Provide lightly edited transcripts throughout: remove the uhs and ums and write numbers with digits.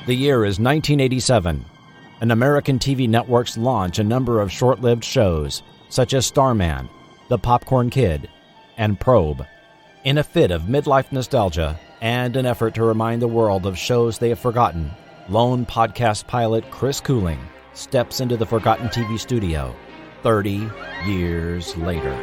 The year is 1987, and American TV networks launch a number of short-lived shows, such as Starman, The Popcorn Kid, and Probe. In a fit of midlife nostalgia and an effort to remind the world of shows they have forgotten, lone podcast pilot Chris Cooling steps into the Forgotten TV studio 30 years later.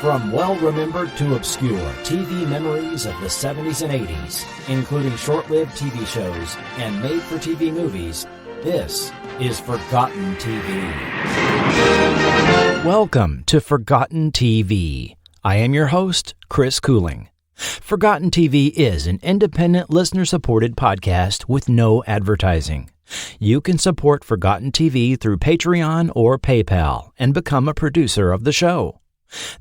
From well-remembered to obscure TV memories of the 70s and 80s, including short-lived TV shows and made-for-TV movies, this is Forgotten TV. Welcome to Forgotten TV. I am your host, Chris Cooling. Forgotten TV is an independent, listener-supported podcast with no advertising. You can support Forgotten TV through Patreon or PayPal and become a producer of the show.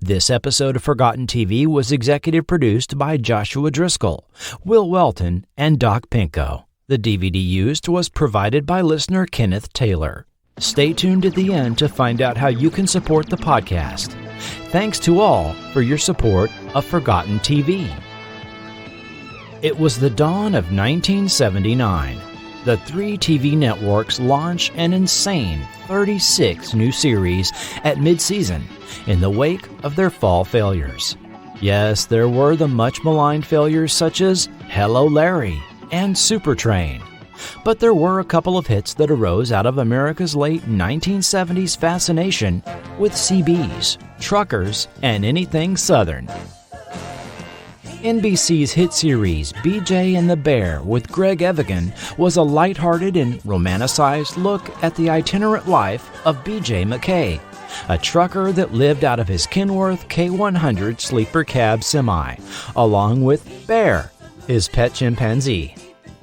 This episode of Forgotten TV was executive produced by Joshua Driscoll, Will Welton, and Doc Pinko. The DVD used was provided by listener Kenneth Taylor. Stay tuned at the end to find out how you can support the podcast. Thanks to all for your support of Forgotten TV. It was the dawn of 1979. The three TV networks launch an insane 36 new series at mid-season in the wake of their fall failures. Yes, there were the much-maligned failures such as Hello Larry and Supertrain. But there were a couple of hits that arose out of America's late 1970s fascination with CBs, truckers, and anything Southern. NBC's hit series BJ and the Bear with Greg Evigan was a lighthearted and romanticized look at the itinerant life of BJ McKay, a trucker that lived out of his Kenworth K100 sleeper cab semi, along with Bear, his pet chimpanzee.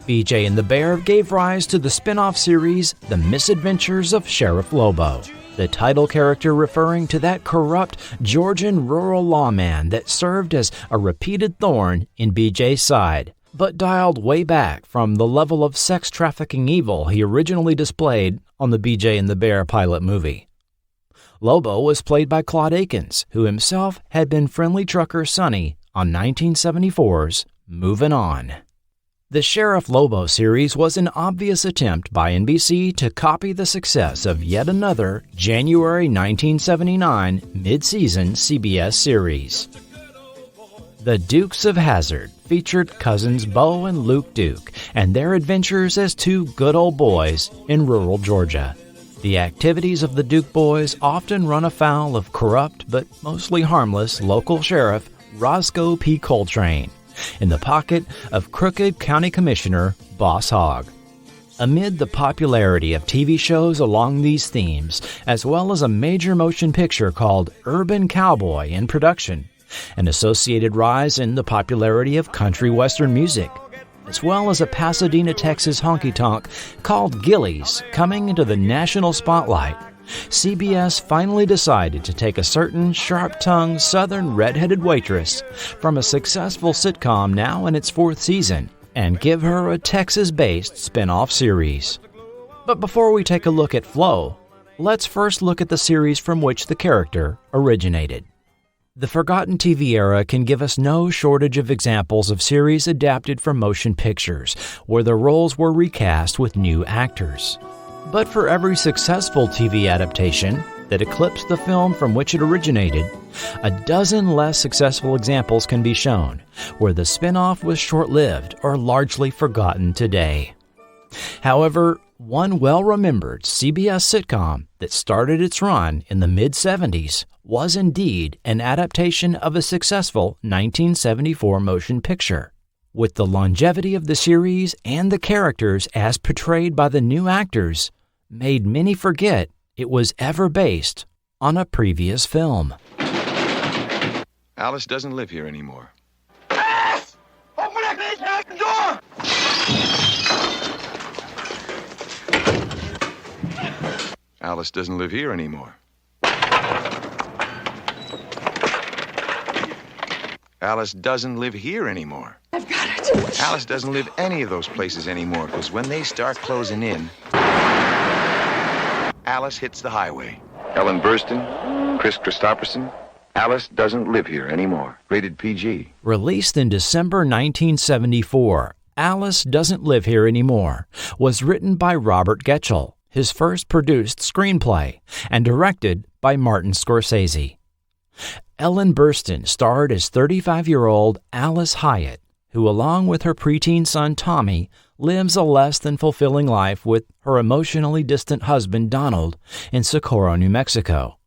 BJ and the Bear gave rise to the spin-off series The Misadventures of Sheriff Lobo, the title character referring to that corrupt Georgian rural lawman that served as a repeated thorn in BJ's side, but dialed way back from the level of sex trafficking evil he originally displayed on the BJ and the Bear pilot movie. Lobo was played by Claude Akins, who himself had been friendly trucker Sonny on 1974's Movin' On. The Sheriff Lobo series was an obvious attempt by NBC to copy the success of yet another January 1979 mid-season CBS series. The Dukes of Hazzard featured cousins Bo and Luke Duke and their adventures as two good old boys in rural Georgia. The activities of the Duke boys often run afoul of corrupt but mostly harmless local sheriff Roscoe P. Coltrane, in the pocket of crooked county commissioner Boss Hogg. Amid the popularity of TV shows along these themes, as well as a major motion picture called Urban Cowboy in production, an associated rise in the popularity of country western music, as well as a Pasadena, Texas honky-tonk called Gillies coming into the national spotlight, CBS finally decided to take a certain sharp-tongued southern red-headed waitress from a successful sitcom now in its fourth season and give her a Texas-based spin-off series. But before we take a look at Flo, let's first look at the series from which the character originated. The Forgotten TV era can give us no shortage of examples of series adapted from motion pictures, where the roles were recast with new actors. But for every successful TV adaptation, that eclipsed the film from which it originated, a dozen less successful examples can be shown where the spin-off was short-lived or largely forgotten today. However, one well-remembered CBS sitcom that started its run in the mid-70s was indeed an adaptation of a successful 1974 motion picture, with the longevity of the series and the characters as portrayed by the new actors made many forget it was ever based on a previous film. Alice doesn't live here anymore. Alice! Open that door! Alice doesn't live here anymore. Alice doesn't live here anymore. I've got it. Alice doesn't live any of those places anymore, because when they start closing in, Alice hits the highway. Ellen Burstyn, Chris Christopherson, Alice doesn't live here anymore. Rated PG. Released in December 1974, Alice Doesn't Live Here Anymore was written by Robert Getchell, his first produced screenplay, and directed by Martin Scorsese. Ellen Burstyn starred as 35-year-old Alice Hyatt, who, along with her preteen son Tommy, lives a less than fulfilling life with her emotionally distant husband Donald in Socorro, New Mexico.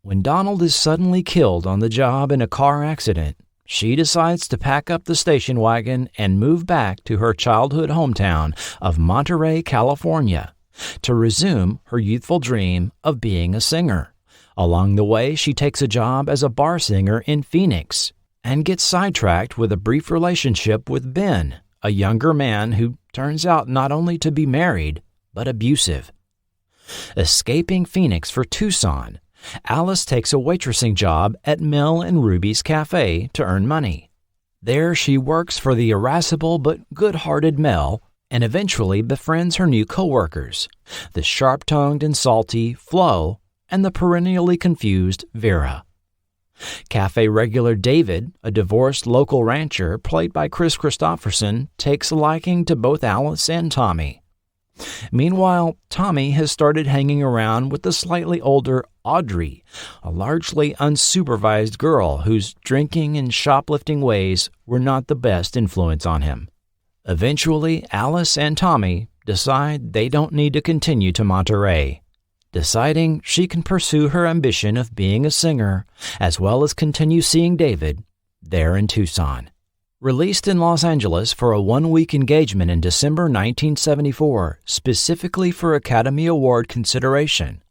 When Donald is suddenly killed on the job in a car accident, she decides to pack up the station wagon and move back to her childhood hometown of Monterey, California, to resume her youthful dream of being a singer. Along the way, she takes a job as a bar singer in Phoenix and gets sidetracked with a brief relationship with Ben, a younger man who turns out not only to be married, but abusive. Escaping Phoenix for Tucson, Alice takes a waitressing job at Mel and Ruby's Cafe to earn money. There she works for the irascible but good-hearted Mel and eventually befriends her new co-workers, the sharp-tongued and salty Flo and the perennially confused Vera. Cafe regular David, a divorced local rancher played by Chris Christopherson, takes a liking to both Alice and Tommy. Meanwhile, Tommy has started hanging around with the slightly older Audrey, a largely unsupervised girl whose drinking and shoplifting ways were not the best influence on him. Eventually, Alice and Tommy decide they don't need to continue to Monterey, deciding she can pursue her ambition of being a singer as well as continue seeing David there in Tucson. Released in Los Angeles for a one-week engagement in December 1974, specifically for Academy Award consideration,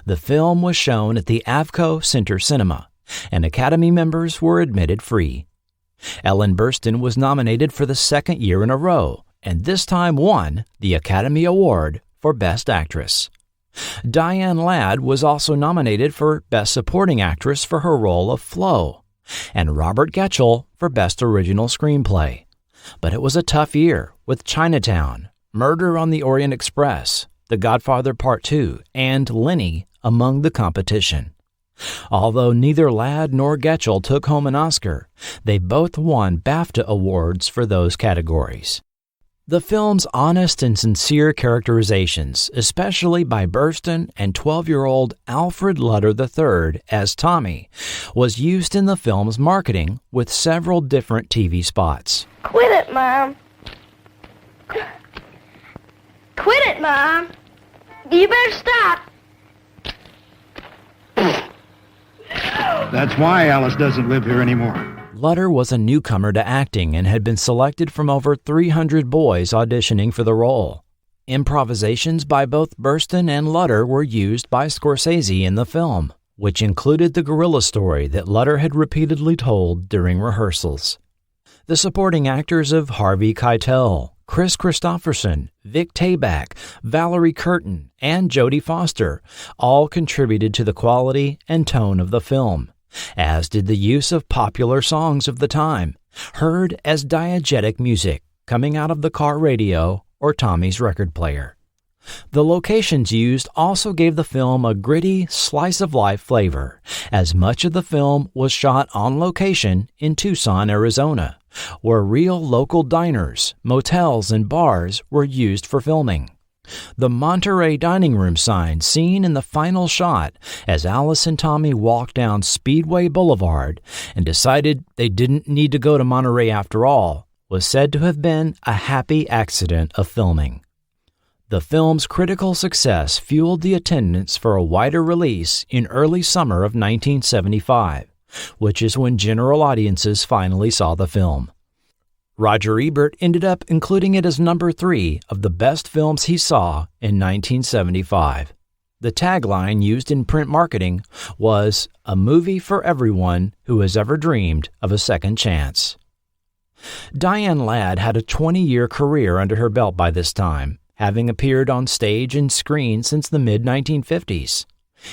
the film was shown at the Avco Center Cinema, and Academy members were admitted free. Ellen Burstyn was nominated for the second year in a row, and this time won the Academy Award for Best Actress. Diane Ladd was also nominated for Best Supporting Actress for her role of Flo, and Robert Getchell for Best Original Screenplay. But it was a tough year, with Chinatown, Murder on the Orient Express, The Godfather Part 2, and Lenny among the competition. Although neither Ladd nor Getchell took home an Oscar, they both won BAFTA awards for those categories. The film's honest and sincere characterizations, especially by Burstyn and 12-year-old Alfred Lutter III as Tommy, was used in the film's marketing with several different TV spots. Quit it, Mom. Quit it, Mom. You better stop. That's why Alice doesn't live here anymore. Lutter was a newcomer to acting and had been selected from over 300 boys auditioning for the role. Improvisations by both Burstyn and Lutter were used by Scorsese in the film, which included the gorilla story that Lutter had repeatedly told during rehearsals. The supporting actors of Harvey Keitel, Chris Christopherson, Vic Tayback, Valerie Curtin, and Jodie Foster all contributed to the quality and tone of the film, as did the use of popular songs of the time, heard as diegetic music coming out of the car radio or Tommy's record player. The locations used also gave the film a gritty, slice-of-life flavor, as much of the film was shot on location in Tucson, Arizona, where real local diners, motels, and bars were used for filming. The Monterey dining room sign seen in the final shot as Alice and Tommy walked down Speedway Boulevard and decided they didn't need to go to Monterey after all was said to have been a happy accident of filming. The film's critical success fueled the attendance for a wider release in early summer of 1975, which is when general audiences finally saw the film. Roger Ebert ended up including it as number 3 of the best films he saw in 1975. The tagline used in print marketing was, "A movie for everyone who has ever dreamed of a second chance." Diane Ladd had a 20-year career under her belt by this time, having appeared on stage and screen since the mid-1950s.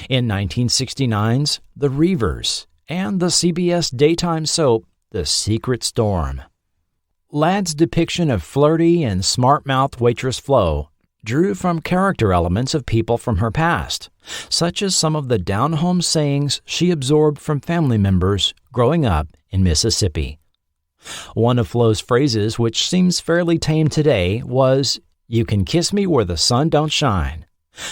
In 1969's The Reavers and the CBS daytime soap The Secret Storm. Ladd's depiction of flirty and smart-mouthed waitress Flo drew from character elements of people from her past, such as some of the down-home sayings she absorbed from family members growing up in Mississippi. One of Flo's phrases, which seems fairly tame today, was, "You can kiss me where the sun don't shine."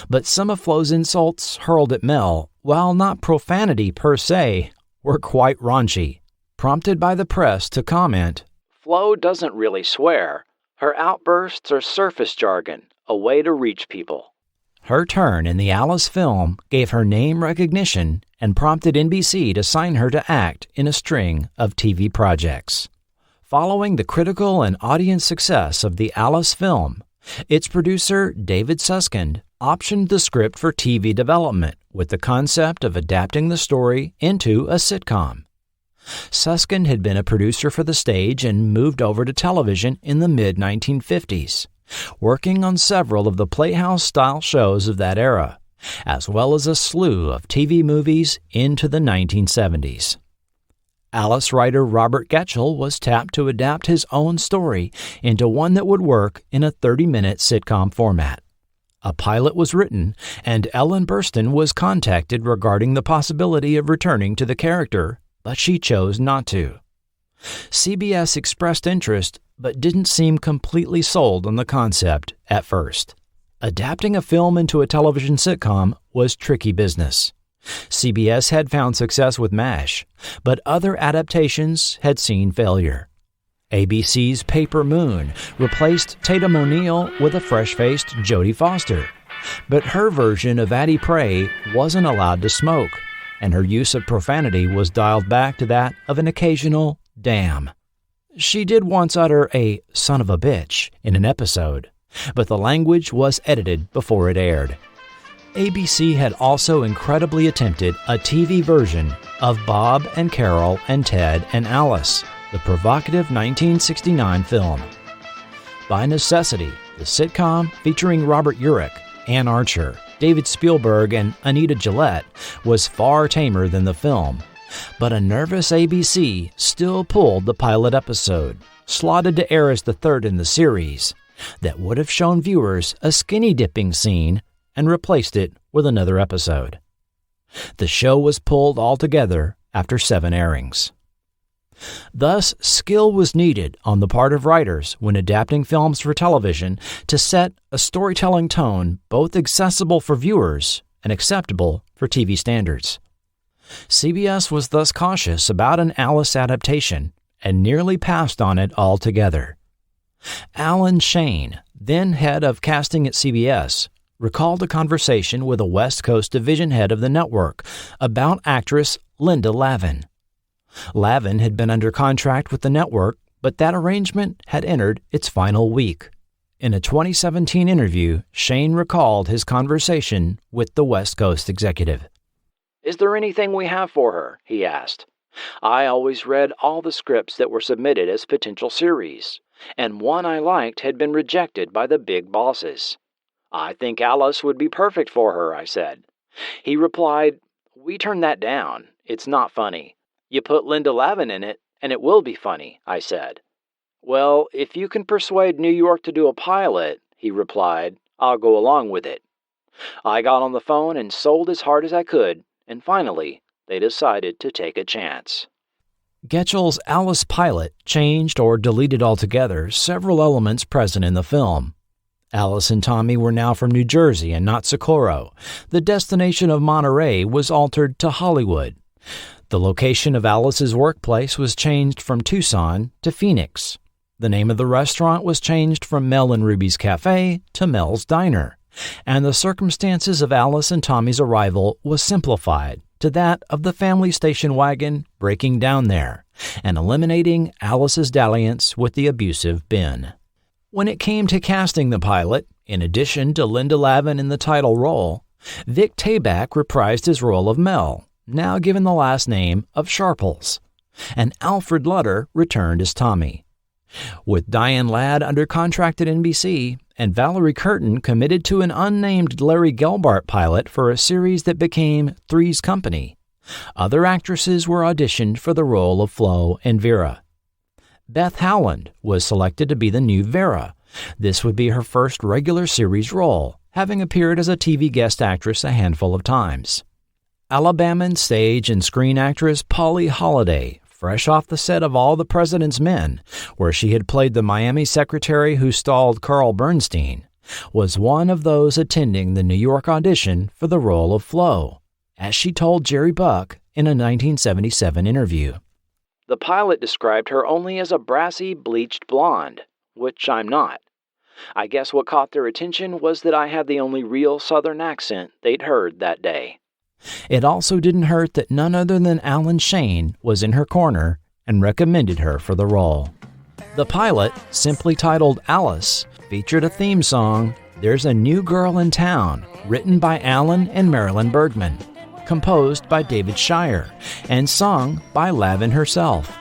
But some of Flo's insults hurled at Mel, while not profanity per se, were quite raunchy, prompted by the press to comment, "Flo doesn't really swear. Her outbursts are surface jargon, a way to reach people." Her turn in the Alice film gave her name recognition and prompted NBC to sign her to act in a string of TV projects. Following the critical and audience success of the Alice film, its producer, David Susskind, optioned the script for TV development with the concept of adapting the story into a sitcom. Susskind had been a producer for the stage and moved over to television in the mid-1950s, working on several of the Playhouse-style shows of that era, as well as a slew of TV movies into the 1970s. Alice writer Robert Getchell was tapped to adapt his own story into one that would work in a 30-minute sitcom format. A pilot was written, and Ellen Burstyn was contacted regarding the possibility of returning to the character, but she chose not to. CBS expressed interest, but didn't seem completely sold on the concept at first. Adapting a film into a television sitcom was tricky business. CBS had found success with MASH, but other adaptations had seen failure. ABC's Paper Moon replaced Tatum O'Neal with a fresh-faced Jodie Foster, but her version of Addie Pray wasn't allowed to smoke, and her use of profanity was dialed back to that of an occasional damn. She did once utter a son of a bitch in an episode, but the language was edited before it aired. ABC had also incredibly attempted a TV version of Bob and Carol and Ted and Alice, the provocative 1969 film. By necessity, the sitcom featuring Robert Urich, Ann Archer, David Spielberg, and Anita Gillette was far tamer than the film, but a nervous ABC still pulled the pilot episode, slotted to air as the third in the series, that would have shown viewers a skinny dipping scene and replaced it with another episode. The show was pulled altogether after 7 airings. Thus, skill was needed on the part of writers when adapting films for television to set a storytelling tone both accessible for viewers and acceptable for TV standards. CBS was thus cautious about an Alice adaptation and nearly passed on it altogether. Alan Shane, then head of casting at CBS, recalled a conversation with a West Coast division head of the network about actress Linda Lavin. Lavin had been under contract with the network, but that arrangement had entered its final week. In a 2017 interview, Shane recalled his conversation with the West Coast executive. "Is there anything we have for her?" he asked. "I always read all the scripts that were submitted as potential series, and one I liked had been rejected by the big bosses. I think Alice would be perfect for her," I said. He replied, "We turned that down. It's not funny. You put Linda Lavin in it, and it will be funny," I said. "Well, if you can persuade New York to do a pilot," he replied, "I'll go along with it." I got on the phone and sold as hard as I could, and finally, they decided to take a chance. Getchell's Alice pilot changed or deleted altogether several elements present in the film. Alice and Tommy were now from New Jersey and not Socorro. The destination of Monterey was altered to Hollywood. The location of Alice's workplace was changed from Tucson to Phoenix. The name of the restaurant was changed from Mel and Ruby's Cafe to Mel's Diner. And the circumstances of Alice and Tommy's arrival was simplified to that of the family station wagon breaking down there and eliminating Alice's dalliance with the abusive Ben. When it came to casting the pilot, in addition to Linda Lavin in the title role, Vic Tayback reprised his role of Mel, now given the last name of Sharples, and Alfred Lutter returned as Tommy. With Diane Ladd under contract at NBC and Valerie Curtin committed to an unnamed Larry Gelbart pilot for a series that became Three's Company, other actresses were auditioned for the role of Flo and Vera. Beth Howland was selected to be the new Vera. This would be her first regular series role, having appeared as a TV guest actress a handful of times. Alabaman stage and screen actress Polly Holliday, fresh off the set of All the President's Men, where she had played the Miami secretary who stalled Carl Bernstein, was one of those attending the New York audition for the role of Flo, as she told Jerry Buck in a 1977 interview. The pilot described her only as a brassy, bleached blonde, which I'm not. I guess what caught their attention was that I had the only real Southern accent they'd heard that day. It also didn't hurt that none other than Alan Shane was in her corner and recommended her for the role. The pilot, simply titled Alice, featured a theme song, There's a New Girl in Town, written by Alan and Marilyn Bergman, composed by David Shire, and sung by Lavin herself.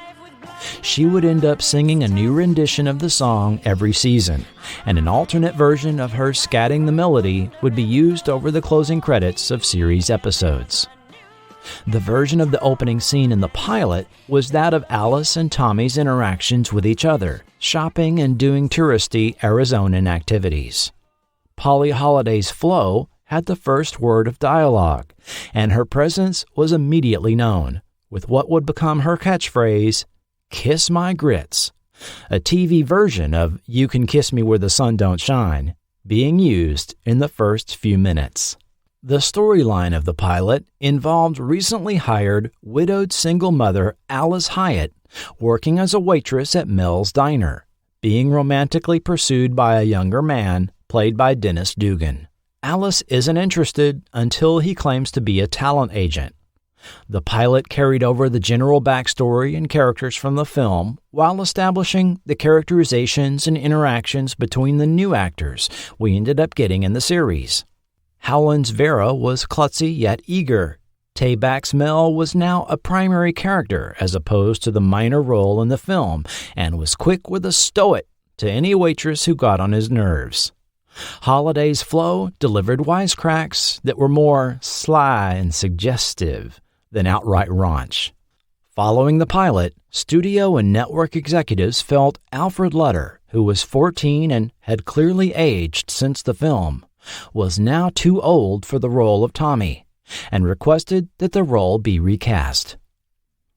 She would end up singing a new rendition of the song every season, and an alternate version of her scatting the melody would be used over the closing credits of series episodes. The version of the opening scene in the pilot was that of Alice and Tommy's interactions with each other, shopping and doing touristy Arizonan activities. Polly Holliday's Flo had the first word of dialogue, and her presence was immediately known, with what would become her catchphrase, "Kiss my grits," a TV version of "You Can Kiss Me Where the Sun Don't Shine," being used in the first few minutes. The storyline of the pilot involved recently hired, widowed single mother Alice Hyatt working as a waitress at Mel's Diner, being romantically pursued by a younger man played by Dennis Dugan. Alice isn't interested until he claims to be a talent agent. The pilot carried over the general backstory and characters from the film while establishing the characterizations and interactions between the new actors we ended up getting in the series. Howland's Vera was klutzy yet eager. Tayback's Mel was now a primary character as opposed to the minor role in the film and was quick with a stoic to any waitress who got on his nerves. Holliday's Flo delivered wisecracks that were more sly and suggestive than outright raunch. Following the pilot, studio and network executives felt Alfred Lutter, who was 14 and had clearly aged since the film, was now too old for the role of Tommy, and requested that the role be recast.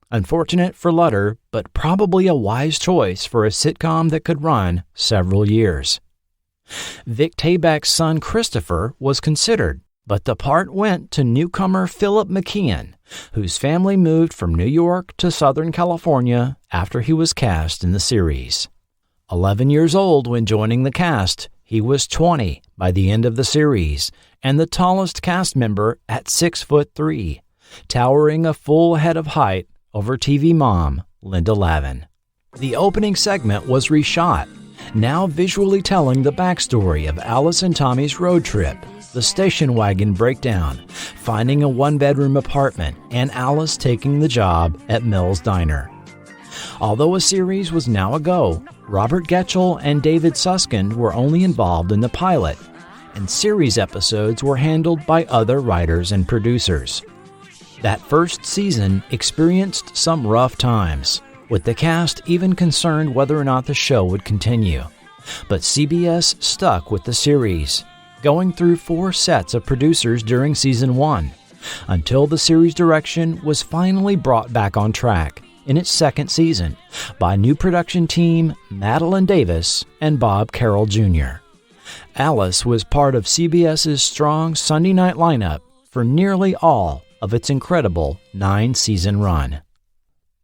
Unfortunate for Lutter, but probably a wise choice for a sitcom that could run several years. Vic Tayback's son Christopher was considered, but the part went to newcomer Philip McKeon, whose family moved from New York to Southern California after he was cast in the series. 11 years old when joining the cast, he was 20 by the end of the series, and the tallest cast member at 6'3", towering a full head of height over TV mom Linda Lavin. The opening segment was reshot, now visually telling the backstory of Alice and Tommy's road trip, the station wagon breakdown, finding a one-bedroom apartment, and Alice taking the job at Mel's Diner. Although a series was now a go, Robert Getchell and David Suskind were only involved in the pilot, and series episodes were handled by other writers and producers. That first season experienced some rough times, with the cast even concerned whether or not the show would continue. But CBS stuck with the series, going through 4 sets of producers during season 1, until the series direction was finally brought back on track in its second season by new production team Madeline Davis and Bob Carroll Jr. Alice was part of CBS's strong Sunday night lineup for nearly all of its incredible 9-season run.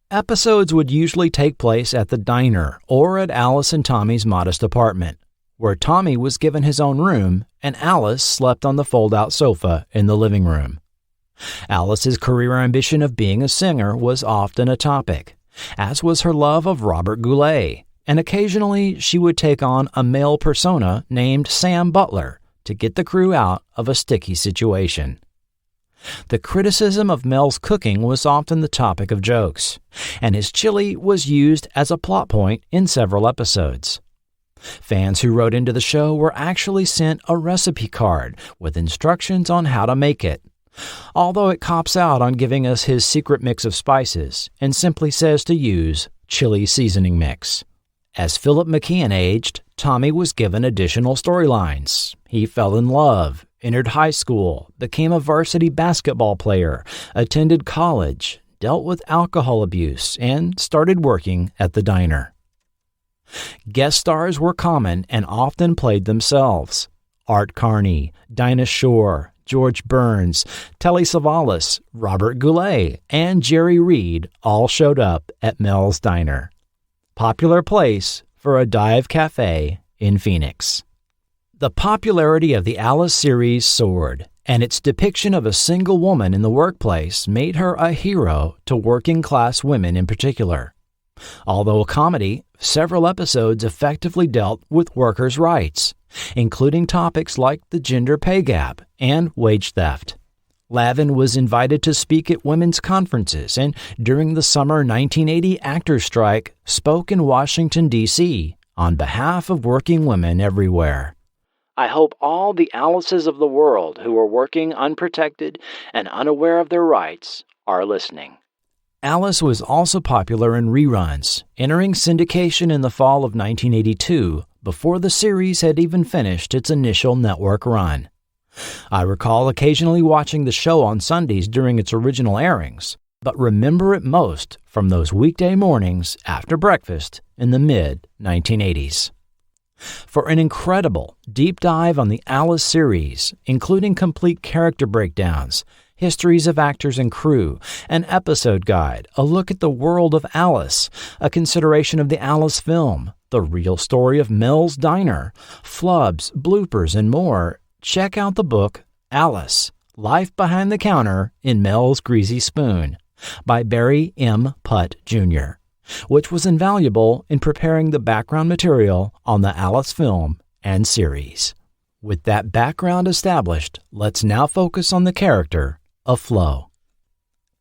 Episodes would usually take place at the diner or at Alice and Tommy's modest apartment, where Tommy was given his own room and Alice slept on the fold-out sofa in the living room. Alice's career ambition of being a singer was often a topic, as was her love of Robert Goulet, and occasionally she would take on a male persona named Sam Butler to get the crew out of a sticky situation. The criticism of Mel's cooking was often the topic of jokes, and his chili was used as a plot point in several episodes. Fans who wrote into the show were actually sent a recipe card with instructions on how to make it, although it cops out on giving us his secret mix of spices and simply says to use chili seasoning mix. As Philip McKeon aged, Tommy was given additional storylines. He fell in love, entered high school, became a varsity basketball player, attended college, dealt with alcohol abuse, and started working at the diner. Guest stars were common and often played themselves. Art Carney, Dinah Shore, George Burns, Telly Savalas, Robert Goulet, and Jerry Reed all showed up at Mel's Diner. Popular place for a dive cafe in Phoenix. The popularity of the Alice series soared, and its depiction of a single woman in the workplace made her a hero to working-class women in particular. Although a comedy, several episodes effectively dealt with workers' rights, including topics like the gender pay gap and wage theft. Lavin was invited to speak at women's conferences and, during the summer 1980 actors' strike, spoke in Washington, D.C. on behalf of working women everywhere. I hope all the Alices of the world who are working unprotected and unaware of their rights are listening. Alice was also popular in reruns, entering syndication in the fall of 1982 before the series had even finished its initial network run. I recall occasionally watching the show on Sundays during its original airings, but remember it most from those weekday mornings after breakfast in the mid-1980s. For an incredible deep dive on the Alice series, including complete character breakdowns, histories of actors and crew, an episode guide, a look at the world of Alice, a consideration of the Alice film, the real story of Mel's Diner, flubs, bloopers, and more, check out the book Alice, Life Behind the Counter in Mel's Greasy Spoon by Barry M. Putt, Jr., which was invaluable in preparing the background material on the Alice film and series. With that background established, let's now focus on the character of Flo.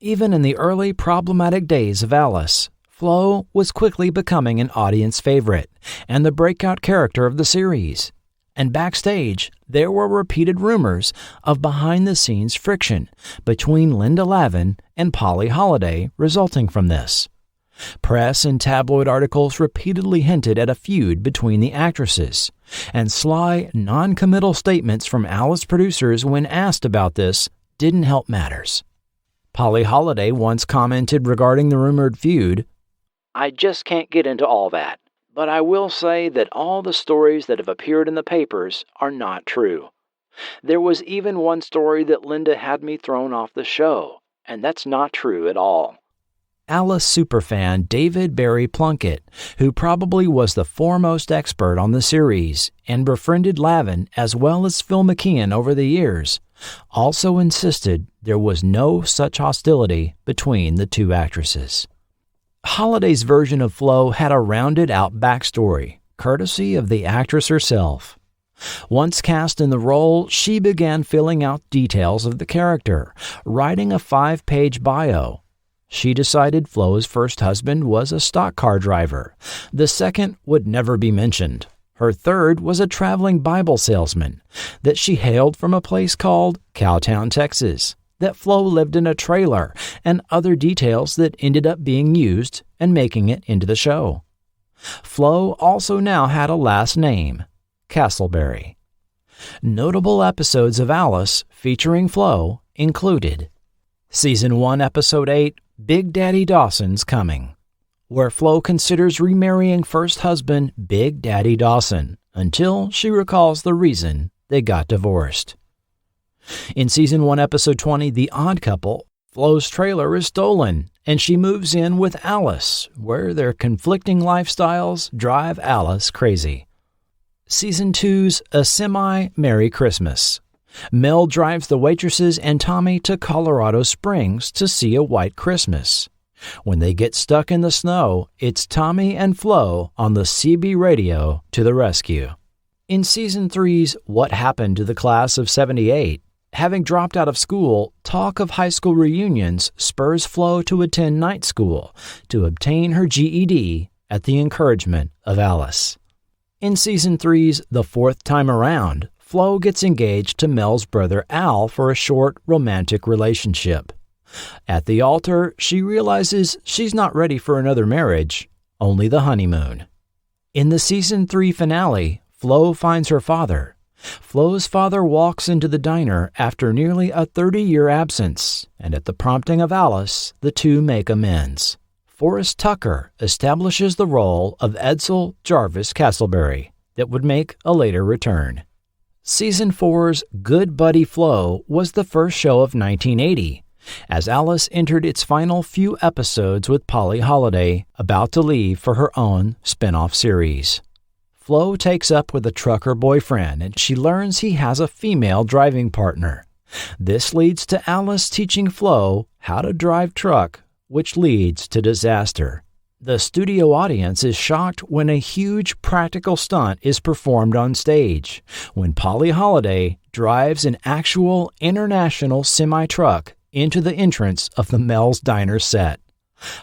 Even in the early problematic days of Alice, Flo was quickly becoming an audience favorite and the breakout character of the series. And backstage, there were repeated rumors of behind-the-scenes friction between Linda Lavin and Polly Holliday resulting from this. Press and tabloid articles repeatedly hinted at a feud between the actresses, and sly, non-committal statements from Alice producers when asked about this didn't help matters. Polly Holliday once commented regarding the rumored feud, "I just can't get into all that. But I will say that all the stories that have appeared in the papers are not true. There was even one story that Linda had me thrown off the show, and that's not true at all." Alice superfan David Barry Plunkett, who probably was the foremost expert on the series and befriended Lavin as well as Phil McKeon over the years, also insisted there was no such hostility between the two actresses. Holliday's version of Flo had a rounded-out backstory, courtesy of the actress herself. Once cast in the role, she began filling out details of the character, writing a 5-page bio. She decided Flo's first husband was a stock car driver. The second would never be mentioned. Her third was a traveling Bible salesman, that she hailed from a place called Cowtown, Texas, that Flo lived in a trailer, and other details that ended up being used and making it into the show. Flo also now had a last name, Castleberry. Notable episodes of Alice featuring Flo included Season 1, Episode 8, Big Daddy Dawson's Coming, where Flo considers remarrying first husband Big Daddy Dawson until she recalls the reason they got divorced. In Season 1, Episode 20, The Odd Couple, Flo's trailer is stolen, and she moves in with Alice, where their conflicting lifestyles drive Alice crazy. Season 2's A Semi-Merry Christmas. Mel drives the waitresses and Tommy to Colorado Springs to see a white Christmas. When they get stuck in the snow, it's Tommy and Flo on the CB radio to the rescue. In Season 3's What Happened to the Class of '78, having dropped out of school, talk of high school reunions spurs Flo to attend night school to obtain her GED at the encouragement of Alice. In Season 3's The Fourth Time Around, Flo gets engaged to Mel's brother Al for a short romantic relationship. At the altar, she realizes she's not ready for another marriage, only the honeymoon. In the Season 3 finale, Flo finds her father. Flo's father walks into the diner after nearly a 30-year absence, and at the prompting of Alice, the two make amends. Forrest Tucker establishes the role of Edsel Jarvis Castleberry that would make a later return. Season 4's Good Buddy Flo was the first show of 1980, as Alice entered its final few episodes with Polly Holliday about to leave for her own spin-off series. Flo takes up with a trucker boyfriend, and she learns he has a female driving partner. This leads to Alice teaching Flo how to drive truck, which leads to disaster. The studio audience is shocked when a huge practical stunt is performed on stage, when Polly Holliday drives an actual international semi-truck into the entrance of the Mel's Diner set.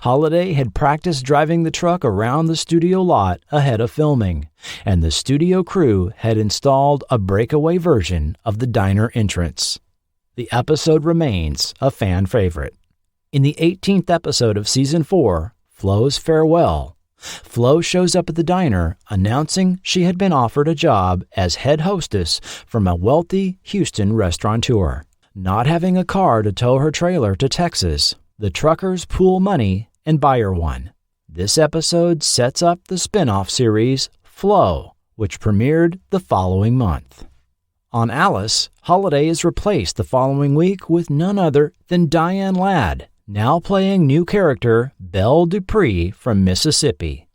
Holliday had practiced driving the truck around the studio lot ahead of filming, and the studio crew had installed a breakaway version of the diner entrance. The episode remains a fan favorite. In the 18th episode of Season 4, Flo's Farewell, Flo shows up at the diner announcing she had been offered a job as head hostess from a wealthy Houston restaurateur. Not having a car to tow her trailer to Texas, the truckers pool money and buy her one. This episode sets up the spin-off series Flo, which premiered the following month. On Alice, Holliday is replaced the following week with none other than Diane Ladd, now playing new character Belle Dupree from Mississippi,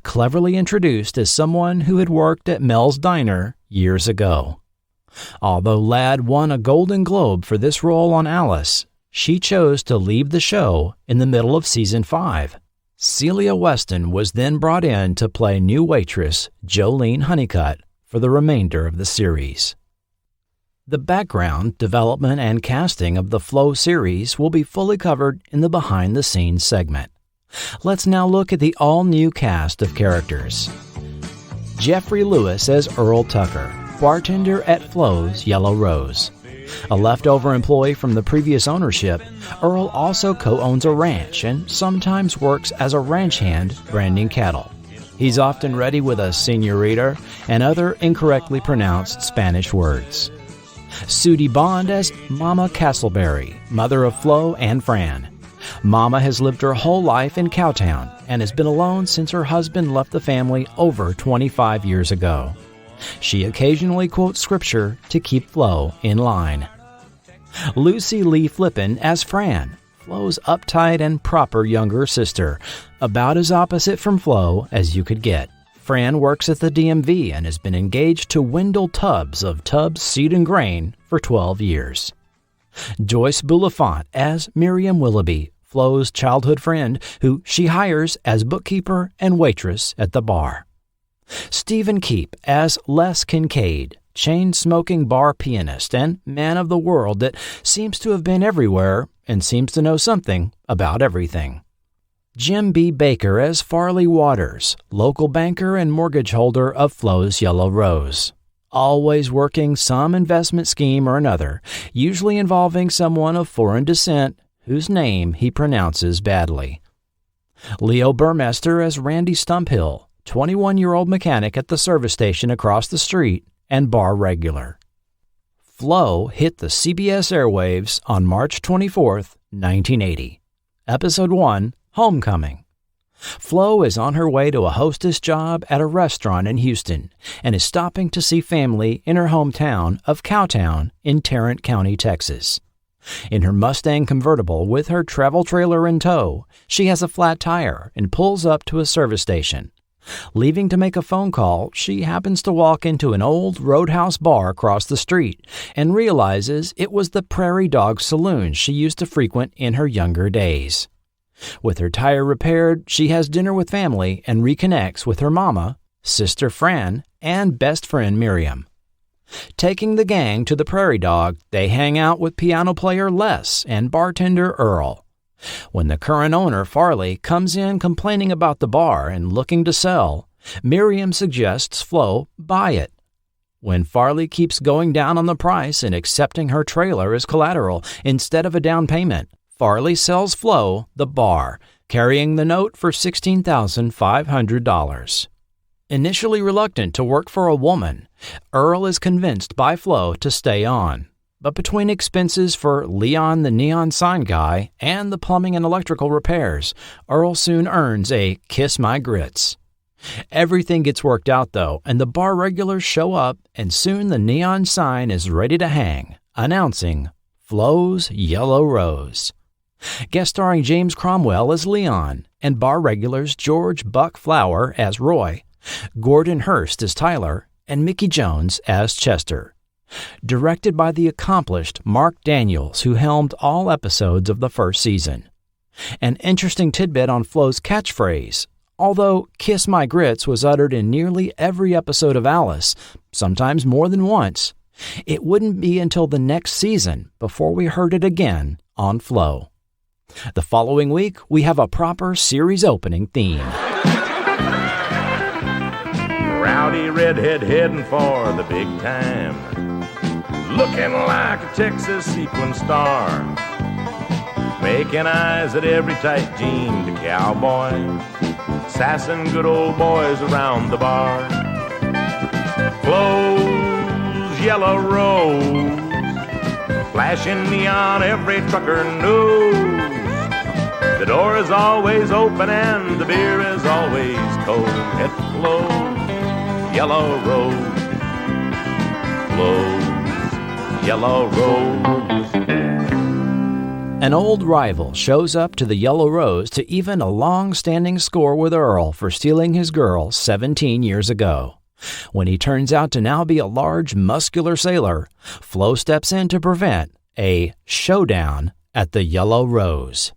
cleverly introduced as someone who had worked at Mel's Diner years ago. Although Ladd won a Golden Globe for this role on Alice, she chose to leave the show in the middle of Season 5. Celia Weston was then brought in to play new waitress Jolene Honeycutt for the remainder of the series. The background, development, and casting of the Flo series will be fully covered in the behind-the-scenes segment. Let's now look at the all-new cast of characters. Jeffrey Lewis as Earl Tucker, bartender at Flo's Yellow Rose. A leftover employee from the previous ownership, Earl also co-owns a ranch and sometimes works as a ranch hand branding cattle. He's often ready with a señorita and other incorrectly pronounced Spanish words. Sudie Bond as Mama Castleberry, mother of Flo and Fran. Mama has lived her whole life in Cowtown and has been alone since her husband left the family over 25 years ago. She occasionally quotes scripture to keep Flo in line. Lucy Lee Flippin as Fran, Flo's uptight and proper younger sister, about as opposite from Flo as you could get. Fran works at the DMV and has been engaged to Wendell Tubbs of Tubbs Seed and Grain for 12 years. Joyce Bulifant as Miriam Willoughby, Flo's childhood friend, who she hires as bookkeeper and waitress at the bar. Stephen Keep as Les Kincaid, chain-smoking bar pianist and man of the world that seems to have been everywhere and seems to know something about everything. Jim B. Baker as Farley Waters, local banker and mortgage holder of Flo's Yellow Rose. Always working some investment scheme or another, usually involving someone of foreign descent whose name he pronounces badly. Leo Burmester as Randy Stumphill, 21-year-old mechanic at the service station across the street and bar regular. Flo hit the CBS airwaves on March 24, 1980. Episode 1, Homecoming. Flo is on her way to a hostess job at a restaurant in Houston and is stopping to see family in her hometown of Cowtown in Tarrant County, Texas. In her Mustang convertible with her travel trailer in tow, she has a flat tire and pulls up to a service station. Leaving to make a phone call, she happens to walk into an old Roadhouse bar across the street and realizes it was the Prairie Dog Saloon she used to frequent in her younger days. With her tire repaired, she has dinner with family and reconnects with her mama, sister Fran, and best friend Miriam. Taking the gang to the Prairie Dog, they hang out with piano player Les and bartender Earl. When the current owner, Farley, comes in complaining about the bar and looking to sell, Miriam suggests Flo buy it. When Farley keeps going down on the price and accepting her trailer as collateral instead of a down payment, Farley sells Flo the bar, carrying the note for $16,500. Initially reluctant to work for a woman, Earl is convinced by Flo to stay on. But between expenses for Leon the neon sign guy and the plumbing and electrical repairs, Earl soon earns a kiss my grits. Everything gets worked out, though, and the bar regulars show up, and soon the neon sign is ready to hang, announcing Flo's Yellow Rose. Guest starring James Cromwell as Leon, and bar regulars George Buck Flower as Roy, Gordon Hurst as Tyler, and Mickey Jones as Chester. Directed by the accomplished Mark Daniels, who helmed all episodes of the first season. An interesting tidbit on Flo's catchphrase: although Kiss My Grits was uttered in nearly every episode of Alice, sometimes more than once, it wouldn't be until the next season before we heard it again on Flo. The following week, we have a proper series opening theme. Rowdy redhead heading for the big time, looking like a Texas sequin star, making eyes at every tight jeaned cowboy, sassing good old boys around the bar. Flo's Yellow Rose, flashing neon every trucker knows. The door is always open and the beer is always cold at Flo's Yellow Rose. Flo's Yellow Rose. An old rival shows up to the Yellow Rose to even a long-standing score with Earl for stealing his girl 17 years ago. When he turns out to now be a large, muscular sailor, Flo steps in to prevent a showdown at the Yellow Rose.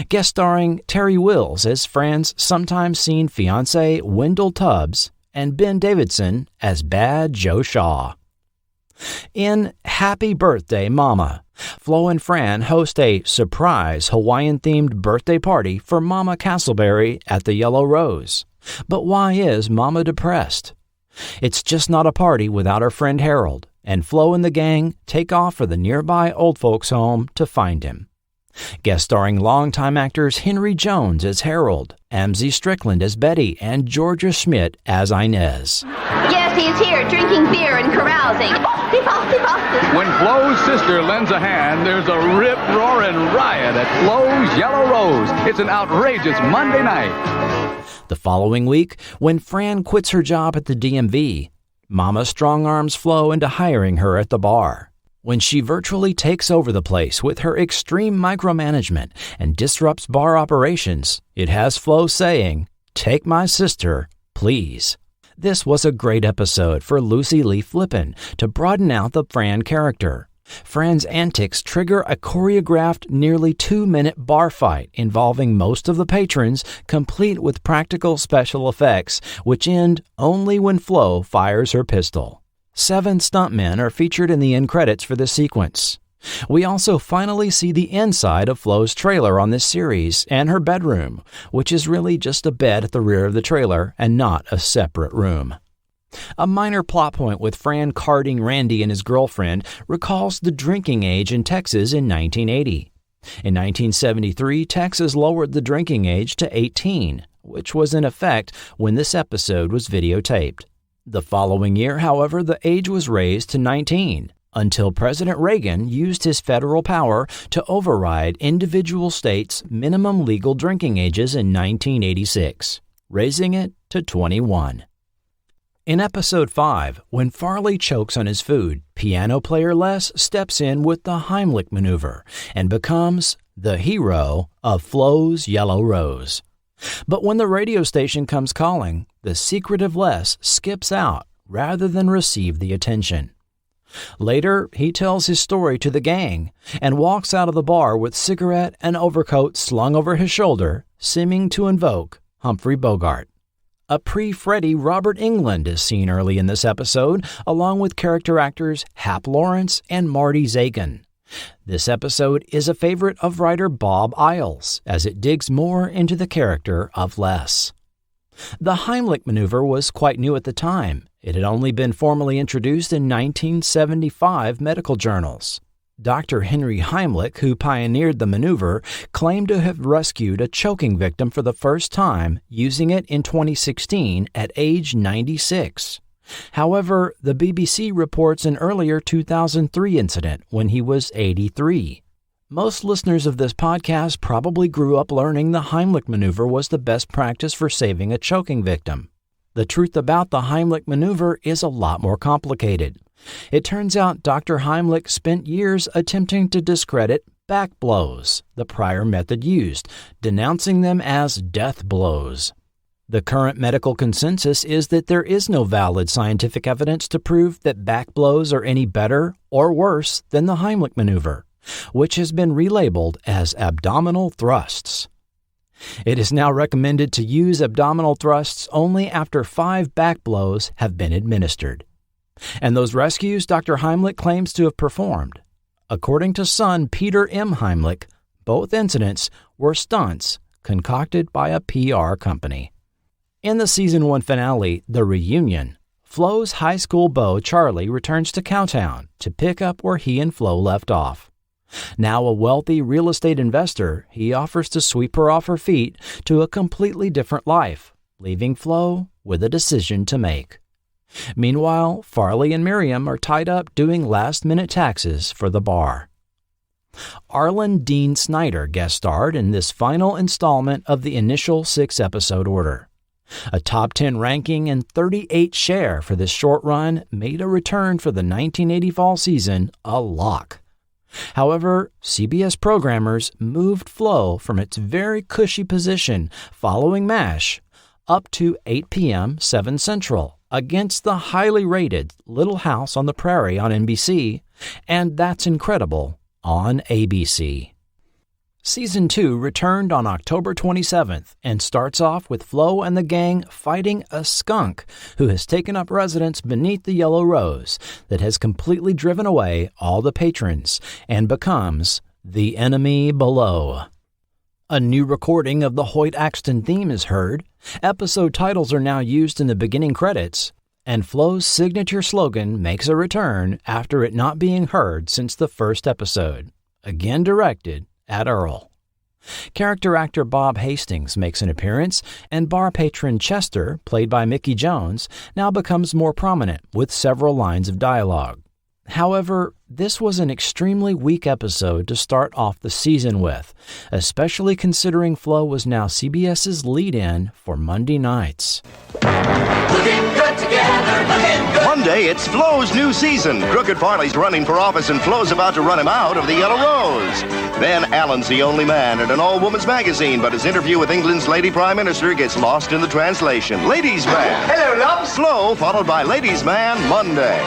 Guest starring Terry Wills as Fran's sometimes-seen fiancé Wendell Tubbs and Ben Davidson as Bad Joe Shaw. In Happy Birthday, Mama, Flo and Fran host a surprise Hawaiian-themed birthday party for Mama Castleberry at the Yellow Rose. But why is Mama depressed? It's just not a party without her friend Harold, and Flo and the gang take off for the nearby old folks' home to find him. Guest starring longtime actors Henry Jones as Harold, Amzie Strickland as Betty, and Georgia Schmidt as Inez. Yes, he's here drinking beer and carousing. When Flo's sister lends a hand, there's a rip-roaring riot at Flo's Yellow Rose. It's an outrageous Monday night. The following week, when Fran quits her job at the DMV, Mama strong-arms Flo into hiring her at the bar. When she virtually takes over the place with her extreme micromanagement and disrupts bar operations, it has Flo saying, "Take my sister, please." This was a great episode for Lucy Lee Flippin to broaden out the Fran character. Fran's antics trigger a choreographed nearly 2-minute bar fight involving most of the patrons, complete with practical special effects, which end only when Flo fires her pistol. 7 stuntmen are featured in the end credits for this sequence. We also finally see the inside of Flo's trailer on this series and her bedroom, which is really just a bed at the rear of the trailer and not a separate room. A minor plot point with Fran carding Randy and his girlfriend recalls the drinking age in Texas in 1980. In 1973, Texas lowered the drinking age to 18, which was in effect when this episode was videotaped. The following year, however, the age was raised to 19, until President Reagan used his federal power to override individual states' minimum legal drinking ages in 1986, raising it to 21. In Episode 5, when Farley chokes on his food, piano player Les steps in with the Heimlich maneuver and becomes the hero of Flo's Yellow Rose. But when the radio station comes calling, the secretive Les skips out rather than receive the attention. Later, he tells his story to the gang and walks out of the bar with cigarette and overcoat slung over his shoulder, seeming to invoke Humphrey Bogart. A pre-Freddy Robert Englund is seen early in this episode, along with character actors Hap Lawrence and Marty Zagan. This episode is a favorite of writer Bob Isles, as it digs more into the character of Les. The Heimlich maneuver was quite new at the time. It had only been formally introduced in 1975 medical journals. Dr. Henry Heimlich, who pioneered the maneuver, claimed to have rescued a choking victim for the first time, using it in 2016 at age 96. However, the BBC reports an earlier 2003 incident when he was 83. Most listeners of this podcast probably grew up learning the Heimlich maneuver was the best practice for saving a choking victim. The truth about the Heimlich maneuver is a lot more complicated. It turns out Dr. Heimlich spent years attempting to discredit back blows, the prior method used, denouncing them as death blows. The current medical consensus is that there is no valid scientific evidence to prove that back blows are any better or worse than the Heimlich maneuver, which has been relabeled as abdominal thrusts. It is now recommended to use abdominal thrusts only after 5 back blows have been administered. And those rescues Dr. Heimlich claims to have performed. According to son Peter M. Heimlich, both incidents were stunts concocted by a PR company. In the Season 1 finale, The Reunion, Flo's high school beau Charlie returns to Cowtown to pick up where he and Flo left off. Now a wealthy real estate investor, he offers to sweep her off her feet to a completely different life, leaving Flo with a decision to make. Meanwhile, Farley and Miriam are tied up doing last-minute taxes for the bar. Arlen Dean Snyder guest starred in this final installment of the initial 6-episode order. A top 10 ranking and 38 share for this short run made a return for the 1980 fall season a lock. However, CBS programmers moved Flo from its very cushy position following MASH up to 8 p.m. 7 Central against the highly rated Little House on the Prairie on NBC and That's Incredible on ABC. Season 2 returned on October 27th and starts off with Flo and the gang fighting a skunk who has taken up residence beneath the Yellow Rose that has completely driven away all the patrons and becomes the enemy below. A new recording of the Hoyt Axton theme is heard, episode titles are now used in the beginning credits, and Flo's signature slogan makes a return after it not being heard since the first episode, again directed at Earl. Character actor Bob Hastings makes an appearance, and bar patron Chester, played by Mickey Jones, now becomes more prominent with several lines of dialogue. However, this was an extremely weak episode to start off the season with, especially considering Flo was now CBS's lead-in for Monday nights. Monday, it's Flo's new season. Crooked Farley's running for office and Flo's about to run him out of the Yellow Rose. Then Alan's the only man at an all-woman's magazine, but his interview with England's Lady Prime Minister gets lost in the translation. Ladies' Man. Hello, loves. Flo, followed by Ladies' Man, Monday.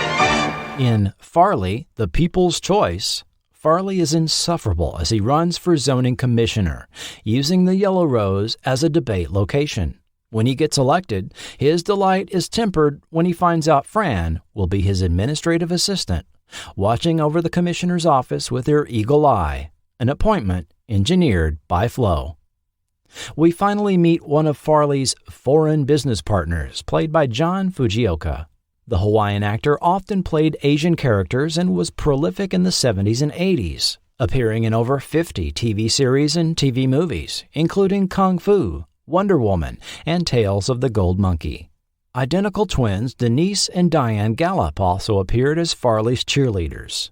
In Farley, the People's Choice, Farley is insufferable as he runs for zoning commissioner, using the Yellow Rose as a debate location. When he gets elected, his delight is tempered when he finds out Fran will be his administrative assistant, watching over the commissioner's office with her eagle eye, an appointment engineered by Flo. We finally meet one of Farley's foreign business partners, played by John Fujioka. The Hawaiian actor often played Asian characters and was prolific in the 70s and 80s, appearing in over 50 TV series and TV movies, including Kung Fu, Wonder Woman, and Tales of the Gold Monkey. Identical twins Denise and Diane Gallup also appeared as Farley's cheerleaders.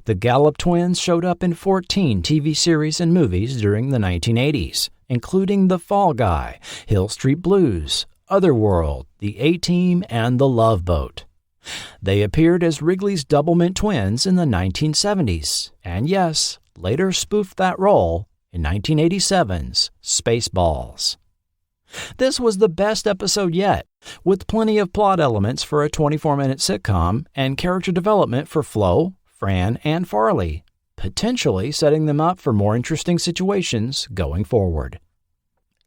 The Gallup twins showed up in 14 TV series and movies during the 1980s, including The Fall Guy, Hill Street Blues, Otherworld, The A-Team, and The Love Boat. They appeared as Wrigley's Doublemint twins in the 1970s, and yes, later spoofed that role in 1987's Spaceballs. This was the best episode yet, with plenty of plot elements for a 24-minute sitcom and character development for Flo, Fran, and Farley, potentially setting them up for more interesting situations going forward.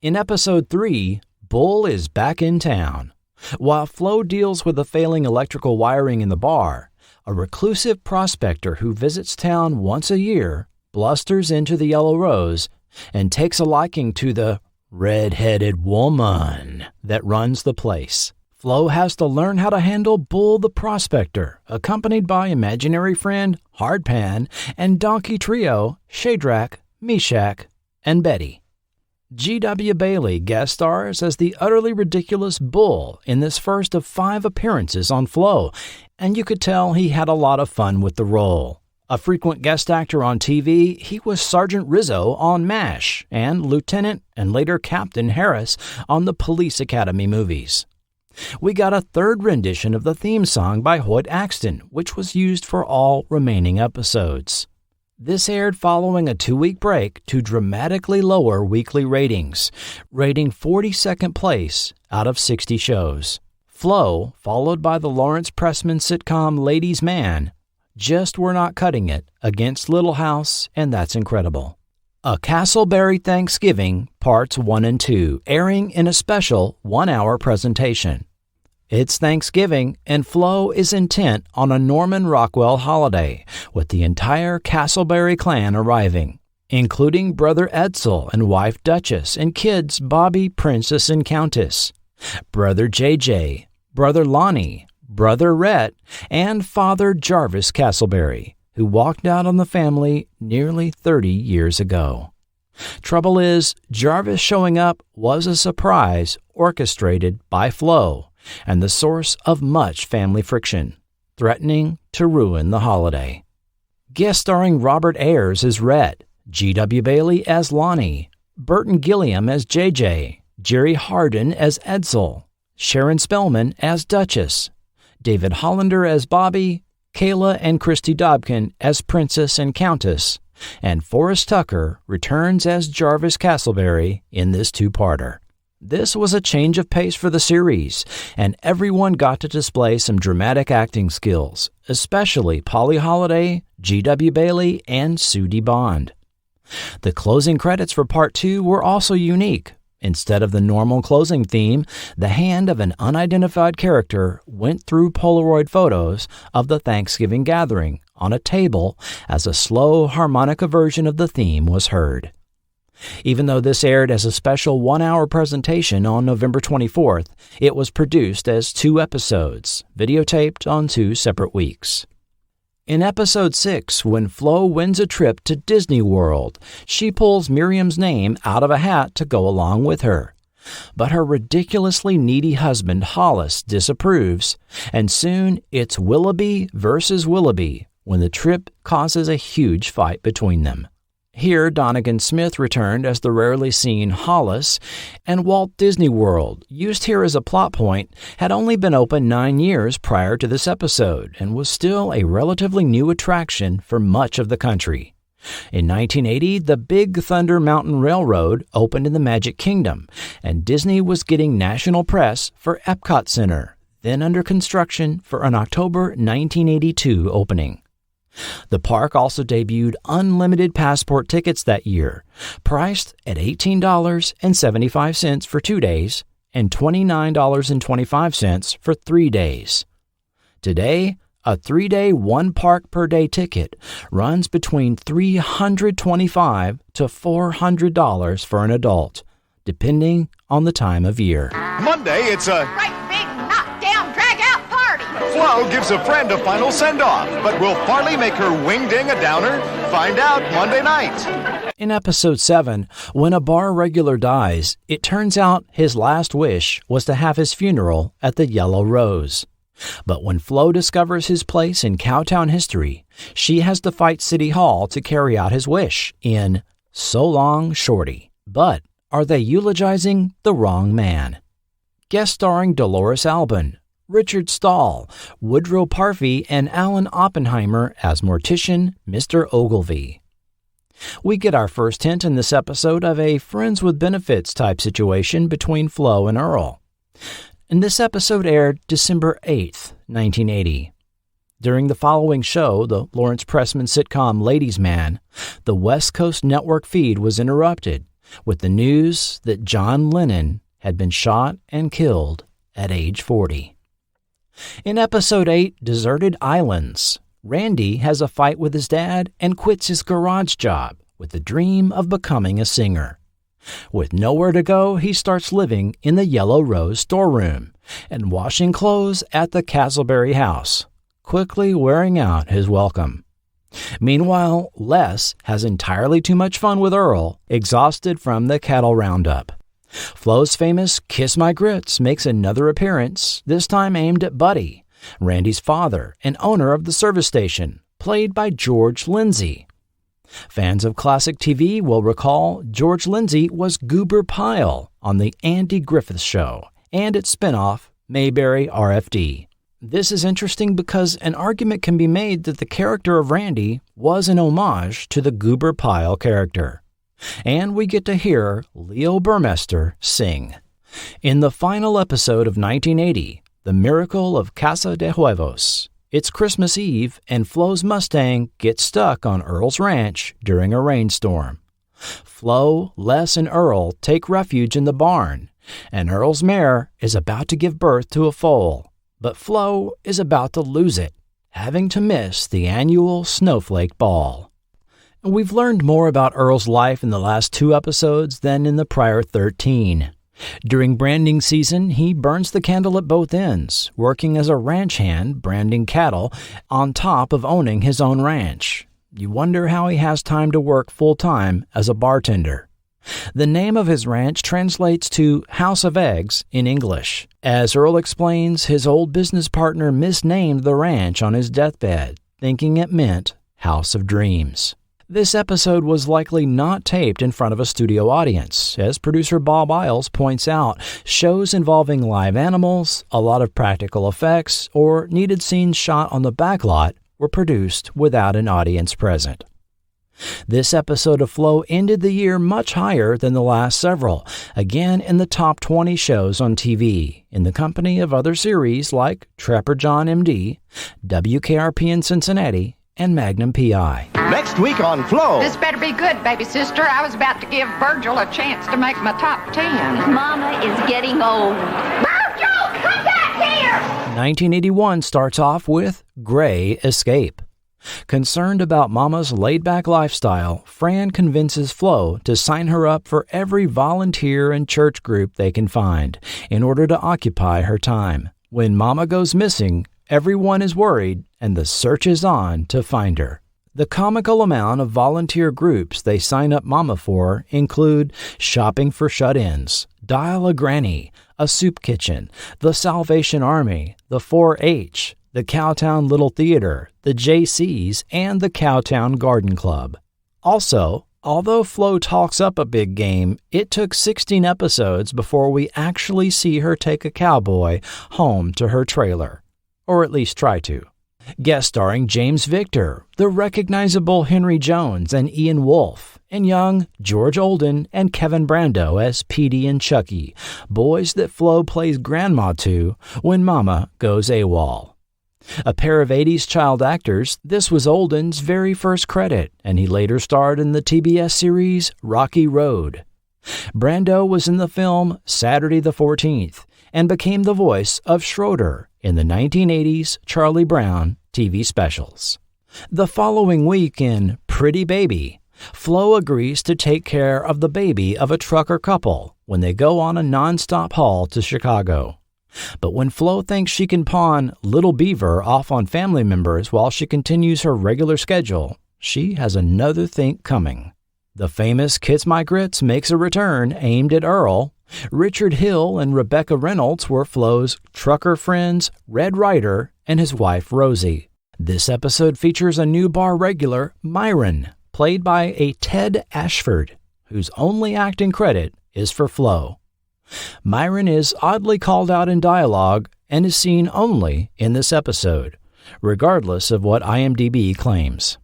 In Episode 3, Bull is back in town. While Flo deals with the failing electrical wiring in the bar, a reclusive prospector who visits town once a year blusters into the Yellow Rose and takes a liking to the red-headed woman that runs the place. Flo has to learn how to handle Bull the Prospector, accompanied by imaginary friend Hardpan and donkey trio Shadrach, Meshach, and Betty. G.W. Bailey guest stars as the utterly ridiculous Bull in this first of 5 appearances on Flo, and you could tell he had a lot of fun with the role. A frequent guest actor on TV, he was Sergeant Rizzo on MASH and Lieutenant and later Captain Harris on the Police Academy movies. We got a third rendition of the theme song by Hoyt Axton, which was used for all remaining episodes. This aired following a 2-week break to dramatically lower weekly ratings, rating 42nd place out of 60 shows. Flo, followed by the Lawrence Pressman sitcom Ladies' Man, just were not cutting it against Little House, and that's incredible. A Castleberry Thanksgiving, Parts 1 and 2, airing in a special 1-hour presentation. It's Thanksgiving, and Flo is intent on a Norman Rockwell holiday, with the entire Castleberry clan arriving, including Brother Edsel and wife Duchess and kids Bobby, Princess, and Countess, Brother JJ, Brother Lonnie, Brother Rhett, and Father Jarvis Castleberry, who walked out on the family nearly 30 years ago. Trouble is, Jarvis showing up was a surprise orchestrated by Flo and the source of much family friction, threatening to ruin the holiday. Guest starring Robert Ayers as Rhett, G.W. Bailey as Lonnie, Burton Gilliam as JJ, Jerry Hardin as Edsel, Sharon Spellman as Duchess, David Hollander as Bobby, Kayla and Christy Dobkin as Princess and Countess, and Forrest Tucker returns as Jarvis Castleberry in this 2-parter. This was a change of pace for the series, and everyone got to display some dramatic acting skills, especially Polly Holliday, G.W. Bailey, and Sudie Bond. The closing credits for Part 2 were also unique. Instead of the normal closing theme, the hand of an unidentified character went through Polaroid photos of the Thanksgiving gathering on a table as a slow harmonica version of the theme was heard. Even though this aired as a special 1-hour presentation on November 24th, it was produced as 2 episodes, videotaped on 2 separate weeks. In Episode 6, when Flo wins a trip to Disney World, she pulls Miriam's name out of a hat to go along with her. But her ridiculously needy husband, Hollis, disapproves, and soon it's Willoughby versus Willoughby when the trip causes a huge fight between them. Here, Donegan Smith returned as the rarely seen Hollis, and Walt Disney World, used here as a plot point, had only been open 9 years prior to this episode and was still a relatively new attraction for much of the country. In 1980, the Big Thunder Mountain Railroad opened in the Magic Kingdom, and Disney was getting national press for Epcot Center, then under construction for an October 1982 opening. The park also debuted unlimited passport tickets that year, priced at $18.75 for 2 days and $29.25 for 3 days. Today, a 3-day, 1-park-per-day ticket runs between $325 to $400 for an adult, depending on the time of year. Monday, it's a Great big knockdown drag-out party. Flo gives a friend a final send-off, but will Farley make her wing-ding a downer? Find out Monday night. In episode 7, when a bar regular dies, it turns out his last wish was to have his funeral at the Yellow Rose. But when Flo discovers his place in Cowtown history, she has to fight City Hall to carry out his wish in So Long, Shorty. But are they eulogizing the wrong man? Guest starring Dolores Albin, Richard Stahl, Woodrow Parfey, and Alan Oppenheimer as mortician Mr. Ogilvy. We get our first hint in this episode of a friends with benefits type situation between Flo and Earl. And this episode aired December 8th, 1980. During the following show, the Lawrence Pressman sitcom Ladies' Man, the West Coast network feed was interrupted with the news that John Lennon had been shot and killed at age 40. In episode 8, Deserted Islands, Randy has a fight with his dad and quits his garage job with the dream of becoming a singer. With nowhere to go, he starts living in the Yellow Rose storeroom and washing clothes at the Castleberry house, quickly wearing out his welcome. Meanwhile, Les has entirely too much fun with Earl, exhausted from the cattle roundup. Flo's famous Kiss My Grits makes another appearance, this time aimed at Buddy, Randy's father and owner of the service station, played by George Lindsay. Fans of classic TV will recall George Lindsay was Goober Pyle on The Andy Griffith Show and its spinoff, Mayberry RFD. This is interesting because an argument can be made that the character of Randy was an homage to the Goober Pyle character. And we get to hear Leo Burmester sing. In the final episode of 1980, The Miracle of Casa de Huevos, it's Christmas Eve, and Flo's Mustang gets stuck on Earl's ranch during a rainstorm. Flo, Les, and Earl take refuge in the barn, and Earl's mare is about to give birth to a foal, but Flo is about to lose it, having to miss the annual Snowflake Ball. We've learned more about Earl's life in the last 2 episodes than in the prior 13. During branding season, he burns the candle at both ends, working as a ranch hand branding cattle on top of owning his own ranch. You wonder how he has time to work full-time as a bartender. The name of his ranch translates to House of Eggs in English. As Earl explains, his old business partner misnamed the ranch on his deathbed, thinking it meant House of Dreams. This episode was likely not taped in front of a studio audience. As producer Bob Isles points out, shows involving live animals, a lot of practical effects, or needed scenes shot on the backlot were produced without an audience present. This episode of Flo ended the year much higher than the last several, again in the top 20 shows on TV, in the company of other series like Trapper John MD, WKRP in Cincinnati, and Magnum P.I. Next week on Flo. This better be good, baby sister. I was about to give Virgil a chance to make my top 10. Mama is getting old. Virgil, come back here! 1981 starts off with Gray Escape. Concerned about Mama's laid-back lifestyle, Fran convinces Flo to sign her up for every volunteer and church group they can find in order to occupy her time. When Mama goes missing, everyone is worried, and the search is on to find her. The comical amount of volunteer groups they sign up Mama for include Shopping for Shut-Ins, Dial a Granny, a Soup Kitchen, the Salvation Army, the 4-H, the Cowtown Little Theater, the JCs, and the Cowtown Garden Club. Also, although Flo talks up a big game, it took 16 episodes before we actually see her take a cowboy home to her trailer. Or at least try to. Guest starring James Victor, the recognizable Henry Jones and Ian Wolfe, and young George Olden and Kevin Brando as Petey and Chucky, boys that Flo plays grandma to when Mama goes AWOL. A pair of 80s child actors, this was Olden's very first credit, and he later starred in the TBS series Rocky Road. Brando was in the film Saturday the 14th and became the voice of Schroeder in the 1980s Charlie Brown TV specials. The following week in Pretty Baby, Flo agrees to take care of the baby of a trucker couple when they go on a nonstop haul to Chicago. But when Flo thinks she can pawn Little Beaver off on family members while she continues her regular schedule, she has another think coming. The famous Kiss My Grits makes a return aimed at Earl. Richard Hill and Rebecca Reynolds were Flo's trucker friends, Red Ryder, and his wife Rosie. This episode features a new bar regular, Myron, played by a Ted Ashford, whose only acting credit is for Flo. Myron is oddly called out in dialogue and is seen only in this episode, regardless of what IMDb claims.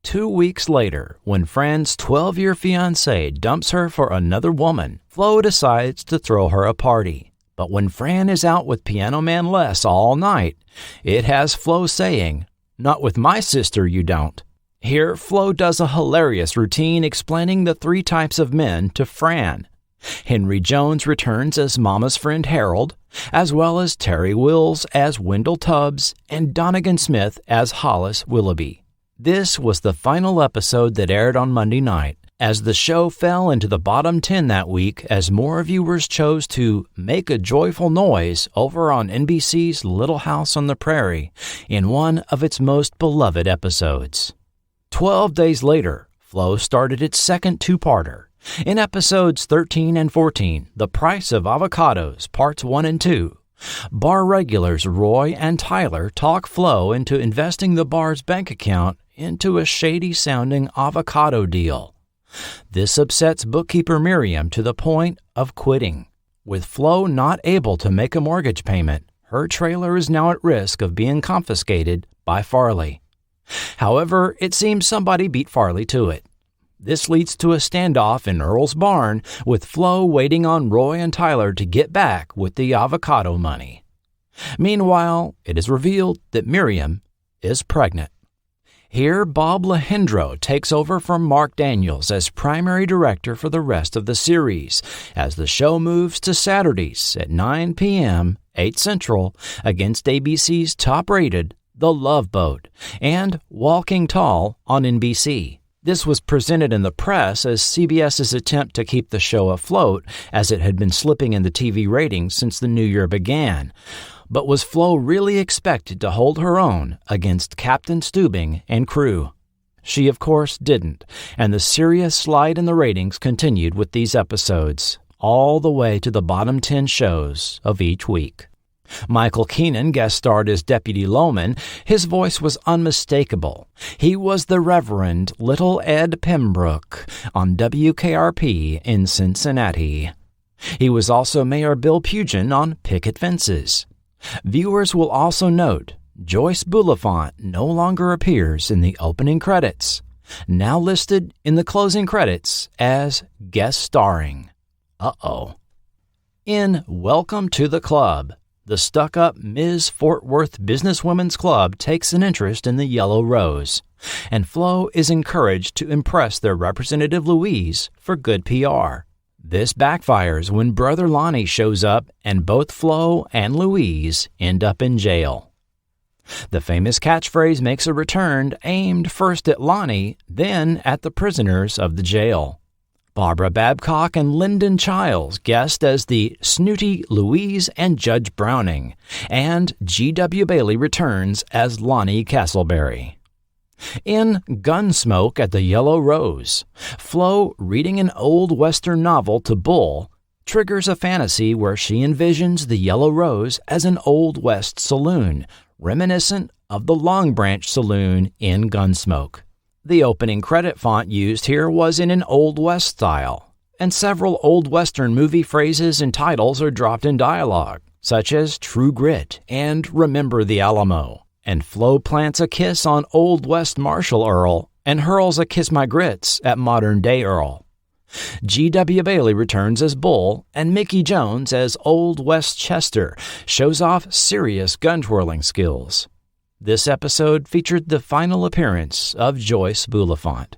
2 weeks later, when Fran's 12-year fiancé dumps her for another woman, Flo decides to throw her a party. But when Fran is out with Piano Man Les all night, it has Flo saying, "Not with my sister, you don't." Here, Flo does a hilarious routine explaining the 3 types of men to Fran. Henry Jones returns as Mama's friend Harold, as well as Terry Wills as Wendell Tubbs and Donegan Smith as Hollis Willoughby. This was the final episode that aired on Monday night, as the show fell into the bottom 10 that week as more viewers chose to make a joyful noise over on NBC's Little House on the Prairie in one of its most beloved episodes. 12 days later, Flo started its second two-parter. In episodes 13 and 14, The Price of Avocados, Parts 1 and 2, bar regulars Roy and Tyler talk Flo into investing the bar's bank account into a shady-sounding avocado deal. This upsets bookkeeper Miriam to the point of quitting. With Flo not able to make a mortgage payment, her trailer is now at risk of being confiscated by Farley. However, it seems somebody beat Farley to it. This leads to a standoff in Earl's barn, with Flo waiting on Roy and Tyler to get back with the avocado money. Meanwhile, it is revealed that Miriam is pregnant. Here, Bob Lehendro takes over from Mark Daniels as primary director for the rest of the series, as the show moves to Saturdays at 9 p.m., 8 Central, against ABC's top-rated The Love Boat and Walking Tall on NBC. This was presented in the press as CBS's attempt to keep the show afloat, as it had been slipping in the TV ratings since the new year began. But was Flo really expected to hold her own against Captain Steubing and crew? She, of course, didn't, and the serious slide in the ratings continued with these episodes, all the way to the bottom 10 shows of each week. Michael Keenan guest starred as Deputy Loman. His voice was unmistakable. He was the Reverend Little Ed Pembroke on WKRP in Cincinnati. He was also Mayor Bill Pugin on Picket Fences. Viewers will also note Joyce Bulifant no longer appears in the opening credits, now listed in the closing credits as guest starring. In Welcome to the Club, the stuck-up Ms. Fort Worth Businesswomen's Club takes an interest in the Yellow Rose, and Flo is encouraged to impress their representative Louise for good PR. This backfires when Brother Lonnie shows up, and both Flo and Louise end up in jail. The famous catchphrase makes a return, aimed first at Lonnie, then at the prisoners of the jail. Barbara Babcock and Lyndon Childs guest as the snooty Louise and Judge Browning, and G.W. Bailey returns as Lonnie Castleberry. In Gunsmoke at the Yellow Rose, Flo, reading an old Western novel to Bull, triggers a fantasy where she envisions the Yellow Rose as an Old West saloon, reminiscent of the Long Branch Saloon in Gunsmoke. The opening credit font used here was in an Old West style, and several Old Western movie phrases and titles are dropped in dialogue, such as True Grit and Remember the Alamo. And Flo plants a kiss on Old West Marshal Earl and hurls a Kiss My Grits at modern-day Earl. G.W. Bailey returns as Bull, and Mickey Jones as Old West Chester shows off serious gun-twirling skills. This episode featured the final appearance of Joyce Bulifant.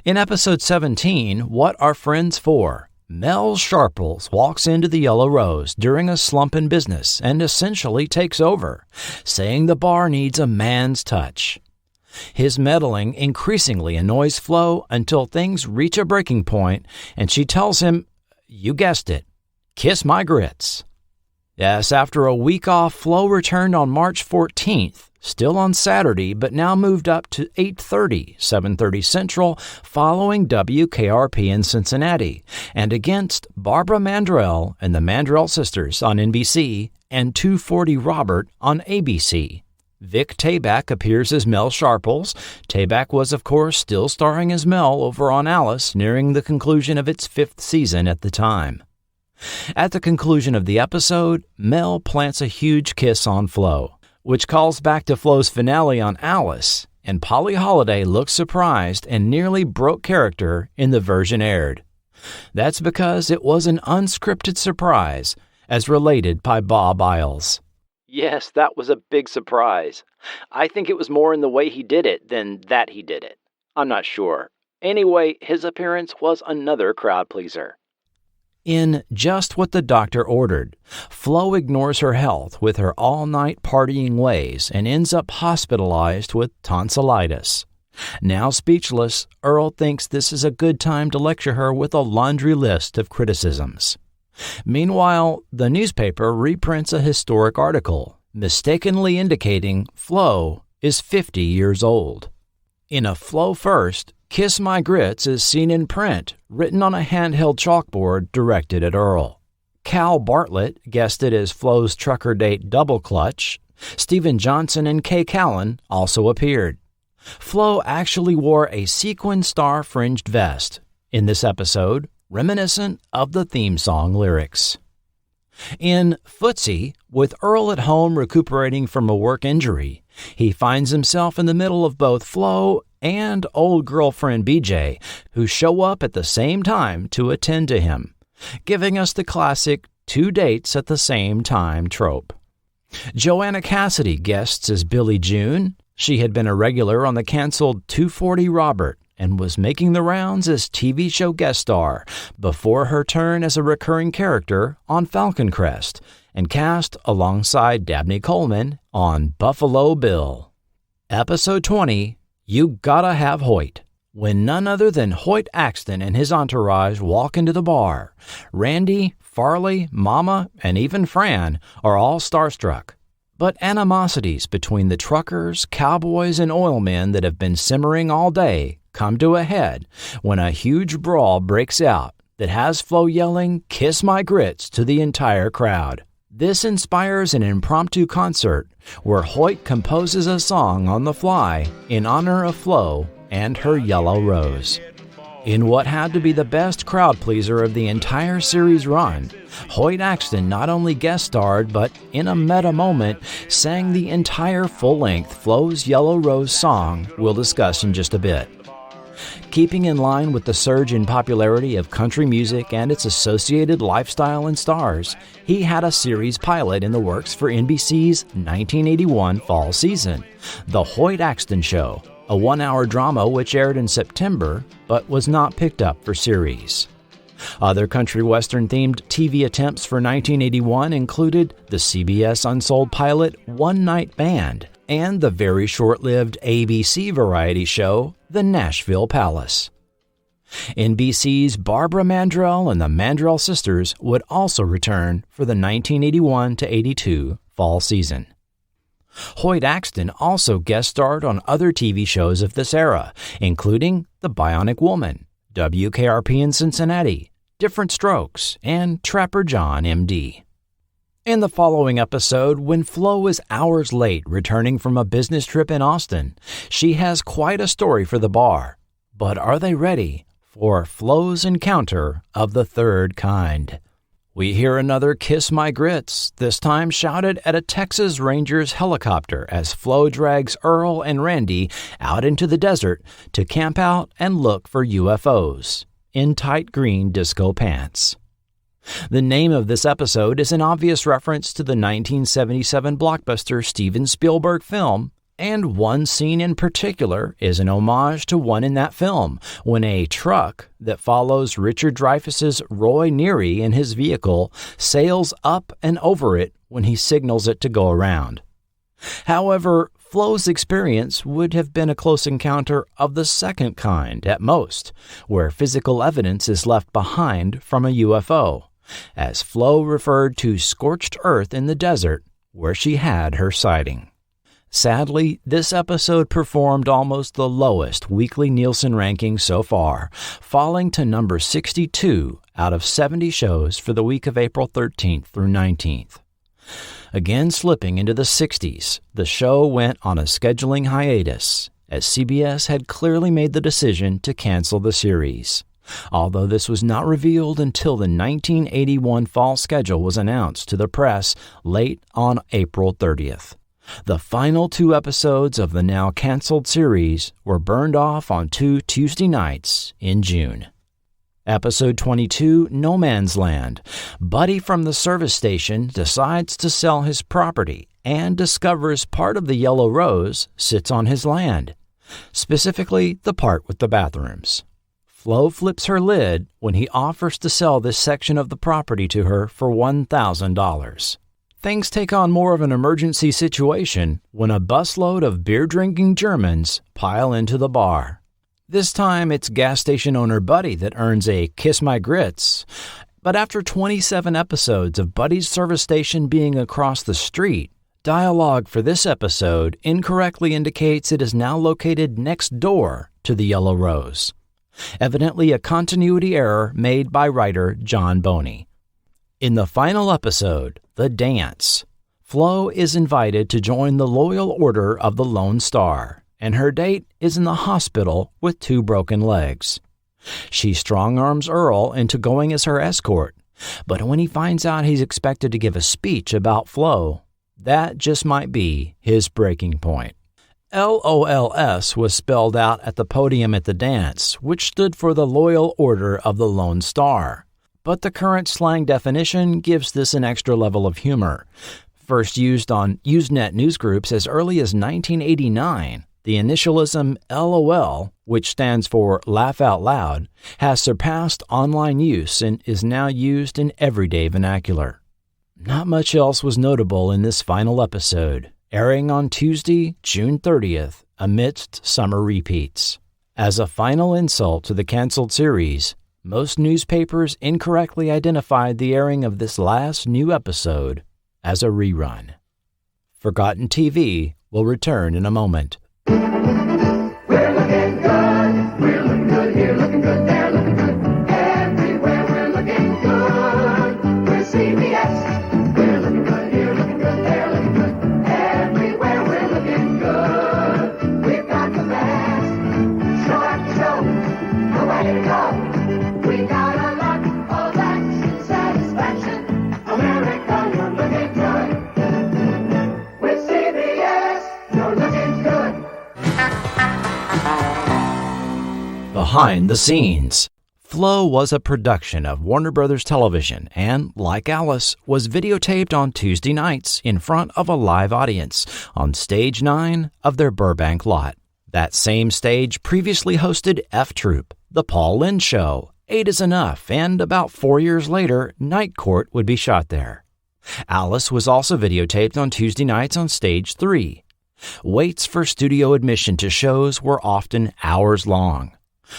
In episode 17, What Are Friends For?, Mel Sharples walks into the Yellow Rose during a slump in business and essentially takes over, saying the bar needs a man's touch. His meddling increasingly annoys Flo until things reach a breaking point, and she tells him, "You guessed it, kiss my grits." Yes, after a week off, Flo returned on March 14th, still on Saturday, but now moved up to 8:30, 7:30 Central, following WKRP in Cincinnati, and against Barbara Mandrell and the Mandrell Sisters on NBC and 240 Robert on ABC. Vic Tayback appears as Mel Sharples. Tayback was, of course, still starring as Mel over on Alice, nearing the conclusion of its 5th season at the time. At the conclusion of the episode, Mel plants a huge kiss on Flo, which calls back to Flo's finale on Alice, and Polly Holliday looks surprised and nearly broke character in the version aired. That's because it was an unscripted surprise, as related by Bob Isles. Yes, that was a big surprise. I think it was more in the way he did it than that he did it. I'm not sure. Anyway, his appearance was another crowd pleaser. In Just What the Doctor Ordered, Flo ignores her health with her all-night partying ways and ends up hospitalized with tonsillitis. Now speechless, Earl thinks this is a good time to lecture her with a laundry list of criticisms. Meanwhile, the newspaper reprints a historic article, mistakenly indicating Flo is 50 years old. In a Flo first, Kiss My Grits is seen in print, written on a handheld chalkboard directed at Earl. Cal Bartlett guested as Flo's trucker date Double Clutch. Stephen Johnson and Kay Callan also appeared. Flo actually wore a sequin star-fringed vest in this episode, reminiscent of the theme song lyrics. In Footsie, with Earl at home recuperating from a work injury, he finds himself in the middle of both Flo and old girlfriend BJ, who show up at the same time to attend to him, giving us the classic 2 dates at the same time trope. Joanna Cassidy guests as Billie June. She had been a regular on the canceled 240 Robert and was making the rounds as TV show guest star before her turn as a recurring character on Falcon Crest and cast alongside Dabney Coleman on Buffalo Bill. Episode 20, You Gotta Have Hoyt. When none other than Hoyt Axton and his entourage walk into the bar, Randy, Farley, Mama, and even Fran are all starstruck. But animosities between the truckers, cowboys, and oilmen that have been simmering all day come to a head when a huge brawl breaks out that has Flo yelling, "Kiss my grits," to the entire crowd. This inspires an impromptu concert where Hoyt composes a song on the fly in honor of Flo and her yellow rose. In what had to be the best crowd pleaser of the entire series run, Hoyt Axton not only guest starred, but in a meta moment, sang the entire full-length Flo's Yellow Rose song we'll discuss in just a bit. Keeping in line with the surge in popularity of country music and its associated lifestyle and stars, he had a series pilot in the works for NBC's 1981 fall season, The Hoyt Axton Show, a 1-hour drama which aired in September but was not picked up for series. Other country western-themed TV attempts for 1981 included the CBS Unsold pilot One Night Band and the very short-lived ABC variety show The Nashville Palace. NBC's Barbara Mandrell and the Mandrell Sisters would also return for the 1981-82 fall season. Hoyt Axton also guest starred on other TV shows of this era, including The Bionic Woman, WKRP in Cincinnati, Different Strokes, and Trapper John, M.D. In the following episode, when Flo is hours late returning from a business trip in Austin, she has quite a story for the bar. But are they ready for Flo's encounter of the third kind? We hear another Kiss My Grits, this time shouted at a Texas Rangers helicopter as Flo drags Earl and Randy out into the desert to camp out and look for UFOs in tight green disco pants. The name of this episode is an obvious reference to the 1977 blockbuster Steven Spielberg film, and one scene in particular is an homage to one in that film, when a truck that follows Richard Dreyfuss's Roy Neary in his vehicle sails up and over it when he signals it to go around. However, Flo's experience would have been a close encounter of the second kind at most, where physical evidence is left behind from a UFO, as Flo referred to scorched earth in the desert where she had her sighting. Sadly, this episode performed almost the lowest weekly Nielsen ranking so far, falling to number 62 out of 70 shows for the week of April 13th through 19th. Again slipping into the 60s, the show went on a scheduling hiatus, as CBS had clearly made the decision to cancel the series, although this was not revealed until the 1981 fall schedule was announced to the press late on April 30th. The final 2 episodes of the now canceled series were burned off on 2 Tuesday nights in June. Episode 22, No Man's Land. Buddy from the service station decides to sell his property and discovers part of the Yellow Rose sits on his land, specifically the part with the bathrooms. Flo flips her lid when he offers to sell this section of the property to her for $1,000. Things take on more of an emergency situation when a busload of beer-drinking Germans pile into the bar. This time, it's gas station owner Buddy that earns a kiss my grits. But after 27 episodes of Buddy's service station being across the street, dialogue for this episode incorrectly indicates it is now located next door to the Yellow Rose. Evidently a continuity error made by writer John Boney. In the final episode, The Dance, Flo is invited to join the Loyal Order of the Lone Star, and her date is in the hospital with 2 broken legs. She strong-arms Earl into going as her escort, but when he finds out he's expected to give a speech about Flo, that just might be his breaking point. LOLS was spelled out at the podium at the dance, which stood for the Loyal Order of the Lone Star. But the current slang definition gives this an extra level of humor. First used on Usenet newsgroups as early as 1989, the initialism LOL, which stands for Laugh Out Loud, has surpassed online use and is now used in everyday vernacular. Not much else was notable in this final episode, airing on Tuesday, June 30th, amidst summer repeats. As a final insult to the canceled series, most newspapers incorrectly identified the airing of this last new episode as a rerun. Forgotten TV will return in a moment. We're looking good. We're looking good here, looking good there, looking good everywhere. We're looking good. We're CBS. We're looking good here, looking good there, looking good everywhere. We're looking good. We've got the best show after show. Nowhere to go. We got a lot of action, satisfaction. America, you're looking good. With CBS, you're looking good. Behind the scenes. Flo was a production of Warner Brothers Television and, like Alice, was videotaped on Tuesday nights in front of a live audience on Stage 9 of their Burbank lot. That same stage previously hosted F Troop, The Paul Lynde Show, 8 is Enough, and about 4 years later, Night Court would be shot there. Alice was also videotaped on Tuesday nights on Stage 3. Waits for studio admission to shows were often hours long.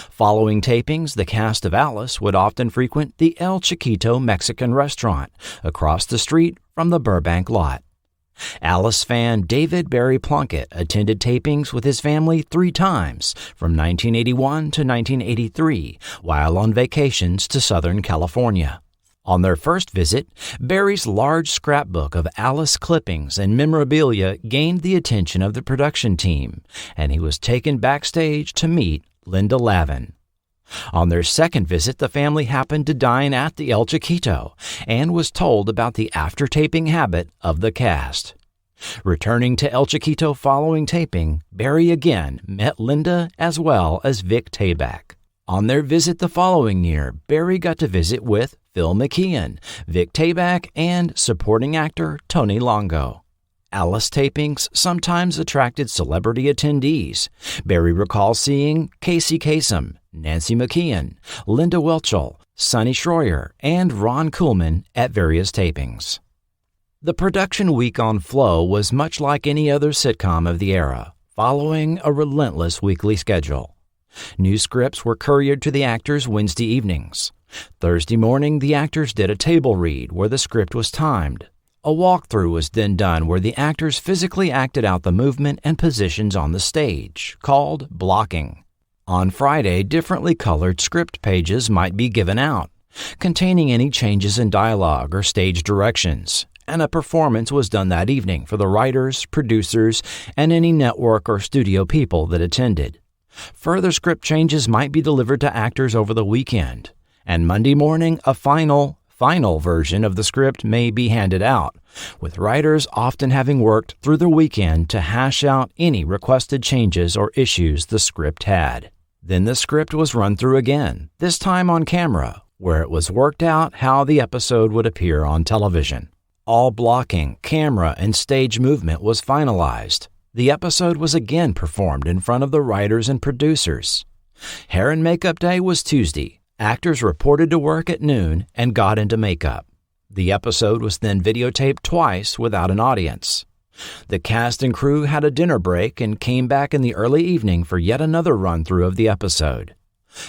Following tapings, the cast of Alice would often frequent the El Chiquito Mexican restaurant across the street from the Burbank lot. Alice fan David Barry Plunkett attended tapings with his family 3 times from 1981 to 1983 while on vacations to Southern California. On their first visit, Barry's large scrapbook of Alice clippings and memorabilia gained the attention of the production team, and he was taken backstage to meet Linda Lavin. On their second visit, the family happened to dine at the El Chiquito and was told about the after-taping habit of the cast. Returning to El Chiquito following taping, Barry again met Linda as well as Vic Tayback. On their visit the following year, Barry got to visit with Phil McKeon, Vic Tayback, and supporting actor Tony Longo. Alice tapings sometimes attracted celebrity attendees. Barry recalls seeing Casey Kasem, Nancy McKeon, Linda Welchel, Sonny Schroyer, and Ron Kuhlman at various tapings. The production week on Flo was much like any other sitcom of the era, following a relentless weekly schedule. New scripts were couriered to the actors Wednesday evenings. Thursday morning, the actors did a table read where the script was timed. A walkthrough was then done where the actors physically acted out the movement and positions on the stage, called blocking. On Friday, differently colored script pages might be given out, containing any changes in dialogue or stage directions, and a performance was done that evening for the writers, producers, and any network or studio people that attended. Further script changes might be delivered to actors over the weekend, and Monday morning a final version of the script may be handed out, with writers often having worked through the weekend to hash out any requested changes or issues the script had. Then the script was run through again, this time on camera, where it was worked out how the episode would appear on television. All blocking, camera, and stage movement was finalized. The episode was again performed in front of the writers and producers. Hair and makeup day was Tuesday. Actors reported to work at noon and got into makeup. The episode was then videotaped twice without an audience. The cast and crew had a dinner break and came back in the early evening for yet another run-through of the episode.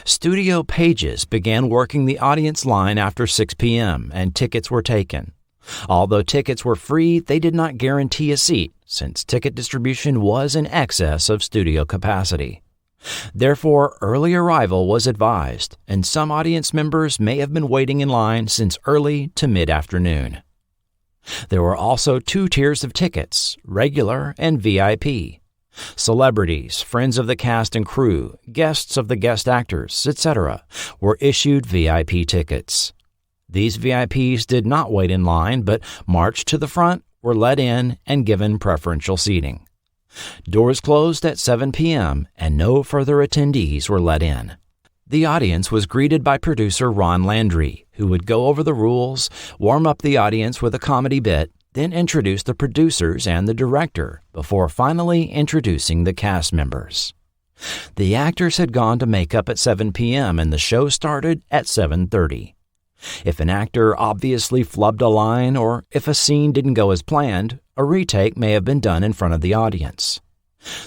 Studio pages began working the audience line after 6 p.m. and tickets were taken. Although tickets were free, they did not guarantee a seat, since ticket distribution was in excess of studio capacity. Therefore, early arrival was advised, and some audience members may have been waiting in line since early to mid-afternoon. There were also 2 tiers of tickets, regular and VIP. Celebrities, friends of the cast and crew, guests of the guest actors, etc., were issued VIP tickets. These VIPs did not wait in line, but marched to the front, were let in, and given preferential seating. Doors closed at 7 p.m., and no further attendees were let in. The audience was greeted by producer Ron Landry, who would go over the rules, warm up the audience with a comedy bit, then introduce the producers and the director, before finally introducing the cast members. The actors had gone to makeup at 7 p.m., and the show started at 7:30. If an actor obviously flubbed a line or if a scene didn't go as planned, a retake may have been done in front of the audience.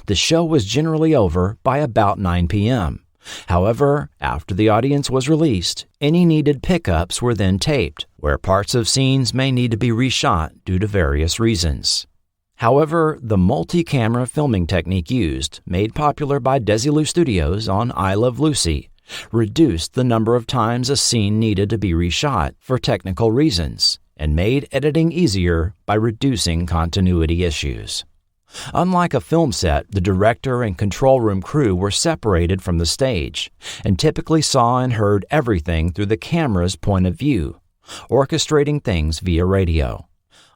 The show was generally over by about 9 p.m. However, after the audience was released, any needed pickups were then taped, where parts of scenes may need to be reshot due to various reasons. However, the multi-camera filming technique used, made popular by Desilu Studios on I Love Lucy, reduced the number of times a scene needed to be reshot for technical reasons and made editing easier by reducing continuity issues. Unlike a film set, the director and control room crew were separated from the stage and typically saw and heard everything through the camera's point of view, orchestrating things via radio.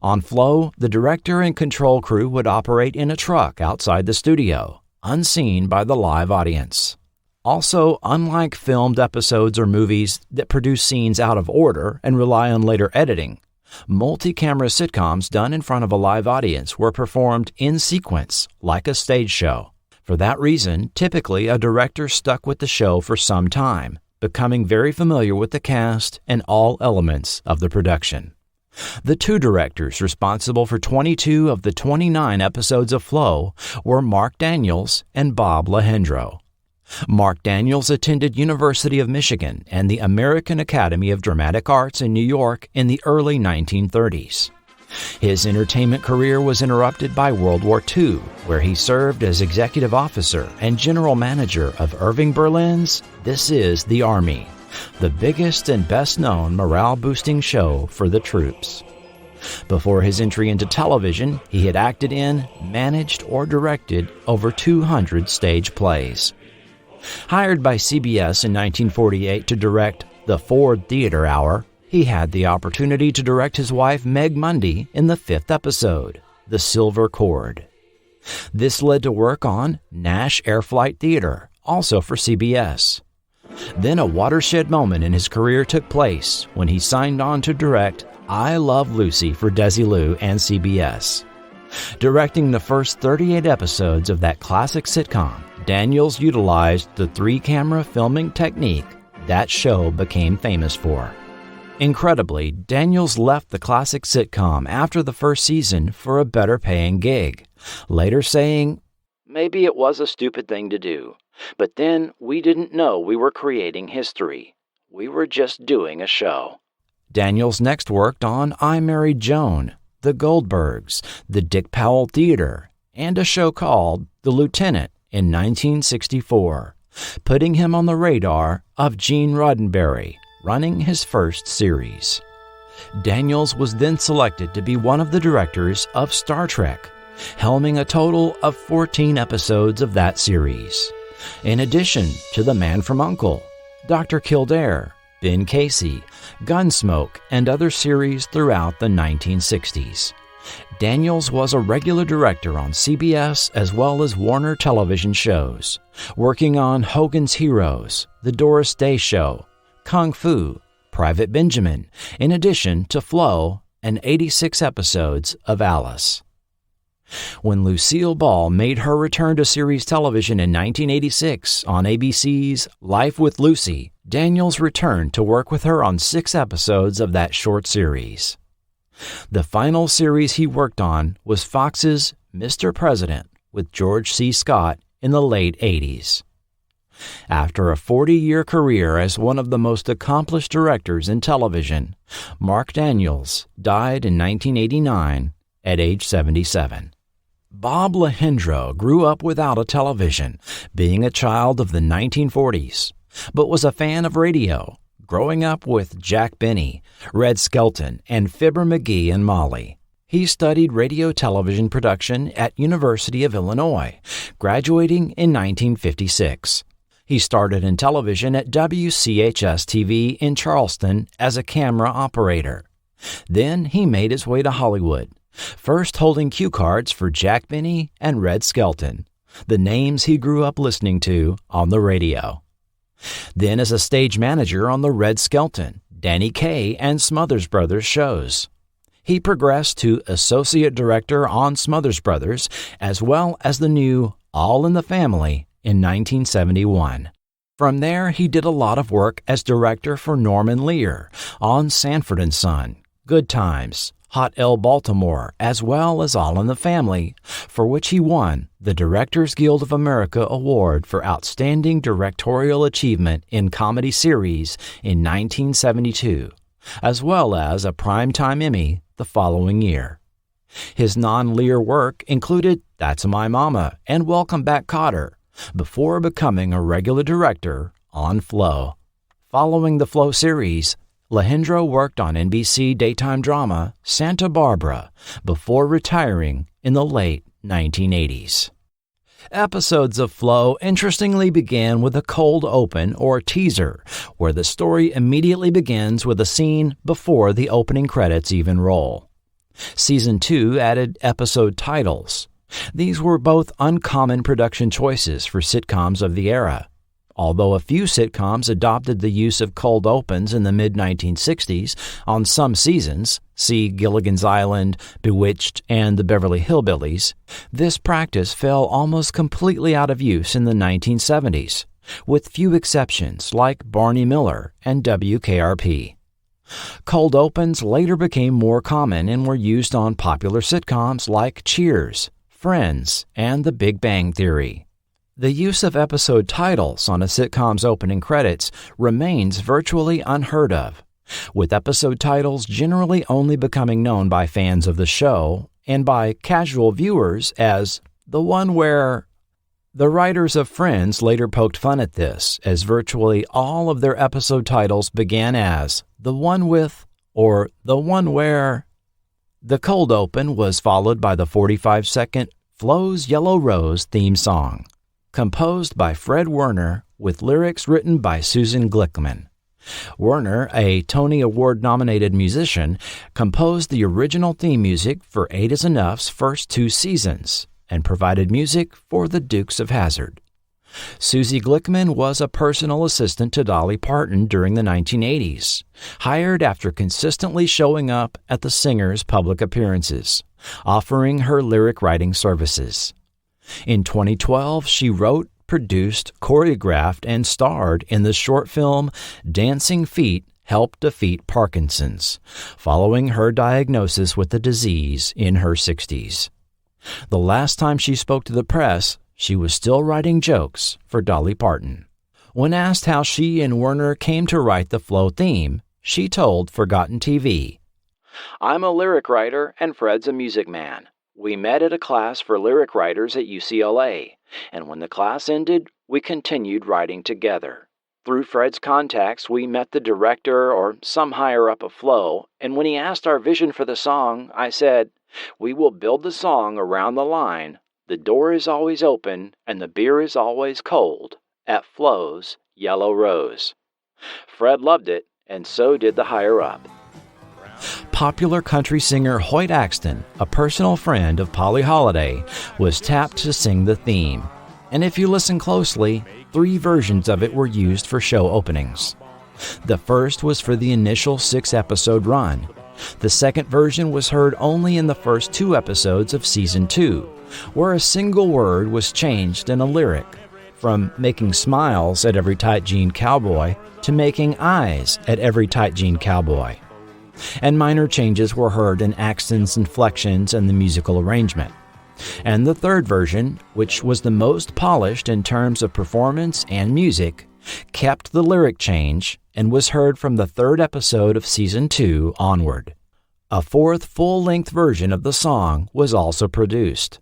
On flow, the director and control crew would operate in a truck outside the studio, unseen by the live audience. Also, unlike filmed episodes or movies that produce scenes out of order and rely on later editing, multi-camera sitcoms done in front of a live audience were performed in sequence, like a stage show. For that reason, typically a director stuck with the show for some time, becoming very familiar with the cast and all elements of the production. The 2 directors responsible for 22 of the 29 episodes of Flow were Mark Daniels and Bob Lehendro. Mark Daniels attended University of Michigan and the American Academy of Dramatic Arts in New York in the early 1930s. His entertainment career was interrupted by World War II, where he served as executive officer and general manager of Irving Berlin's This Is the Army, the biggest and best-known morale-boosting show for the troops. Before his entry into television, he had acted in, managed, or directed over 200 stage plays. Hired by CBS in 1948 to direct The Ford Theater Hour, he had the opportunity to direct his wife Meg Mundy in the 5th episode, The Silver Cord. This led to work on Nash Air Flight Theater, also for CBS. Then a watershed moment in his career took place when he signed on to direct I Love Lucy for Desilu and CBS. Directing the first 38 episodes of that classic sitcom, Daniels utilized the 3-camera filming technique that show became famous for. Incredibly, Daniels left the classic sitcom after the first season for a better-paying gig, later saying, "Maybe it was a stupid thing to do, but then we didn't know we were creating history. We were just doing a show. Daniels next worked on I Married Joan, The Goldbergs, the Dick Powell Theater, and a show called The Lieutenant in 1964, putting him on the radar of Gene Roddenberry, running his first series. Daniels was then selected to be one of the directors of Star Trek, helming a total of 14 episodes of that series, in addition to The Man from U.N.C.L.E., Dr. Kildare, Ben Casey, Gunsmoke, and other series throughout the 1960s. Daniels was a regular director on CBS as well as Warner television shows, working on Hogan's Heroes, The Doris Day Show, Kung Fu, Private Benjamin, in addition to Flo and 86 episodes of Alice. When Lucille Ball made her return to series television in 1986 on ABC's Life with Lucy, Daniels returned to work with her on 6 episodes of that short series. The final series he worked on was Fox's Mr. President with George C. Scott in the late 80s. After a 40-year career as one of the most accomplished directors in television, Mark Daniels died in 1989 at age 77. Bob Lejendro grew up without a television, being a child of the 1940s, but was a fan of radio, growing up with Jack Benny, Red Skelton, and Fibber McGee and Molly. He studied radio television production at University of Illinois, graduating in 1956. He started in television at WCHS-TV in Charleston as a camera operator. Then he made his way to Hollywood, first holding cue cards for Jack Benny and Red Skelton, the names he grew up listening to on the radio. Then as a stage manager on the Red Skelton, Danny Kaye, and Smothers Brothers shows. He progressed to associate director on Smothers Brothers, as well as the new All in the Family in 1971. From there, he did a lot of work as director for Norman Lear on Sanford & Son, Good Times, Hot L Baltimore, as well as All in the Family, for which he won the Directors Guild of America Award for Outstanding Directorial Achievement in Comedy Series in 1972, as well as a Primetime Emmy the following year. His non-Lear work included That's My Mama and Welcome Back, Kotter, before becoming a regular director on Flo. Following the Flo series, Lejendro worked on NBC daytime drama Santa Barbara before retiring in the late 1980s. Episodes of Flo interestingly began with a cold open or teaser, where the story immediately begins with a scene before the opening credits even roll. Season 2 added episode titles. These were both uncommon production choices for sitcoms of the era. Although a few sitcoms adopted the use of cold opens in the mid-1960s on some seasons, see Gilligan's Island, Bewitched, and the Beverly Hillbillies, this practice fell almost completely out of use in the 1970s, with few exceptions like Barney Miller and WKRP. Cold opens later became more common and were used on popular sitcoms like Cheers, Friends, and The Big Bang Theory. The use of episode titles on a sitcom's opening credits remains virtually unheard of, with episode titles generally only becoming known by fans of the show and by casual viewers as the one where. The writers of Friends later poked fun at this, as virtually all of their episode titles began as the one with or the one where. The cold open was followed by the 45-second Flo's Yellow Rose theme song, composed by Fred Werner with lyrics written by Susan Glickman. Werner, a Tony Award-nominated musician, composed the original theme music for 8 Is Enough's first 2 seasons and provided music for the Dukes of Hazzard. Susie Glickman was a personal assistant to Dolly Parton during the 1980s, hired after consistently showing up at the singer's public appearances, offering her lyric writing services. In 2012, she wrote, produced, choreographed, and starred in the short film Dancing Feet Help Defeat Parkinson's, following her diagnosis with the disease in her 60s. The last time she spoke to the press, she was still writing jokes for Dolly Parton. When asked how she and Werner came to write the Flow theme, she told Forgotten TV, "I'm a lyric writer and Fred's a music man. We met at a class for lyric writers at UCLA, and when the class ended, we continued writing together. Through Fred's contacts, we met the director or some higher up of Flow, and when he asked our vision for the song, I said, 'We will build the song around the line, "The door is always open and the beer is always cold" at Flow's Yellow Rose.' Fred loved it, and so did the higher-up." Popular country singer Hoyt Axton, a personal friend of Polly Holliday, was tapped to sing the theme. And if you listen closely, 3 versions of it were used for show openings. The first was for the initial 6-episode run. The second version was heard only in the first 2 episodes of Season 2, where a single word was changed in a lyric, from making smiles at every tight jean cowboy to making eyes at every tight jean cowboy. And minor changes were heard in Axton's inflections and the musical arrangement. And the third version, which was the most polished in terms of performance and music, kept the lyric change and was heard from the 3rd episode of Season 2 onward. A 4th full-length version of the song was also produced.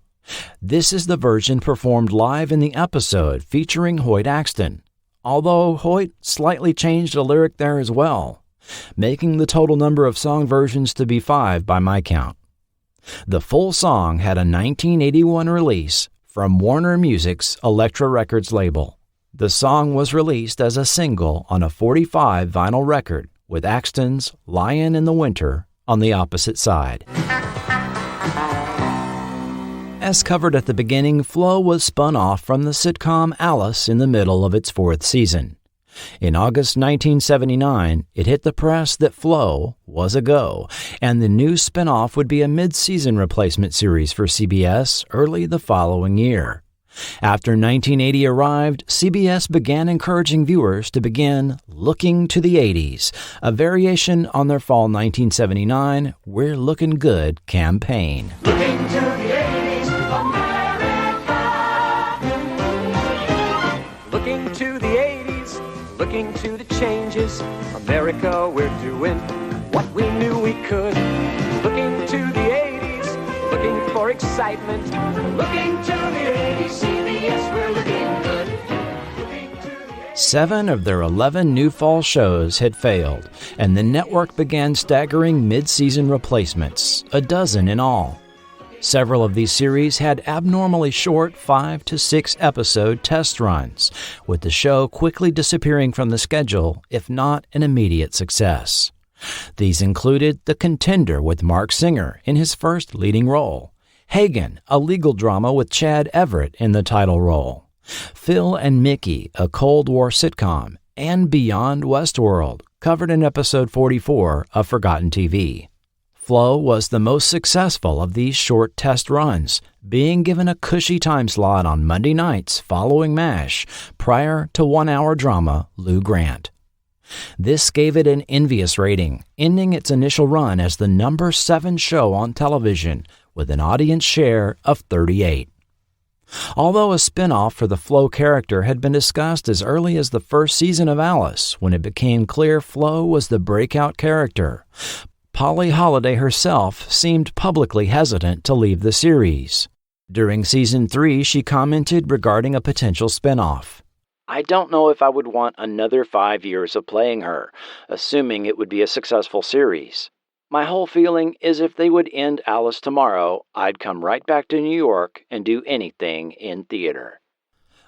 This is the version performed live in the episode featuring Hoyt Axton, although Hoyt slightly changed a lyric there as well, making the total number of song versions to be 5 by my count. The full song had a 1981 release from Warner Music's Elektra Records label. The song was released as a single on a 45 vinyl record with Axton's Lion in the Winter on the opposite side. As covered at the beginning, Flow was spun off from the sitcom Alice in the middle of its 4th season. In August 1979, it hit the press that Flow was a go, and the new spin-off would be a mid-season replacement series for CBS early the following year. After 1980 arrived, CBS began encouraging viewers to begin looking to the 80s, a variation on their fall 1979 We're Looking Good campaign. Looking to the 80s, America. Looking to the 80s, looking to the changes. America, we're doing what we knew we could. Looking to the 80s, looking for excitement. Looking to the 80s, CBS, we're looking good. 7 of their 11 new fall shows had failed, and the network began staggering mid-season replacements, a dozen in all. Several of these series had abnormally short 5 to 6 episode test runs, with the show quickly disappearing from the schedule if not an immediate success. These included The Contender with Mark Singer in his first leading role, Hagen, a legal drama with Chad Everett in the title role, Phil and Mickey, a Cold War sitcom, and Beyond Westworld, covered in episode 44 of Forgotten TV. Flow was the most successful of these short test runs, being given a cushy time slot on Monday nights following MASH, prior to one-hour drama Lou Grant. This gave it an envious rating, ending its initial run as the number 7 show on television, with an audience share of 38. Although a spin-off for the Flo character had been discussed as early as the first season of Alice, when it became clear Flo was the breakout character, Polly Holliday herself seemed publicly hesitant to leave the series. During Season 3, she commented regarding a potential spin-off. "I don't know if I would want another 5 years of playing her, assuming it would be a successful series. My whole feeling is if they would end Alice tomorrow, I'd come right back to New York and do anything in theater."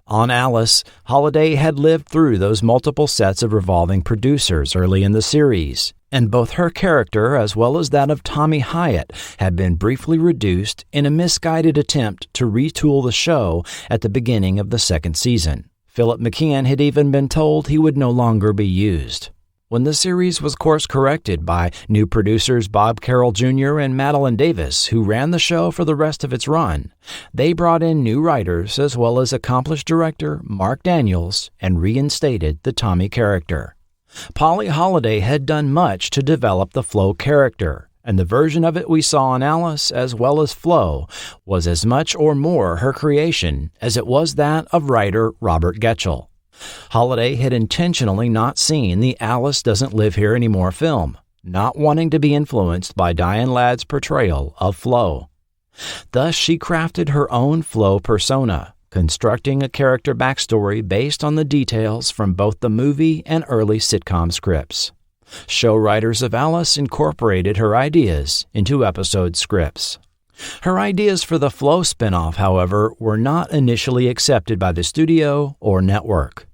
On Alice, Holliday had lived through those multiple sets of revolving producers early in the series, and both her character as well as that of Tommy Hyatt had been briefly reduced in a misguided attempt to retool the show at the beginning of the second season. Philip McKeon had even been told he would no longer be used. When the series was course-corrected by new producers Bob Carroll Jr. and Madeline Davis, who ran the show for the rest of its run, they brought in new writers as well as accomplished director Mark Daniels and reinstated the Tommy character. Polly Holliday had done much to develop the Flo character, and the version of it we saw on Alice as well as Flo was as much or more her creation as it was that of writer Robert Getchell. Holliday had intentionally not seen the Alice Doesn't Live Here Anymore film, not wanting to be influenced by Diane Ladd's portrayal of Flo. Thus, she crafted her own Flo persona, constructing a character backstory based on the details from both the movie and early sitcom scripts. Show writers of Alice incorporated her ideas into episode scripts. Her ideas for the Flo spinoff, however, were not initially accepted by the studio or network.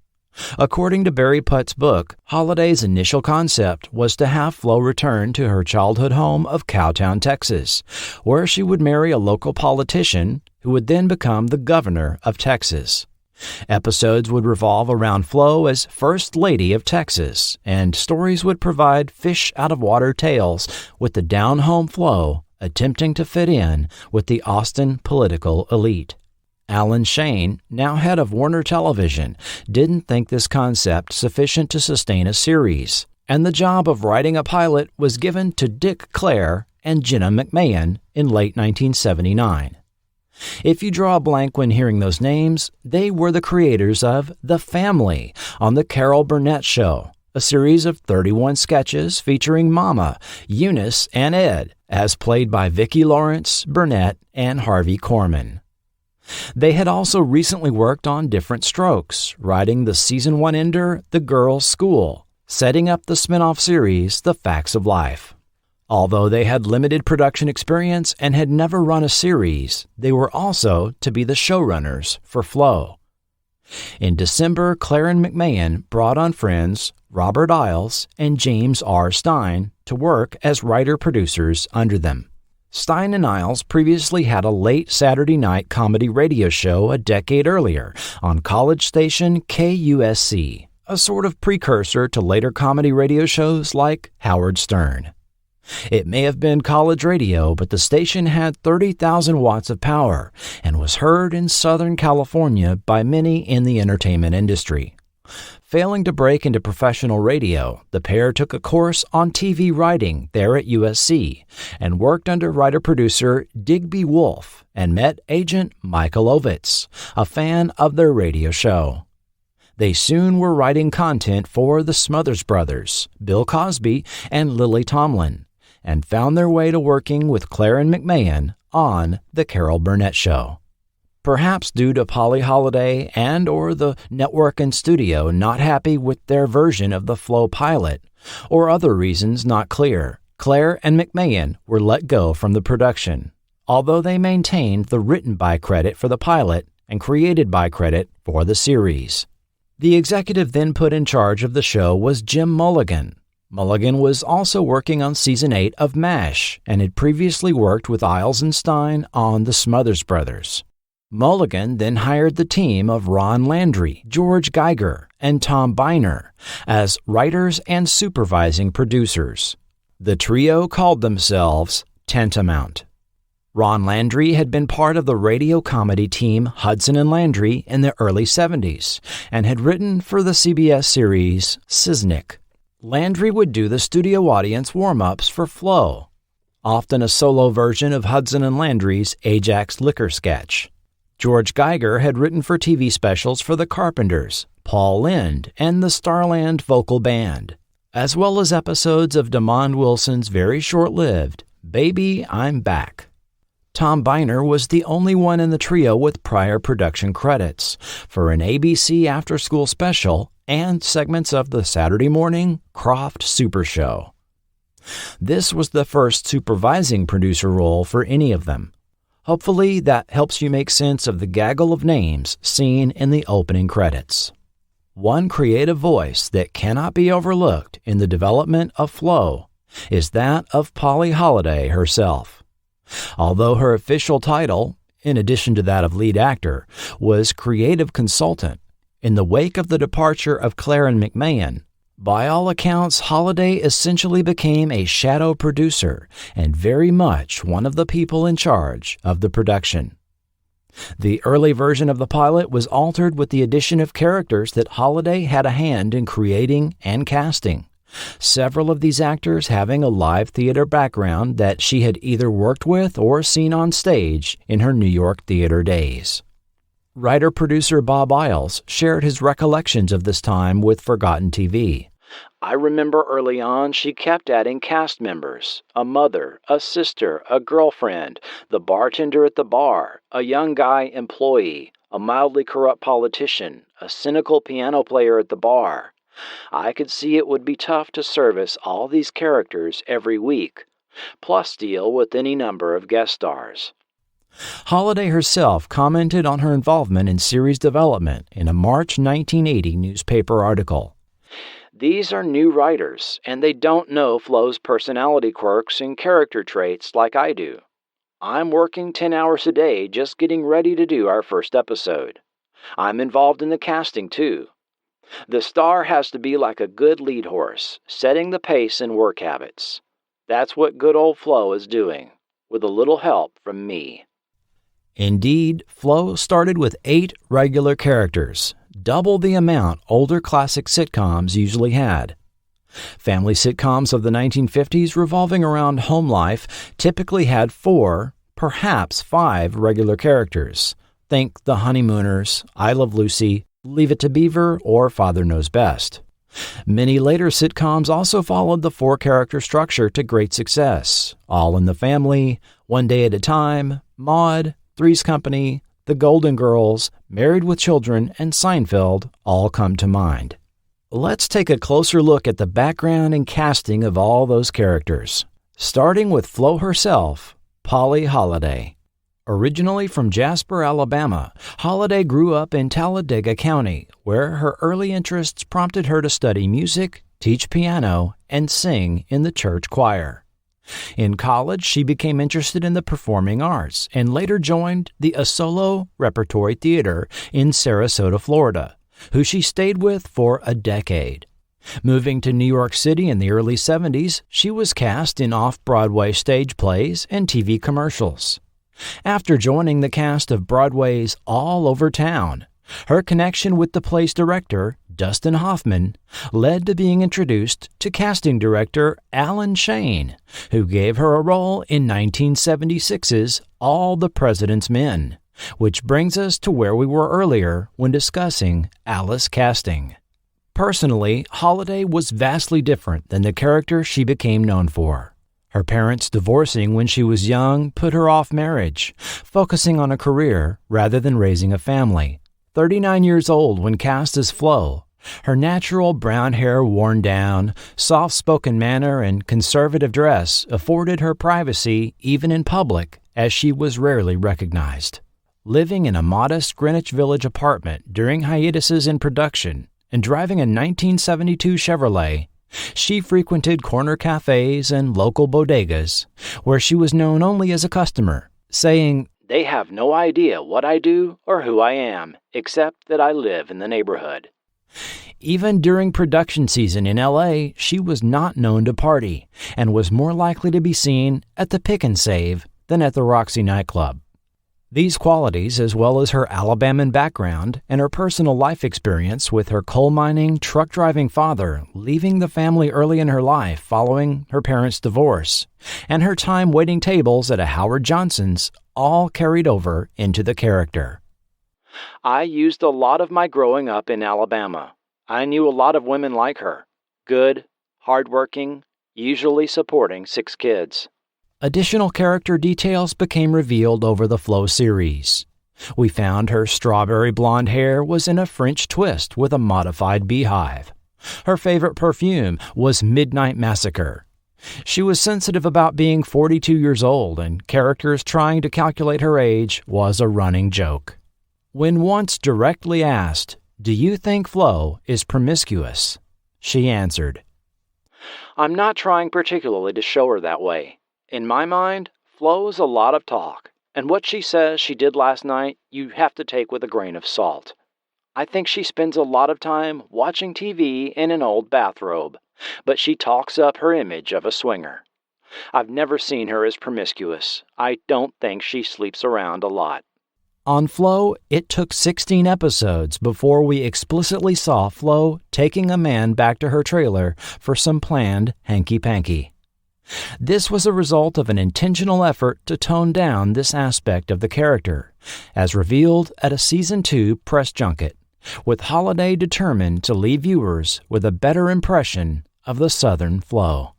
According to Barry Putt's book, Holliday's initial concept was to have Flo return to her childhood home of Cowtown, Texas, where she would marry a local politician who would then become the governor of Texas. Episodes would revolve around Flo as First Lady of Texas, and stories would provide fish-out-of-water tales with the down-home Flo attempting to fit in with the Austin political elite. Alan Shane, now head of Warner Television, didn't think this concept sufficient to sustain a series, and the job of writing a pilot was given to Dick Clare and Jenna McMahon in late 1979. If you draw a blank when hearing those names, they were the creators of The Family on The Carol Burnett Show, a series of 31 sketches featuring Mama, Eunice, and Ed, as played by Vicki Lawrence, Burnett, and Harvey Korman. They had also recently worked on Different Strokes, writing the Season 1 ender The Girls' School, setting up the spin-off series The Facts of Life. Although they had limited production experience and had never run a series, they were also to be the showrunners for Flo. In December, Clare and McMahon brought on friends Robert Iles and James R. Stein to work as writer-producers under them. Stein and Iles previously had a late Saturday night comedy radio show a decade earlier on college station KUSC, a sort of precursor to later comedy radio shows like Howard Stern. It may have been college radio, but the station had 30,000 watts of power and was heard in Southern California by many in the entertainment industry. Failing to break into professional radio, the pair took a course on TV writing there at USC and worked under writer-producer Digby Wolfe and met agent Michael Ovitz, a fan of their radio show. They soon were writing content for the Smothers Brothers, Bill Cosby, and Lily Tomlin, and found their way to working with Clare and McMahon on The Carol Burnett Show. Perhaps due to Polly Holliday and or the network and studio not happy with their version of the Flo pilot, or other reasons not clear, Clare and McMahon were let go from the production, although they maintained the written-by credit for the pilot and created-by credit for the series. The executive then put in charge of the show was Jim Mulligan. Mulligan was also working on Season 8 of MASH and had previously worked with Iles and Stein on The Smothers Brothers. Mulligan then hired the team of Ron Landry, George Geiger, and Tom Biner as writers and supervising producers. The trio called themselves Tantamount. Ron Landry had been part of the radio comedy team Hudson and Landry in the early 70s and had written for the CBS series Siznik. Landry would do the studio audience warm-ups for Flo, often a solo version of Hudson and Landry's Ajax Liquor sketch. George Geiger had written for TV specials for The Carpenters, Paul Lynde, and the Starland Vocal Band, as well as episodes of Demond Wilson's very short-lived Baby, I'm Back. Tom Biner was the only one in the trio with prior production credits for an ABC after-school special and segments of the Saturday morning Croft Super Show. This was the first supervising producer role for any of them. Hopefully that helps you make sense of the gaggle of names seen in the opening credits. One creative voice that cannot be overlooked in the development of Flo is that of Polly Holliday herself. Although her official title, in addition to that of lead actor, was creative consultant, in the wake of the departure of Clare and McMahon, by all accounts, Holliday essentially became a shadow producer and very much one of the people in charge of the production. The early version of the pilot was altered with the addition of characters that Holliday had a hand in creating and casting, several of these actors having a live theater background that she had either worked with or seen on stage in her New York theater days. Writer-producer Bob Iles shared his recollections of this time with Forgotten TV. I remember early on she kept adding cast members, a mother, a sister, a girlfriend, the bartender at the bar, a young guy employee, a mildly corrupt politician, a cynical piano player at the bar. I could see it would be tough to service all these characters every week, plus deal with any number of guest stars. Holliday herself commented on her involvement in series development in a March 1980 newspaper article. These are new writers, and they don't know Flo's personality quirks and character traits like I do. I'm working 10 hours a day just getting ready to do our first episode. I'm involved in the casting, too. The star has to be like a good lead horse, setting the pace and work habits. That's what good old Flo is doing, with a little help from me. Indeed, Flo started with 8 regular characters, double the amount older classic sitcoms usually had. Family sitcoms of the 1950s revolving around home life typically had 4, perhaps 5 regular characters. Think The Honeymooners, I Love Lucy, Leave It to Beaver, or Father Knows Best. Many later sitcoms also followed the 4-character structure to great success. All in the Family, One Day at a Time, Maude, Three's Company, The Golden Girls, Married with Children, and Seinfeld all come to mind. Let's take a closer look at the background and casting of all those characters, starting with Flo herself, Polly Holliday. Originally from Jasper, Alabama, Holliday grew up in Talladega County, where her early interests prompted her to study music, teach piano, and sing in the church choir. In college, she became interested in the performing arts and later joined the Asolo Repertory Theater in Sarasota, Florida, who she stayed with for a decade. Moving to New York City in the early 70s, she was cast in off-Broadway stage plays and TV commercials. After joining the cast of Broadway's All Over Town, her connection with the play's director, Dustin Hoffman, led to being introduced to casting director Alan Shane, who gave her a role in 1976's All the President's Men, which brings us to where we were earlier when discussing Alice casting. Personally, Holliday was vastly different than the character she became known for. Her parents divorcing when she was young put her off marriage, focusing on a career rather than raising a family. 39 years old when cast as Flo, her natural brown hair worn down, soft-spoken manner, and conservative dress afforded her privacy even in public, as she was rarely recognized. Living in a modest Greenwich Village apartment during hiatuses in production and driving a 1972 Chevrolet, she frequented corner cafes and local bodegas, where she was known only as a customer, saying, "They have no idea what I do or who I am, except that I live in the neighborhood." Even during production season in L.A., she was not known to party and was more likely to be seen at the Pick and Save than at the Roxy nightclub. These qualities, as well as her Alabaman background and her personal life experience with her coal mining, truck driving father leaving the family early in her life following her parents' divorce, and her time waiting tables at a Howard Johnson's, all carried over into the character. I used a lot of my growing up in Alabama. I knew a lot of women like her, good, hardworking, usually supporting 6 kids. Additional character details became revealed over the Flo series. We found her strawberry blonde hair was in a French twist with a modified beehive. Her favorite perfume was Midnight Massacre. She was sensitive about being 42 years old, and characters trying to calculate her age was a running joke. When once directly asked, "Do you think Flo is promiscuous?" she answered, "I'm not trying particularly to show her that way. In my mind, Flo is a lot of talk, and what she says she did last night you have to take with a grain of salt. I think she spends a lot of time watching TV in an old bathrobe, but she talks up her image of a swinger. I've never seen her as promiscuous. I don't think she sleeps around a lot." On Flo, it took 16 episodes before we explicitly saw Flo taking a man back to her trailer for some planned hanky-panky. This was a result of an intentional effort to tone down this aspect of the character, as revealed at a Season 2 press junket, with Holliday determined to leave viewers with a better impression of the Southern Flo.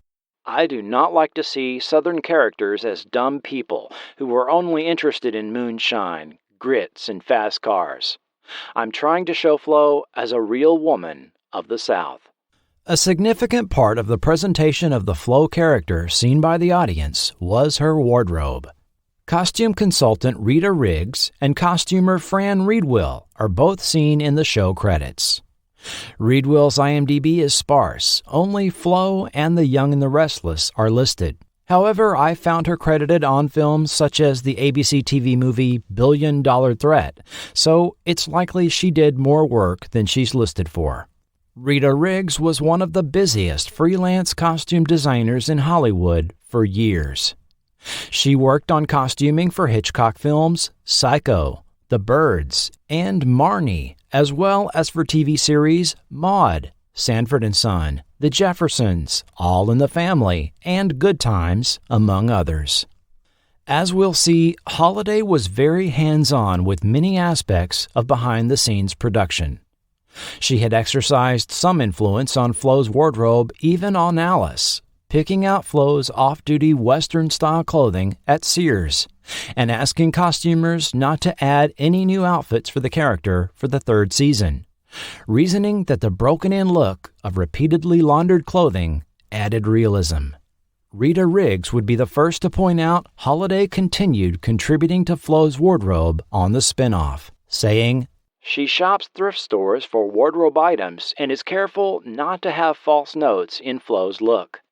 I do not like to see Southern characters as dumb people who are only interested in moonshine, grits, and fast cars. I'm trying to show Flo as a real woman of the South. A significant part of the presentation of the Flo character seen by the audience was her wardrobe. Costume consultant Rita Riggs and costumer Fran Reedwill are both seen in the show credits. Reedwill's IMDb is sparse. Only Flo and The Young and the Restless are listed. However, I found her credited on films such as the ABC TV movie Billion Dollar Threat, so it's likely she did more work than she's listed for. Rita Riggs was one of the busiest freelance costume designers in Hollywood for years. She worked on costuming for Hitchcock films Psycho, The Birds, and Marnie, as well as for TV series Maude, Sanford & Son, The Jeffersons, All in the Family, and Good Times, among others. As we'll see, Holliday was very hands-on with many aspects of behind-the-scenes production. She had exercised some influence on Flo's wardrobe even on Alice, picking out Flo's off-duty Western-style clothing at Sears and asking costumers not to add any new outfits for the character for the third season, reasoning that the broken-in look of repeatedly laundered clothing added realism. Rita Riggs would be the first to point out Holliday continued contributing to Flo's wardrobe on the spinoff, saying, "She shops thrift stores for wardrobe items and is careful not to have false notes in Flo's look.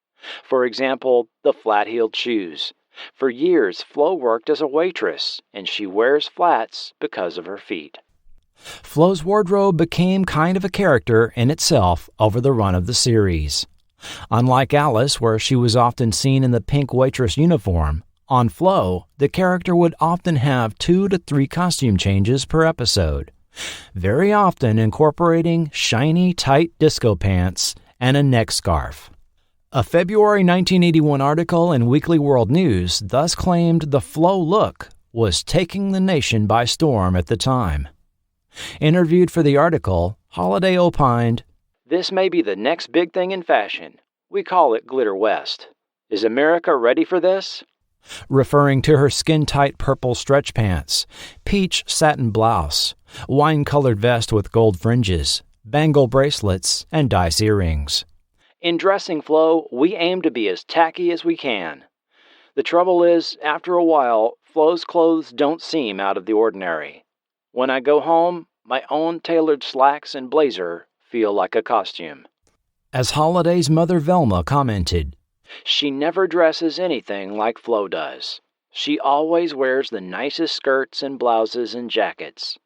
For example, the flat-heeled shoes. For years, Flo worked as a waitress, and she wears flats because of her feet." Flo's wardrobe became kind of a character in itself over the run of the series. Unlike Alice, where she was often seen in the pink waitress uniform, on Flo, the character would often have 2 to 3 costume changes per episode, very often incorporating shiny, tight disco pants and a neck scarf. A February 1981 article in Weekly World News thus claimed the Flo look was taking the nation by storm at the time. Interviewed for the article, Holliday opined, "This may be the next big thing in fashion. We call it Glitter West. Is America ready for this?" Referring to her skin-tight purple stretch pants, peach satin blouse, wine-colored vest with gold fringes, bangle bracelets, and dice earrings. "In dressing Flo, we aim to be as tacky as we can. The trouble is, after a while, Flo's clothes don't seem out of the ordinary. When I go home, my own tailored slacks and blazer feel like a costume." As Holliday's mother Velma commented, "She never dresses anything like Flo does. She always wears the nicest skirts and blouses and jackets.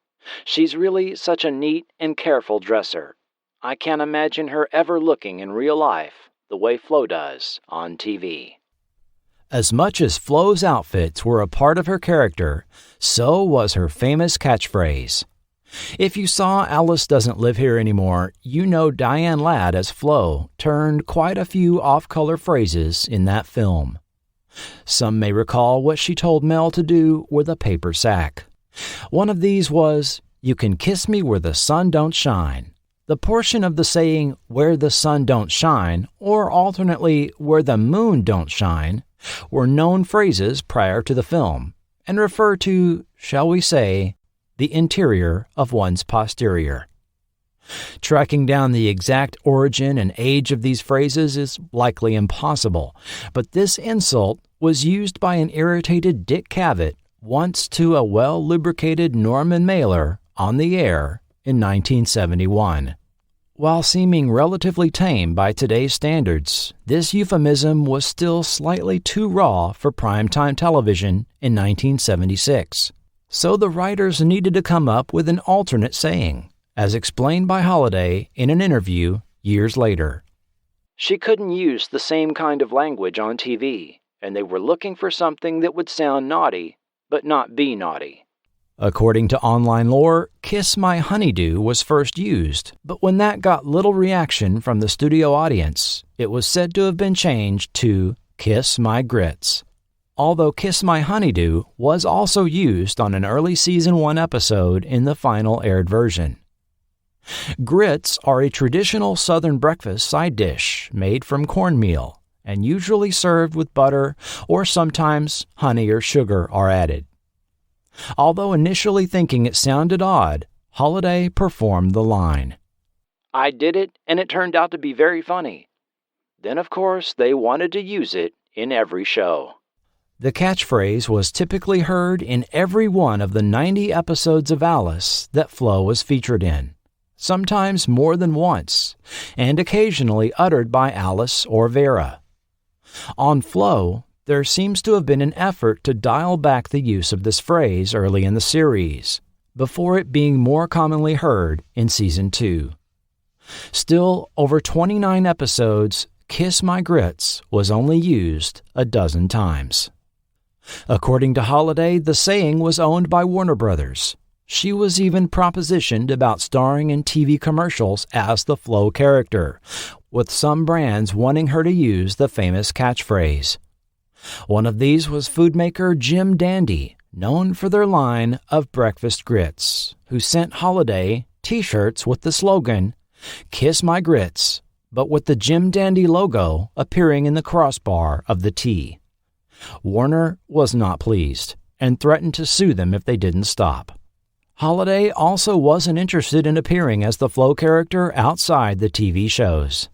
She's really such a neat and careful dresser. I can't imagine her ever looking in real life the way Flo does on TV." As much as Flo's outfits were a part of her character, so was her famous catchphrase. If you saw Alice Doesn't Live Here Anymore, you know Diane Ladd as Flo turned quite a few off-color phrases in that film. Some may recall what she told Mel to do with a paper sack. One of these was, "You can kiss me where the sun don't shine." The portion of the saying, "where the sun don't shine," or alternately, "where the moon don't shine," were known phrases prior to the film, and refer to, shall we say, the interior of one's posterior. Tracking down the exact origin and age of these phrases is likely impossible, but this insult was used by an irritated Dick Cavett once to a well-lubricated Norman Mailer on the air in 1971. While seeming relatively tame by today's standards, this euphemism was still slightly too raw for primetime television in 1976. So the writers needed to come up with an alternate saying, as explained by Holliday in an interview years later. "She couldn't use the same kind of language on TV, and they were looking for something that would sound naughty, but not be naughty." According to online lore, "Kiss My Honeydew" was first used, but when that got little reaction from the studio audience, it was said to have been changed to Kiss My Grits. Although Kiss My Honeydew was also used on an early Season 1 episode in the final aired version. Grits are a traditional Southern breakfast side dish made from cornmeal and usually served with butter, or sometimes honey or sugar are added. Although initially thinking it sounded odd, Holliday performed the line, "I did it, and it turned out to be very funny." Then, of course, they wanted to use it in every show. The catchphrase was typically heard in every one of the 90 episodes of Alice that Flo was featured in, sometimes more than once, and occasionally uttered by Alice or Vera. On Flo, there seems to have been an effort to dial back the use of this phrase early in the series, before it being more commonly heard in Season 2. Still, over 29 episodes, Kiss My Grits was only used a dozen times. According to Holliday, the saying was owned by Warner Brothers. She was even propositioned about starring in TV commercials as the Flo character, with some brands wanting her to use the famous catchphrase. One of these was food maker Jim Dandy, known for their line of breakfast grits, who sent Holliday T-shirts with the slogan, "Kiss My Grits," but with the Jim Dandy logo appearing in the crossbar of the T. Warner was not pleased and threatened to sue them if they didn't stop. Holliday also wasn't interested in appearing as the Flo character outside the TV shows.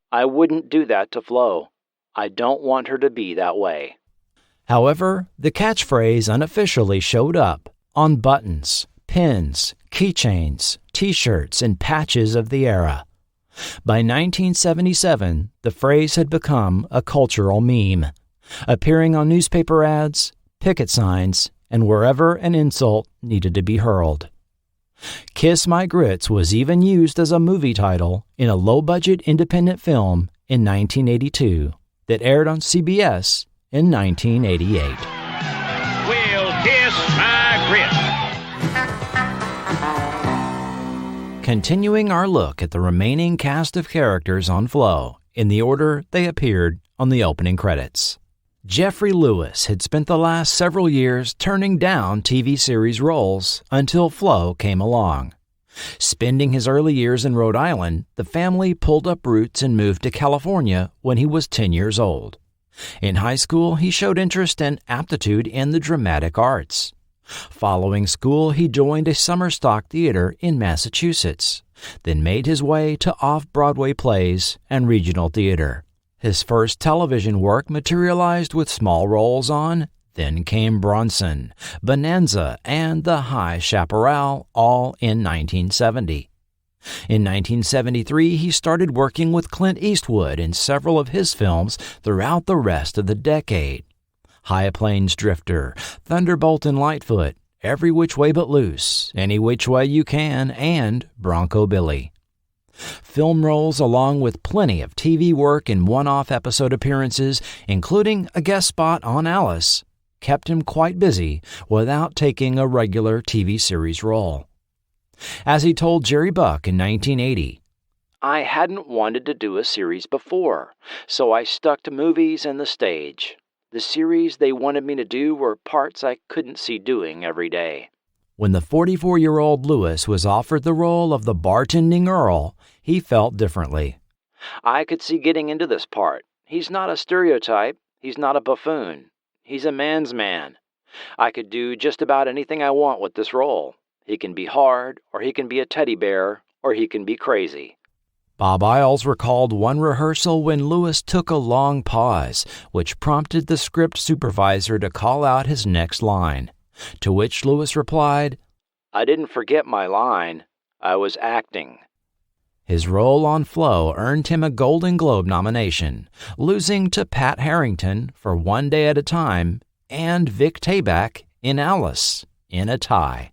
"I wouldn't do that to Flo. I don't want her to be that way." However, the catchphrase unofficially showed up on buttons, pins, keychains, T-shirts, and patches of the era. By 1977, the phrase had become a cultural meme, appearing on newspaper ads, picket signs, and wherever an insult needed to be hurled. Kiss My Grits was even used as a movie title in a low-budget independent film in 1982 that aired on CBS in 1988. We'll kiss my grits. Continuing our look at the remaining cast of characters on Flo in the order they appeared on the opening credits. Jeffrey Lewis had spent the last several years turning down TV series roles until Flo came along. Spending his early years in Rhode Island, the family pulled up roots and moved to California when he was 10 years old. In high school, he showed interest and aptitude in the dramatic arts. Following school, he joined a summer stock theater in Massachusetts, then made his way to off-Broadway plays and regional theater. His first television work materialized with small roles on Then Came Bronson, Bonanza, and The High Chaparral, all in 1970. In 1973, he started working with Clint Eastwood in several of his films throughout the rest of the decade. High Plains Drifter, Thunderbolt and Lightfoot, Every Which Way But Loose, Any Which Way You Can, and Bronco Billy. Film roles along with plenty of TV work and one-off episode appearances, including a guest spot on Alice, kept him quite busy without taking a regular TV series role. As he told Jerry Buck in 1980, "I hadn't wanted to do a series before, so I stuck to movies and the stage. The series they wanted me to do were parts I couldn't see doing every day." When the 44-year-old Lewis was offered the role of the bartending Earl, he felt differently. "I could see getting into this part. He's not a stereotype. He's not a buffoon. He's a man's man. I could do just about anything I want with this role. He can be hard, or he can be a teddy bear, or he can be crazy." Bob Isles recalled one rehearsal when Lewis took a long pause, which prompted the script supervisor to call out his next line, to which Lewis replied, "I didn't forget my line. I was acting." His role on Flo earned him a Golden Globe nomination, losing to Pat Harrington for One Day at a Time and Vic Tayback in Alice in a tie.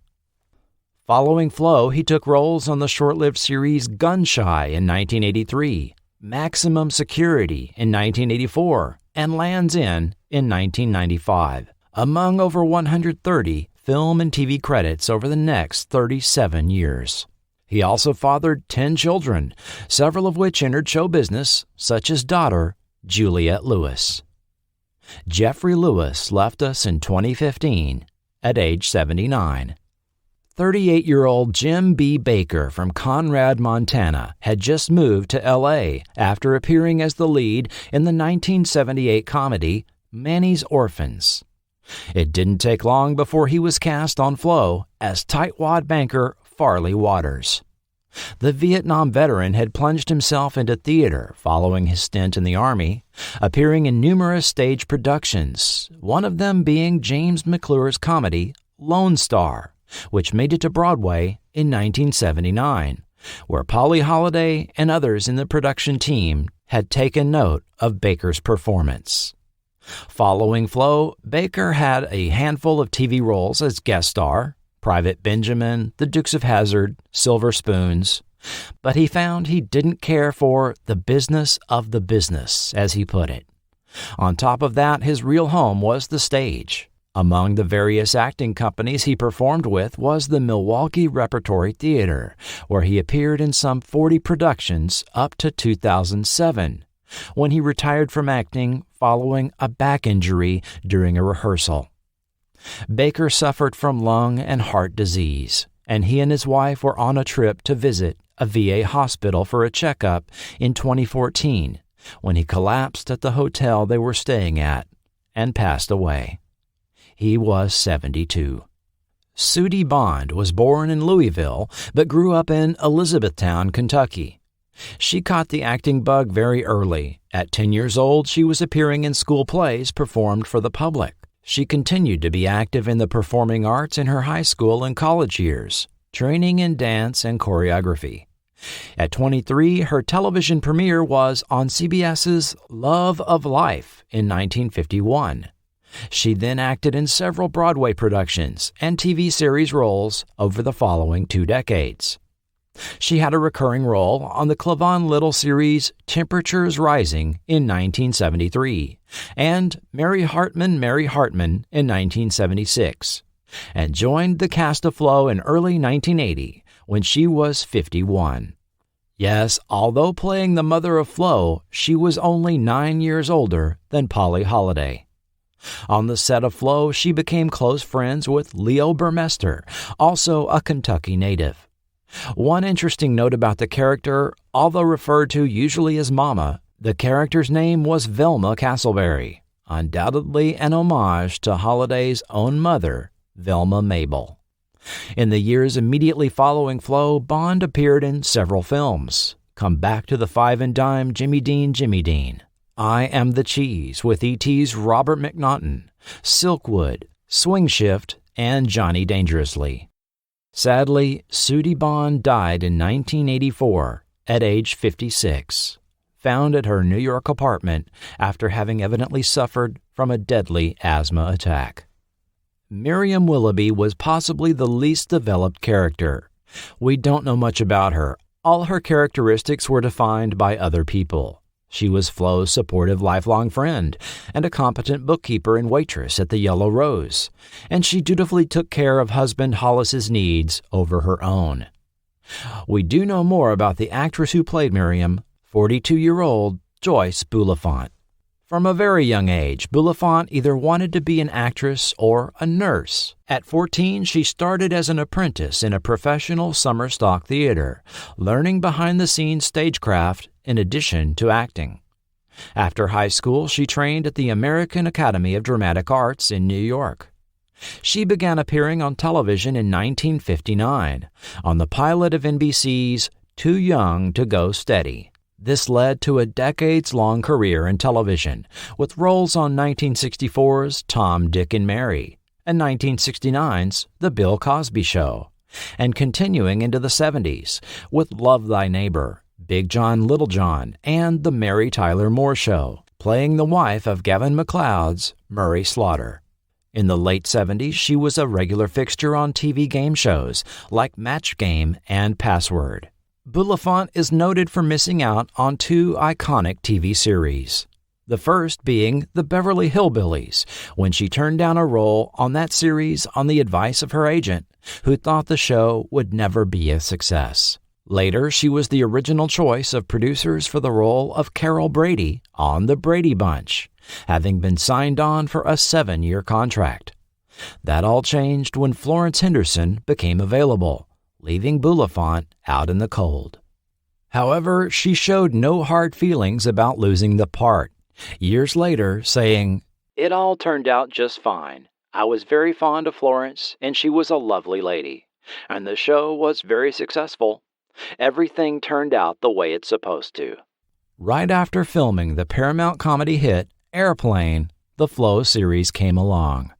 Following Flo, he took roles on the short-lived series Gunshy in 1983, Maximum Security in 1984, and Land's End in 1995, among over 130 film and TV credits over the next 37 years. He also fathered 10 children, several of which entered show business, such as daughter Juliette Lewis. Jeffrey Lewis left us in 2015 at age 79. 38-year-old Jim B. Baker from Conrad, Montana, had just moved to L.A. after appearing as the lead in the 1978 comedy Manny's Orphans. It didn't take long before he was cast on Flo as tightwad banker Farley Waters. The Vietnam veteran had plunged himself into theater following his stint in the Army, appearing in numerous stage productions, one of them being James McClure's comedy Lone Star, which made it to Broadway in 1979, where Polly Holliday and others in the production team had taken note of Baker's performance. Following Flo, Baker had a handful of TV roles as guest star, Private Benjamin, The Dukes of Hazzard, Silver Spoons, but he found he didn't care for the business of the business, as he put it. On top of that, his real home was the stage. Among the various acting companies he performed with was the Milwaukee Repertory Theater, where he appeared in some 40 productions up to 2007, when he retired from acting following a back injury during a rehearsal. Baker suffered from lung and heart disease, and he and his wife were on a trip to visit a VA hospital for a checkup in 2014 when he collapsed at the hotel they were staying at and passed away. He was 72. Sudie Bond was born in Louisville but grew up in Elizabethtown, Kentucky. She caught the acting bug very early. At 10 years old, she was appearing in school plays performed for the public. She continued to be active in the performing arts in her high school and college years, training in dance and choreography. At 23, her television premiere was on CBS's Love of Life in 1951. She then acted in several Broadway productions and TV series roles over the following 2 decades. She had a recurring role on the Clavon Little series Temperatures Rising in 1973 and Mary Hartman in 1976, and joined the cast of Flo in early 1980 when she was 51. Yes, although playing the mother of Flo, she was only 9 years older than Polly Holliday. On the set of Flo, she became close friends with Leo Burmester, also a Kentucky native. One interesting note about the character, although referred to usually as Mama, the character's name was Velma Castleberry, undoubtedly an homage to Holliday's own mother, Velma Mabel. In the years immediately following Flo, Bond appeared in several films. Come Back to the Five and Dime, Jimmy Dean, I Am the Cheese with E.T.'s Robert McNaughton, Silkwood, Swing Shift, and Johnny Dangerously. Sadly, Sudie Bond died in 1984 at age 56, found at her New York apartment after having evidently suffered from a deadly asthma attack. Miriam Willoughby was possibly the least developed character. We don't know much about her. All her characteristics were defined by other people. She was Flo's supportive lifelong friend and a competent bookkeeper and waitress at the Yellow Rose, and she dutifully took care of husband Hollis's needs over her own. We do know more about the actress who played Miriam, 42-year-old Joyce Bulifant. From a very young age, Bulifant either wanted to be an actress or a nurse. At 14, she started as an apprentice in a professional summer stock theater, learning behind-the-scenes stagecraft in addition to acting. After high school, she trained at the American Academy of Dramatic Arts in New York. She began appearing on television in 1959 on the pilot of NBC's Too Young to Go Steady. This led to a decades-long career in television, with roles on 1964's Tom, Dick, and Mary and 1969's The Bill Cosby Show, and continuing into the 70s with Love Thy Neighbor, Big John, Little John, and The Mary Tyler Moore Show, playing the wife of Gavin MacLeod's Murray Slaughter. In the late 70s, she was a regular fixture on TV game shows like Match Game and Password. Bulifant is noted for missing out on 2 iconic TV series. The first being The Beverly Hillbillies, when she turned down a role on that series on the advice of her agent, who thought the show would never be a success. Later, she was the original choice of producers for the role of Carol Brady on The Brady Bunch, having been signed on for a 7-year contract. That all changed when Florence Henderson became available, leaving Bulifant out in the cold. However, she showed no hard feelings about losing the part, years later saying, "It all turned out just fine. I was very fond of Florence, and she was a lovely lady, and the show was very successful. Everything turned out the way it's supposed to." Right after filming the Paramount comedy hit Airplane, the Flow series came along.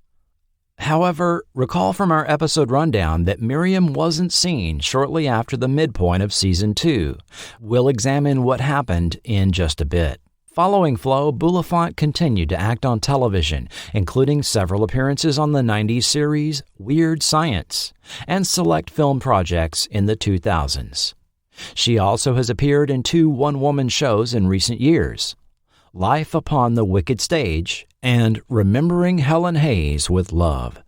However, recall from our episode rundown that Miriam wasn't seen shortly after the midpoint of Season 2. We'll examine what happened in just a bit. Following Flow, Bulifant continued to act on television, including several appearances on the 90s series Weird Science and select film projects in the 2000s. She also has appeared in 2 one-woman shows in recent years, Life Upon the Wicked Stage and Remembering Helen Hayes with Love.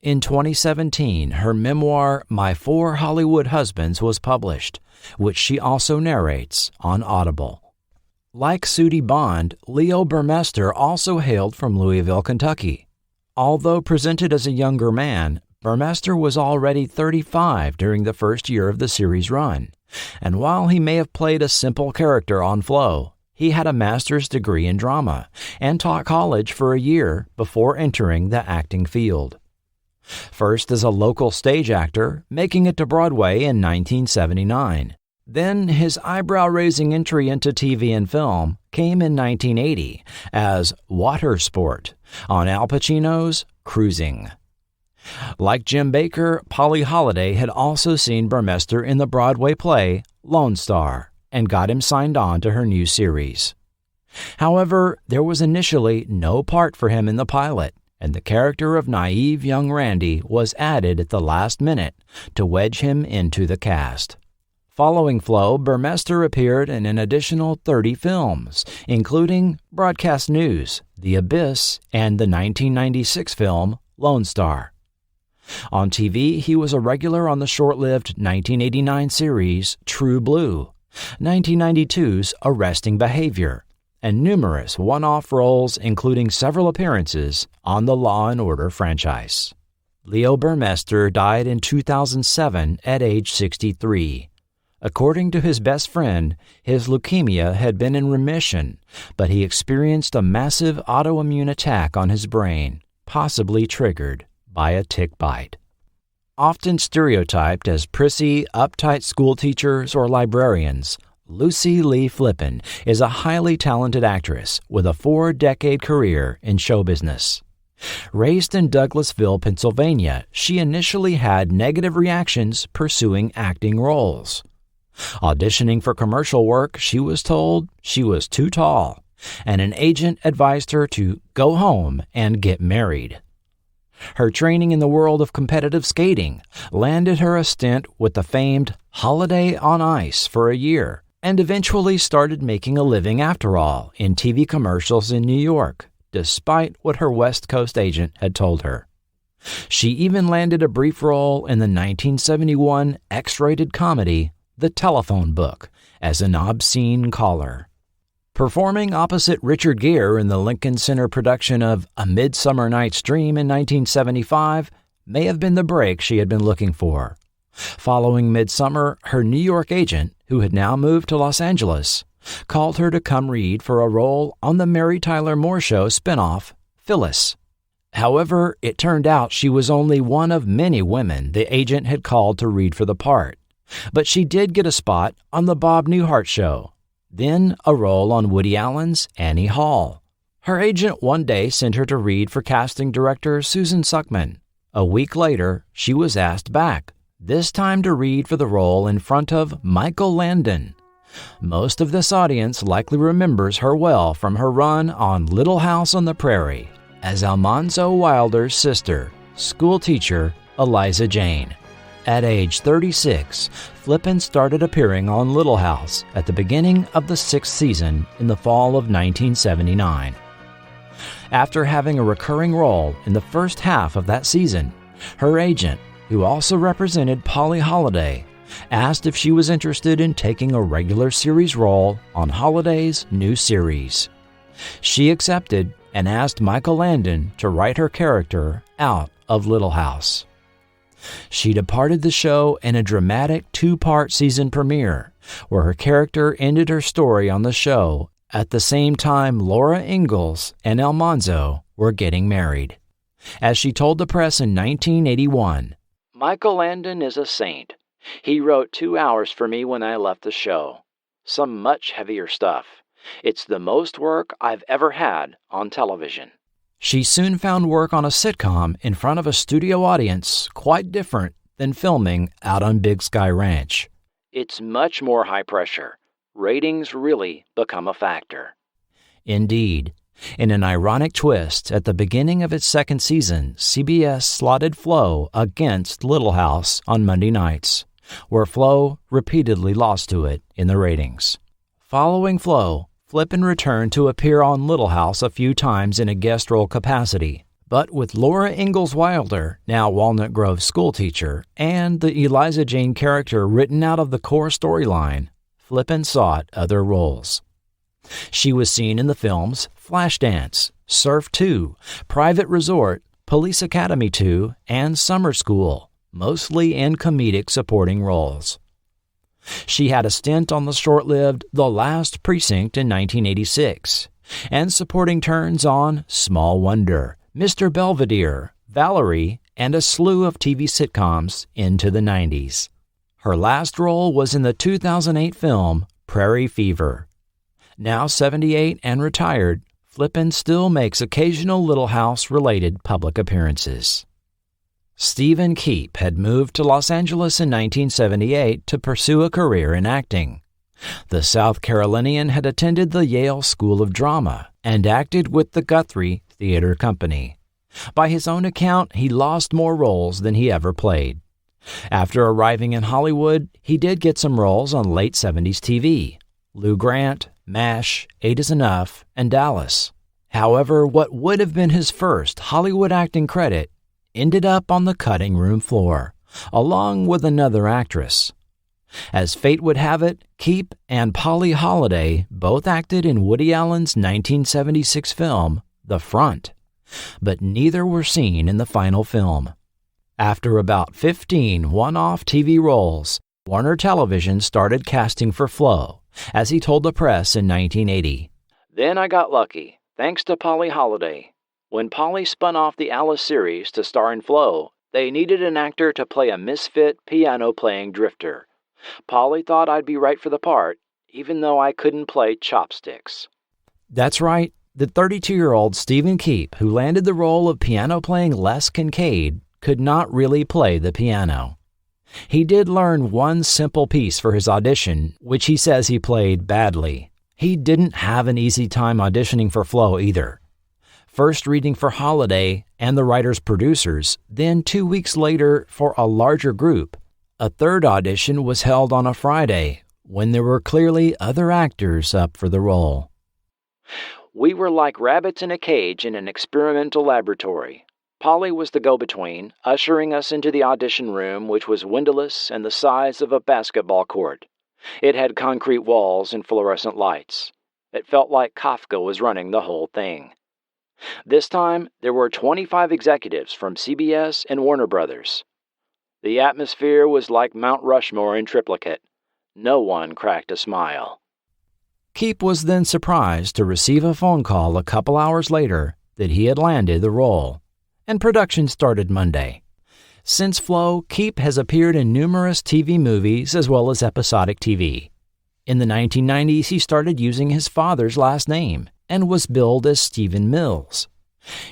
In 2017, her memoir My 4 Hollywood Husbands was published, which she also narrates on Audible. Like Sudie Bond, Leo Burmester also hailed from Louisville, Kentucky. Although presented as a younger man, Burmester was already 35 during the first year of the series' run, and while he may have played a simple character on Flow, he had a master's degree in drama and taught college for a year before entering the acting field. First as a local stage actor, making it to Broadway in 1979. Then his eyebrow-raising entry into TV and film came in 1980 as Water Sport on Al Pacino's Cruising. Like Jim Baker, Polly Holliday had also seen Burmester in the Broadway play Lone Star and got him signed on to her new series. However, there was initially no part for him in the pilot, and the character of naive young Randy was added at the last minute to wedge him into the cast. Following Flow, Burmester appeared in an additional 30 films, including Broadcast News, The Abyss, and the 1996 film Lone Star. On TV, he was a regular on the short-lived 1989 series True Blue, 1992's Arresting Behavior, and numerous one-off roles including several appearances on the Law & Order franchise. Leo Burmester died in 2007 at age 63. According to his best friend, his leukemia had been in remission, but he experienced a massive autoimmune attack on his brain, possibly triggered by a tick bite. Often stereotyped as prissy, uptight schoolteachers or librarians, Lucy Lee Flippen is a highly talented actress with a 4-decade career in show business. Raised in Douglasville, Pennsylvania, she initially had negative reactions pursuing acting roles. Auditioning for commercial work, she was told she was too tall, and an agent advised her to go home and get married. Her training in the world of competitive skating landed her a stint with the famed Holiday on Ice for a year, and eventually started making a living after all in TV commercials in New York, despite what her West Coast agent had told her. She even landed a brief role in the 1971 X-rated comedy The Telephone Book as an obscene caller. Performing opposite Richard Gere in the Lincoln Center production of A Midsummer Night's Dream in 1975 may have been the break she had been looking for. Following Midsummer, her New York agent, who had now moved to Los Angeles, called her to come read for a role on the Mary Tyler Moore Show spinoff, Phyllis. However, it turned out she was only one of many women the agent had called to read for the part. But she did get a spot on The Bob Newhart Show, then a role on Woody Allen's Annie Hall. Her agent one day sent her to read for casting director Susan Suckman. A week later, she was asked back, this time to read for the role in front of Michael Landon. Most of this audience likely remembers her well from her run on Little House on the Prairie as Almanzo Wilder's sister, schoolteacher Eliza Jane. At age 36, Flippen started appearing on Little House at the beginning of the 6th season in the fall of 1979. After having a recurring role in the first half of that season, her agent, who also represented Polly Holliday, asked if she was interested in taking a regular series role on Holliday's new series. She accepted, and asked Michael Landon to write her character out of Little House. She departed the show in a dramatic 2-part season premiere, where her character ended her story on the show at the same time Laura Ingalls and Almanzo were getting married. As she told the press in 1981, "Michael Landon is a saint. He wrote 2 hours for me when I left the show. Some much heavier stuff. It's the most work I've ever had on television." She soon found work on a sitcom in front of a studio audience quite different than filming out on Big Sky Ranch. It's much more high pressure. Ratings really become a factor. Indeed, in an ironic twist, at the beginning of its second season, CBS slotted Flo against Little House on Monday nights, where Flo repeatedly lost to it in the ratings. Following Flo, Flippin returned to appear on Little House a few times in a guest role capacity, but with Laura Ingalls Wilder, now Walnut Grove schoolteacher, and the Eliza Jane character written out of the core storyline, Flippin sought other roles. She was seen in the films Flashdance, Surf 2, Private Resort, Police Academy 2, and Summer School, mostly in comedic supporting roles. She had a stint on the short-lived The Last Precinct in 1986, and supporting turns on Small Wonder, Mr. Belvedere, Valerie, and a slew of TV sitcoms into the 90s. Her last role was in the 2008 film Prairie Fever. Now 78 and retired, Flippin still makes occasional Little House-related public appearances. Stephen Keep had moved to Los Angeles in 1978 to pursue a career in acting. The South Carolinian had attended the Yale School of Drama and acted with the Guthrie Theater Company. By his own account, he lost more roles than he ever played. After arriving in Hollywood, he did get some roles on late 70s TV: Lou Grant, MASH, 8 is Enough, and Dallas. However, what would have been his first Hollywood acting credit ended up on the cutting room floor, along with another actress. As fate would have it, Keep and Polly Holliday both acted in Woody Allen's 1976 film, The Front, but neither were seen in the final film. After about 15 one-off TV roles, Warner Television started casting for Flo, as he told the press in 1980. "Then I got lucky, thanks to Polly Holliday. When Polly spun off the Alice series to star in Flo, they needed an actor to play a misfit piano-playing drifter. Polly thought I'd be right for the part, even though I couldn't play chopsticks." That's right, the 32-year-old Stephen Keep, who landed the role of piano-playing Les Kincaid, could not really play the piano. He did learn one simple piece for his audition, which he says he played badly. He didn't have an easy time auditioning for Flo either. First reading for Holliday and the writers-producers, then 2 weeks later for a larger group. A third audition was held on a Friday, when there were clearly other actors up for the role. "We were like rabbits in a cage in an experimental laboratory. Polly was the go-between, ushering us into the audition room, which was windowless and the size of a basketball court. It had concrete walls and fluorescent lights. It felt like Kafka was running the whole thing. This time, there were 25 executives from CBS and Warner Brothers. The atmosphere was like Mount Rushmore in triplicate. No one cracked a smile." Keep was then surprised to receive a phone call a couple hours later that he had landed the role, and production started Monday. Since Flo, Keep has appeared in numerous TV movies as well as episodic TV. In the 1990s, he started using his father's last name and was billed as Stephen Mills.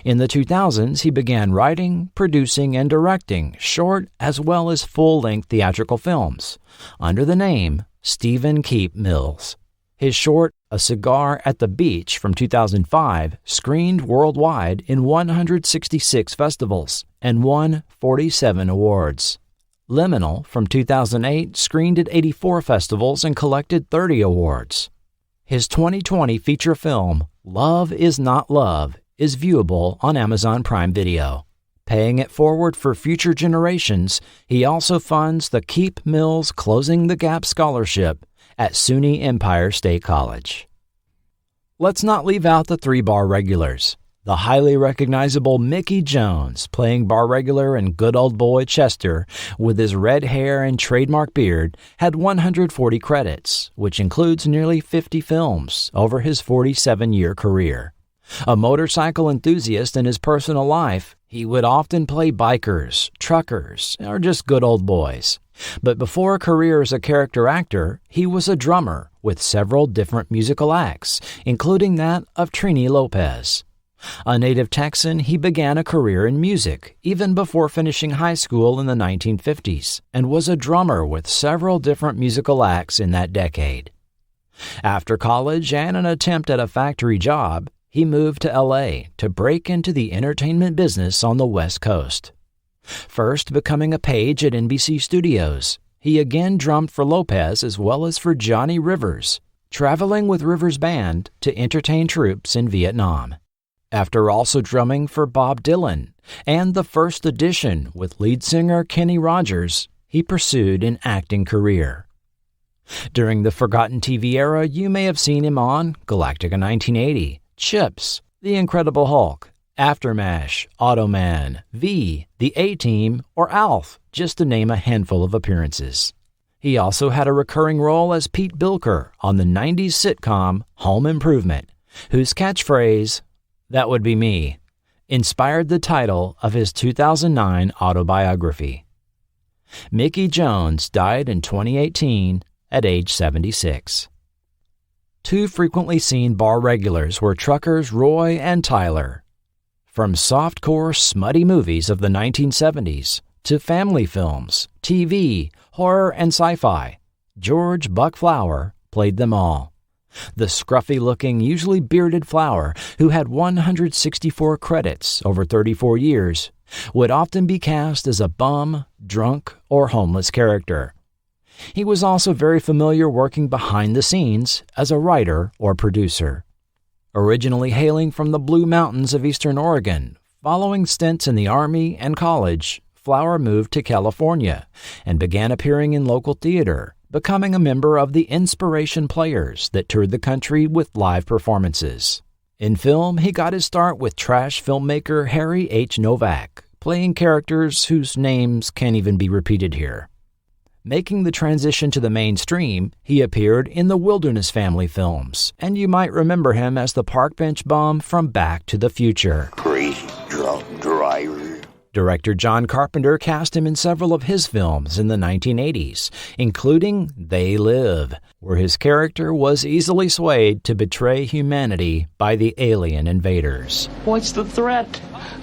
In the 2000s, he began writing, producing, and directing short as well as full-length theatrical films under the name Stephen Keep Mills. His short, A Cigar at the Beach from 2005, screened worldwide in 166 festivals and won 47 awards. Liminal from 2008 screened at 84 festivals and collected 30 awards. His 2020 feature film, Love Is Not Love, is viewable on Amazon Prime Video. Paying it forward for future generations, he also funds the Keep Mills Closing the Gap Scholarship at SUNY Empire State College. Let's not leave out the 3-bar regulars. The highly recognizable Mickey Jones, playing bar regular and good old boy Chester with his red hair and trademark beard, had 140 credits, which includes nearly 50 films over his 47-year career. A motorcycle enthusiast in his personal life, he would often play bikers, truckers, or just good old boys. But before a career as a character actor, he was a drummer with several different musical acts, including that of Trini Lopez. A native Texan, he began a career in music even before finishing high school in the 1950s, and was a drummer with several different musical acts in that decade. After college and an attempt at a factory job, he moved to L.A. to break into the entertainment business on the West Coast. First becoming a page at NBC Studios, he again drummed for Lopez as well as for Johnny Rivers, traveling with Rivers' band to entertain troops in Vietnam. After also drumming for Bob Dylan and The First Edition with lead singer Kenny Rogers, he pursued an acting career. During the forgotten TV era, you may have seen him on Galactica 1980, Chips, The Incredible Hulk, Aftermash, Automan, V, The A-Team, or Alf, just to name a handful of appearances. He also had a recurring role as Pete Bilker on the 90s sitcom Home Improvement, whose catchphrase, "That would be me," inspired the title of his 2009 autobiography. Mickey Jones died in 2018 at age 76. Two frequently seen bar regulars were truckers Roy and Tyler. From softcore, smutty movies of the 1970s to family films, TV, horror, and sci-fi, George Buck Flower played them all. The scruffy-looking, usually bearded Flower, who had 164 credits over 34 years, would often be cast as a bum, drunk, or homeless character. He was also very familiar working behind the scenes as a writer or producer. Originally hailing from the Blue Mountains of eastern Oregon, following stints in the Army and college, Flower moved to California and began appearing in local theater, becoming a member of the Inspiration Players that toured the country with live performances. In film, he got his start with trash filmmaker Harry H. Novak, playing characters whose names can't even be repeated here. Making the transition to the mainstream, he appeared in the Wilderness Family films, and you might remember him as the park bench bum from Back to the Future. Crazy drunk driver. Director John Carpenter cast him in several of his films in the 1980s, including They Live, where his character was easily swayed to betray humanity by the alien invaders. What's the threat?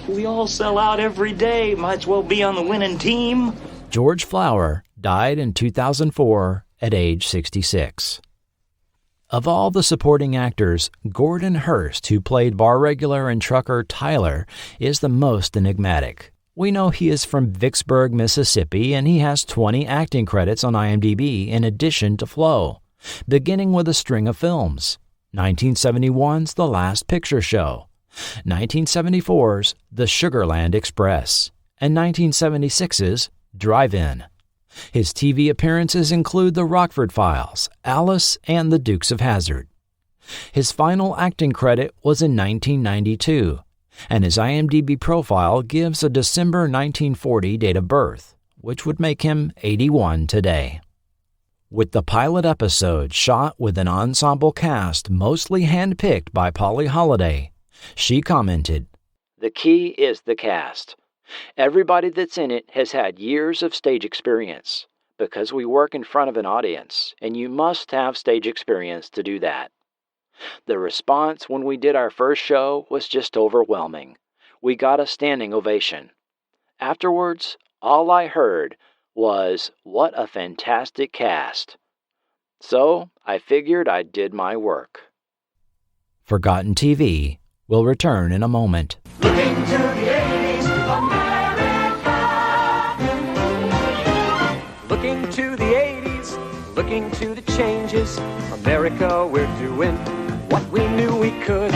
We all sell out every day. Might as well be on the winning team. George Flower died in 2004 at age 66. Of all the supporting actors, Gordon Hurst, who played bar regular and trucker Tyler, is the most enigmatic. We know he is from Vicksburg, Mississippi, and he has 20 acting credits on IMDb in addition to Flo, beginning with a string of films. 1971's The Last Picture Show, 1974's The Sugarland Express, and 1976's Drive-In. His TV appearances include The Rockford Files, Alice, and The Dukes of Hazzard. His final acting credit was in 1992, and his IMDb profile gives a December 1940 date of birth, which would make him 81 today. With the pilot episode shot with an ensemble cast mostly handpicked by Polly Holliday, she commented, "The key is the cast. Everybody that's in it has had years of stage experience, because we work in front of an audience, and you must have stage experience to do that. The response when we did our first show was just overwhelming. We got a standing ovation. Afterwards, all I heard was, 'What a fantastic cast.' So I figured I did my work." Forgotten TV will return in a moment. Looking to the 80s, America. Looking to the 80s, looking to the changes. America, we're doing what we knew we could.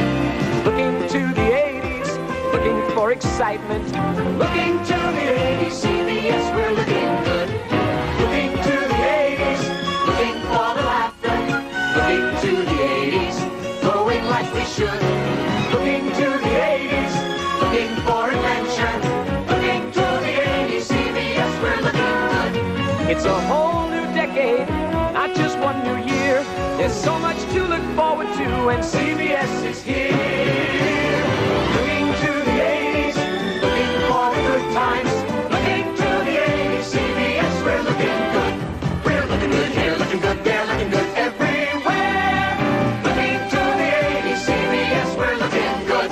Looking to the 80s, looking for excitement. Looking to the 80s, CBS, we're looking good. Looking to the 80s, looking for the laughter. Looking to the 80s, going like we should. Looking to the 80s, looking for adventure. Looking to the 80s, CBS, we're looking good. It's a whole new decade, not just one new year. There's so much to look forward to, and CBS is here. Looking to the 80s, looking for the good times. Looking to the 80s, CBS, we're looking good. We're looking good here, looking good there, looking good everywhere. Looking to the 80s, CBS, we're looking good.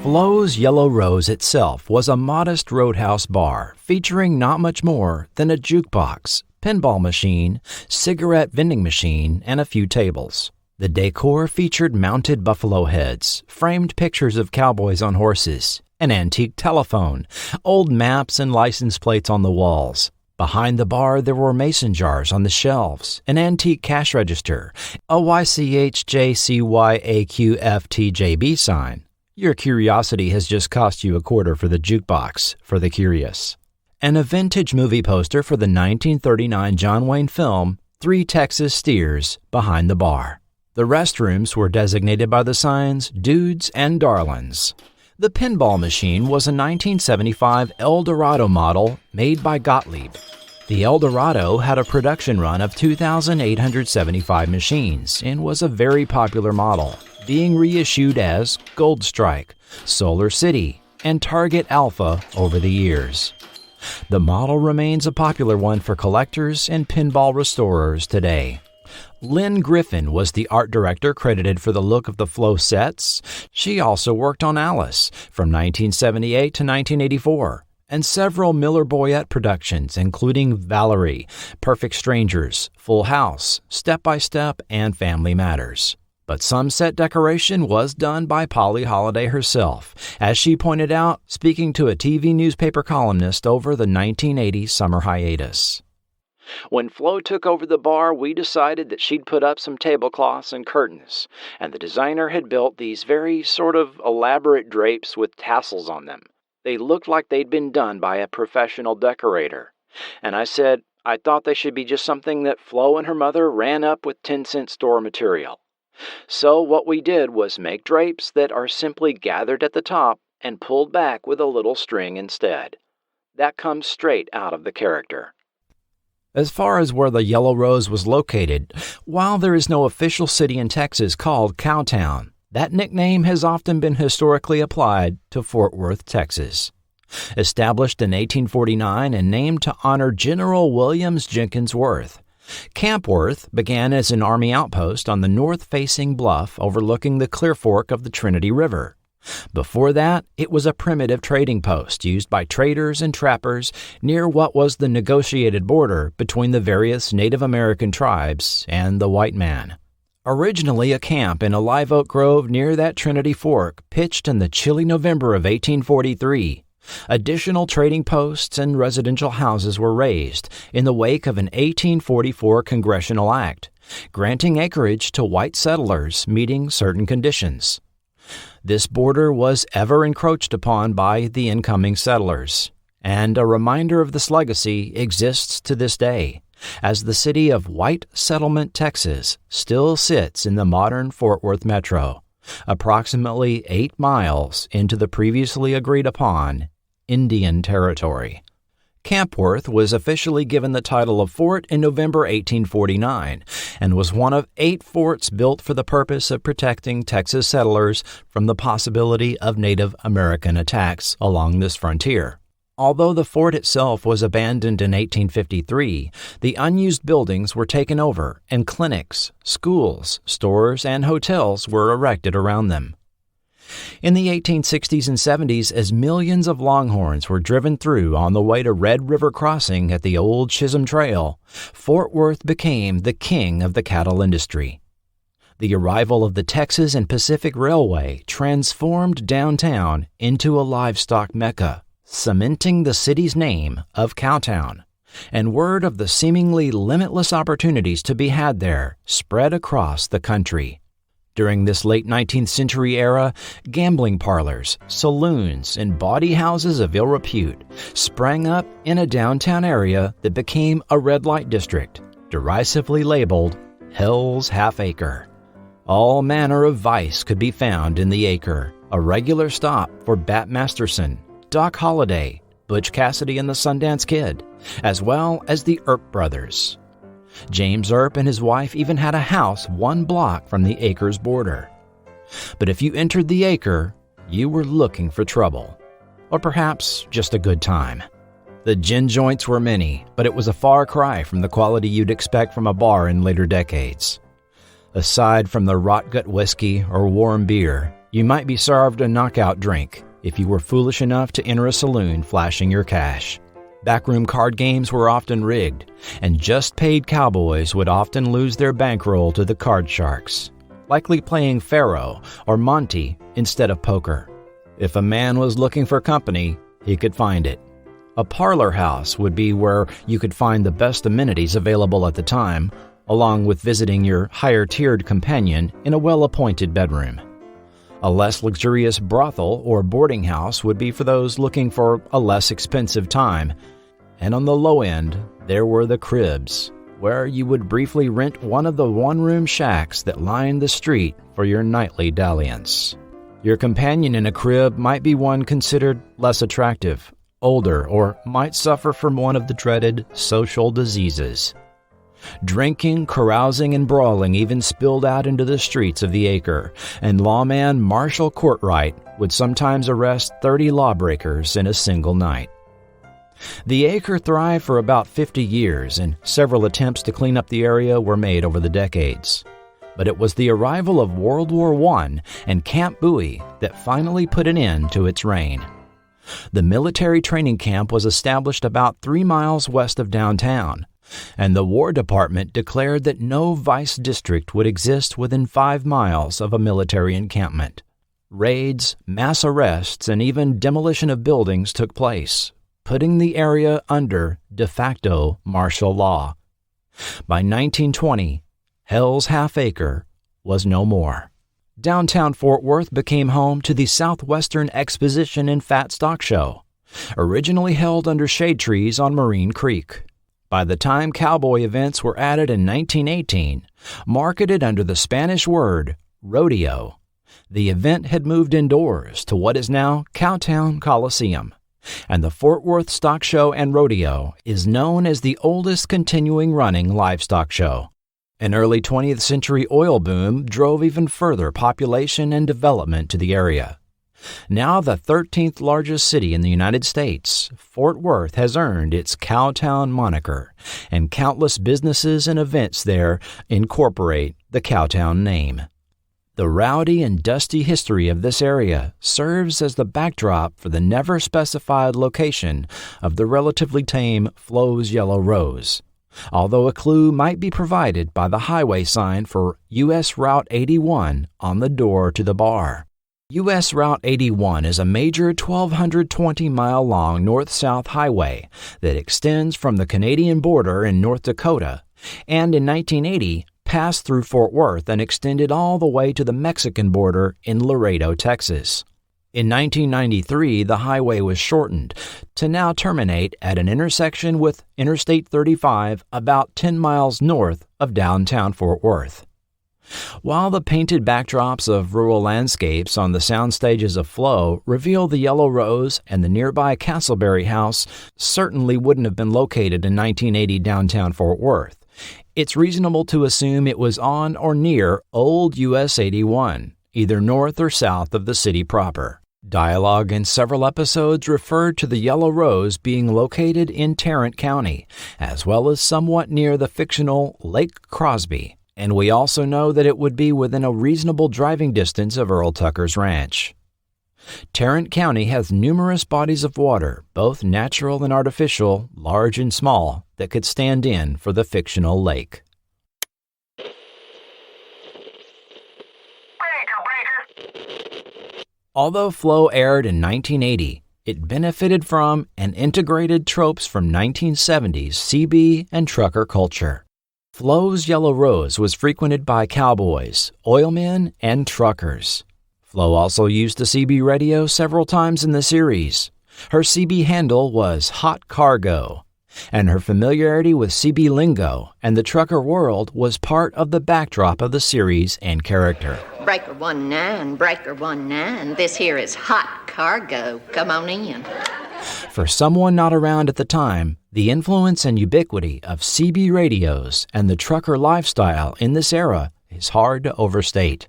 Flo's Yellow Rose itself was a modest roadhouse bar featuring not much more than a jukebox, pinball machine, cigarette vending machine, and a few tables. The decor featured mounted buffalo heads, framed pictures of cowboys on horses, an antique telephone, old maps and license plates on the walls. Behind the bar, there were mason jars on the shelves, an antique cash register, a YCHJCYAQFTJB sign. Your curiosity has just cost you $0.25 for the jukebox, for the curious. And a vintage movie poster for the 1939 John Wayne film, Three Texas Steers, behind the bar. The restrooms were designated by the signs Dudes and Darlings. The pinball machine was a 1975 Eldorado model made by Gottlieb. The Eldorado had a production run of 2,875 machines and was a very popular model, being reissued as Gold Strike, Solar City, and Target Alpha over the years. The model remains a popular one for collectors and pinball restorers today. Lynn Griffin was the art director credited for the look of the Flo sets. She also worked on Alice from 1978 to 1984, and several Miller Boyett productions, including Valerie, Perfect Strangers, Full House, Step by Step, and Family Matters. But some set decoration was done by Polly Holliday herself, as she pointed out, speaking to a TV newspaper columnist over the 1980 summer hiatus. When Flo took over the bar, we decided that she'd put up some tablecloths and curtains, and the designer had built these very sort of elaborate drapes with tassels on them. They looked like they'd been done by a professional decorator. And I said, I thought they should be just something that Flo and her mother ran up with 10-cent store material. So what we did was make drapes that are simply gathered at the top and pulled back with a little string instead. That comes straight out of the character. As far as where the Yellow Rose was located, while there is no official city in Texas called Cowtown, that nickname has often been historically applied to Fort Worth, Texas. Established in 1849 and named to honor General Williams Jenkins Worth, Camp Worth began as an Army outpost on the north-facing bluff overlooking the Clear Fork of the Trinity River. Before that, it was a primitive trading post used by traders and trappers near what was the negotiated border between the various Native American tribes and the white man. Originally a camp in a live oak grove near that Trinity Fork, pitched in the chilly November of 1843, additional trading posts and residential houses were raised in the wake of an 1844 congressional act, granting acreage to white settlers meeting certain conditions. This border was ever encroached upon by the incoming settlers, and a reminder of this legacy exists to this day, as the city of White Settlement, Texas, still sits in the modern Fort Worth metro, approximately 8 miles into the previously agreed-upon Indian Territory. Camp Worth was officially given the title of fort in November 1849 and was one of 8 forts built for the purpose of protecting Texas settlers from the possibility of Native American attacks along this frontier. Although the fort itself was abandoned in 1853, the unused buildings were taken over and clinics, schools, stores, and hotels were erected around them. In the 1860s and 70s, as millions of Longhorns were driven through on the way to Red River Crossing at the old Chisholm Trail, Fort Worth became the king of the cattle industry. The arrival of the Texas and Pacific Railway transformed downtown into a livestock mecca, cementing the city's name of Cowtown, and word of the seemingly limitless opportunities to be had there spread across the country. During this late 19th century era, gambling parlors, saloons, and bawdy houses of ill repute sprang up in a downtown area that became a red light district, derisively labeled Hell's Half Acre. All manner of vice could be found in the Acre, a regular stop for Bat Masterson, Doc Holliday, Butch Cassidy and the Sundance Kid, as well as the Earp brothers. James Earp and his wife even had a house 1 block from the Acre's border. But if you entered the Acre, you were looking for trouble, or perhaps just a good time. The gin joints were many, but it was a far cry from the quality you'd expect from a bar in later decades. Aside from the rot-gut whiskey or warm beer, you might be served a knockout drink if you were foolish enough to enter a saloon flashing your cash. Backroom card games were often rigged, and just-paid cowboys would often lose their bankroll to the card sharks, likely playing faro or Monte instead of poker. If a man was looking for company, he could find it. A parlor house would be where you could find the best amenities available at the time, along with visiting your higher-tiered companion in a well-appointed bedroom. A less luxurious brothel or boarding house would be for those looking for a less expensive time. And on the low end, there were the cribs, where you would briefly rent one of the one-room shacks that lined the street for your nightly dalliance. Your companion in a crib might be one considered less attractive, older, or might suffer from one of the dreaded social diseases. Drinking, carousing, and brawling even spilled out into the streets of the Acre, and lawman Marshall Courtright would sometimes arrest 30 lawbreakers in a single night. The Acre thrived for about 50 years, and several attempts to clean up the area were made over the decades. But it was the arrival of World War I and Camp Bowie that finally put an end to its reign. The military training camp was established about 3 miles west of downtown, and the War Department declared that no vice district would exist within 5 miles of a military encampment. Raids, mass arrests, and even demolition of buildings took place, putting the area under de facto martial law. By 1920, Hell's Half Acre was no more. Downtown Fort Worth became home to the Southwestern Exposition and Fat Stock Show, originally held under shade trees on Marine Creek. By the time cowboy events were added in 1918, marketed under the Spanish word rodeo, the event had moved indoors to what is now Cowtown Coliseum, and the Fort Worth Stock Show and Rodeo is known as the oldest continuing running livestock show. An early 20th century oil boom drove even further population and development to the area. Now the 13th largest city in the United States, Fort Worth has earned its Cowtown moniker, and countless businesses and events there incorporate the Cowtown name. The rowdy and dusty history of this area serves as the backdrop for the never-specified location of the relatively tame Flo's Yellow Rose, although a clue might be provided by the highway sign for U.S. Route 81 on the door to the bar. U.S. Route 81 is a major 1,220-mile-long north-south highway that extends from the Canadian border in North Dakota and in 1980 passed through Fort Worth and extended all the way to the Mexican border in Laredo, Texas. In 1993, the highway was shortened to now terminate at an intersection with Interstate 35 about 10 miles north of downtown Fort Worth. While the painted backdrops of rural landscapes on the sound stages of Flo reveal the Yellow Rose and the nearby Castleberry House certainly wouldn't have been located in 1980 downtown Fort Worth, it's reasonable to assume it was on or near Old US 81, either north or south of the city proper. Dialogue in several episodes referred to the Yellow Rose being located in Tarrant County, as well as somewhat near the fictional Lake Crosby. And we also know that it would be within a reasonable driving distance of Earl Tucker's ranch. Tarrant County has numerous bodies of water, both natural and artificial, large and small, that could stand in for the fictional lake. Although Flo aired in 1980, it benefited from and integrated tropes from 1970s CB and trucker culture. Flo's Yellow Rose was frequented by cowboys, oilmen, and truckers. Flo also used the CB radio several times in the series. Her CB handle was Hot Cargo, and her familiarity with CB lingo and the trucker world was part of the backdrop of the series and character. Breaker 19, this here is hot cargo. Come on in. For someone not around at the time, the influence and ubiquity of CB radios and the trucker lifestyle in this era is hard to overstate.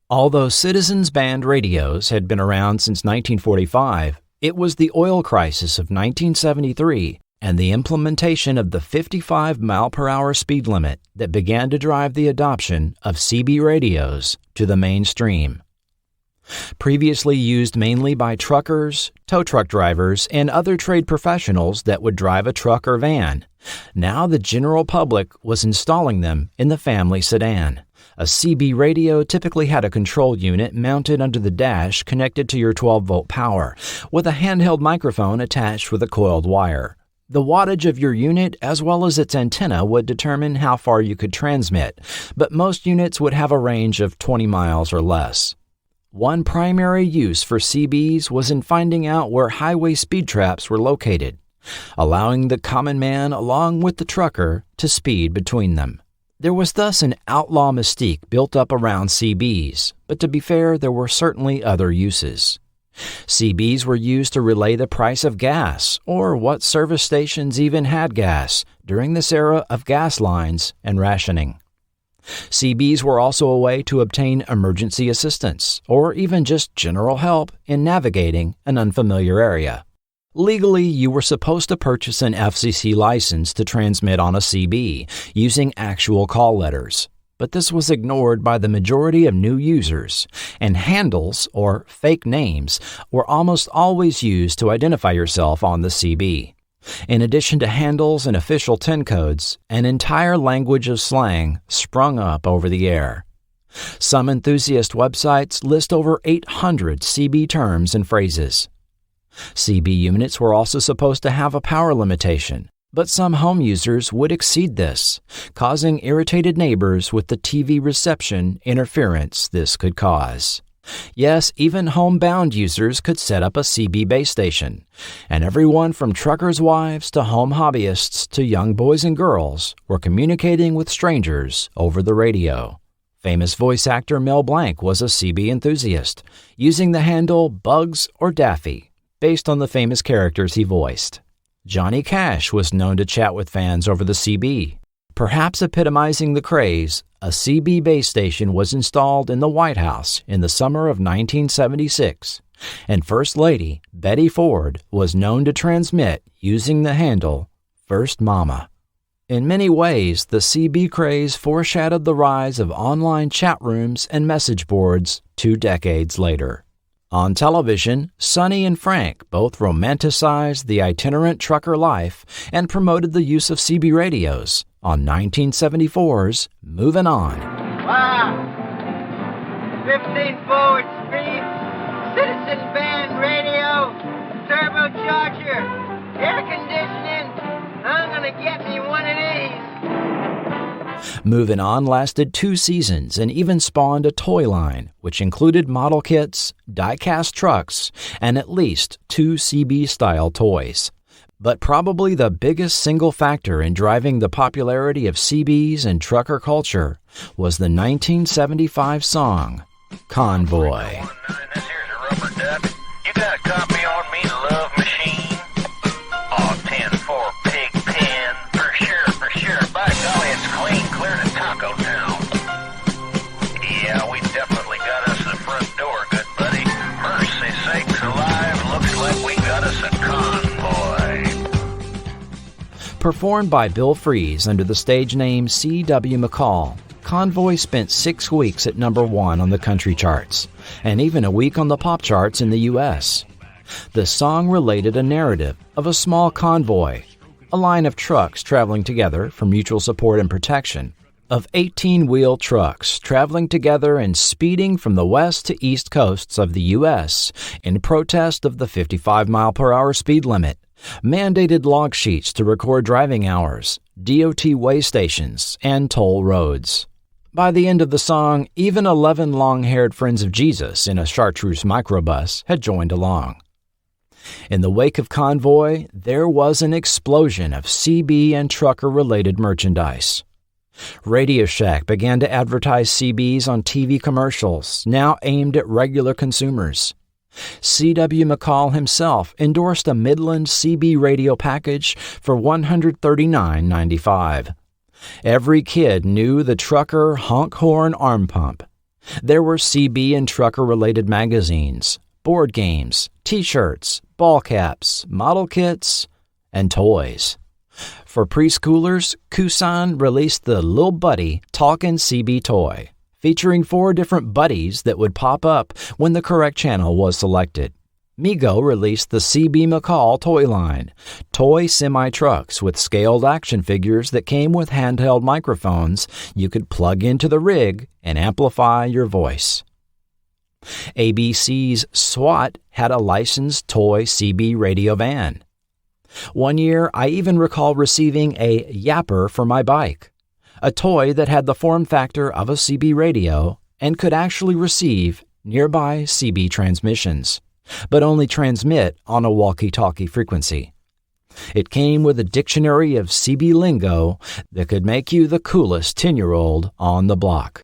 Although Citizens Band radios had been around since 1945, it was the oil crisis of 1973 and the implementation of the 55-mile-per-hour speed limit that began to drive the adoption of CB radios to the mainstream. Previously used mainly by truckers, tow truck drivers, and other trade professionals that would drive a truck or van, now the general public was installing them in the family sedan. A CB radio typically had a control unit mounted under the dash connected to your 12-volt power, with a handheld microphone attached with a coiled wire. The wattage of your unit as well as its antenna would determine how far you could transmit, but most units would have a range of 20 miles or less. One primary use for CBs was in finding out where highway speed traps were located, allowing the common man along with the trucker to speed between them. There was thus an outlaw mystique built up around CBs, but to be fair, there were certainly other uses. CBs were used to relay the price of gas, or what service stations even had gas, during this era of gas lines and rationing. CBs were also a way to obtain emergency assistance, or even just general help in navigating an unfamiliar area. Legally, you were supposed to purchase an FCC license to transmit on a CB, using actual call letters. But this was ignored by the majority of new users, and handles, or fake names, were almost always used to identify yourself on the CB. In addition to handles and official TIN codes, an entire language of slang sprung up over the air. Some enthusiast websites list over 800 CB terms and phrases. CB units were also supposed to have a power limitation, but some home users would exceed this, causing irritated neighbors with the TV reception interference this could cause. Yes, even homebound users could set up a CB base station, and everyone from truckers' wives to home hobbyists to young boys and girls were communicating with strangers over the radio. Famous voice actor Mel Blanc was a CB enthusiast, using the handle Bugs or Daffy, based on the famous characters he voiced. Johnny Cash was known to chat with fans over the CB. Perhaps epitomizing the craze, a CB base station was installed in the White House in the summer of 1976, and First Lady Betty Ford was known to transmit using the handle First Mama. In many ways, the CB craze foreshadowed the rise of online chat rooms and message boards 2 decades later. On television, Sonny and Frank both romanticized the itinerant trucker life and promoted the use of CB radios on 1974's Movin' On. Wow! 15 forward speed, Citizen Band radio, turbocharger, air conditioning. I'm gonna get me one of these. Movin' On lasted 2 seasons and even spawned a toy line, which included model kits, die-cast trucks, and at least 2 CB-style toys. But probably the biggest single factor in driving the popularity of CBs and trucker culture was the 1975 song, Convoy. You got a copy on me, Love Machine? Oh, 10 for Pig Pen. For sure. By golly, it's clear to Cowtown. Yeah, we definitely got us the front door, good buddy. Mercy sakes alive, looks like we got us a convoy. Performed by Bill Fries under the stage name C.W. McCall, Convoy spent 6 weeks at number 1 on the country charts, and even a week on the pop charts in the U.S. The song related a narrative of a small convoy, a line of trucks traveling together for mutual support and protection, of 18-wheel trucks traveling together and speeding from the west to east coasts of the U.S. in protest of the 55-mile-per-hour speed limit, mandated log sheets to record driving hours, DOT way stations, and toll roads. By the end of the song, even 11 long-haired friends of Jesus in a chartreuse microbus had joined along. In the wake of Convoy, there was an explosion of CB and trucker-related merchandise. Radio Shack began to advertise CBs on TV commercials, now aimed at regular consumers. C.W. McCall himself endorsed a Midland CB radio package for $139.95. Every kid knew the trucker honk horn arm pump. There were CB and trucker-related magazines, board games, T-shirts, ball caps, model kits, and toys. For preschoolers, Kusan released the Lil Buddy Talkin' CB toy, featuring 4 different buddies that would pop up when the correct channel was selected. Mego released the CB McCall toy line, toy semi-trucks with scaled action figures that came with handheld microphones you could plug into the rig and amplify your voice. ABC's SWAT had a licensed toy CB radio van. One year, I even recall receiving a Yapper for my bike, a toy that had the form factor of a CB radio and could actually receive nearby CB transmissions, but only transmit on a walkie-talkie frequency. It came with a dictionary of CB lingo that could make you the coolest 10-year-old on the block.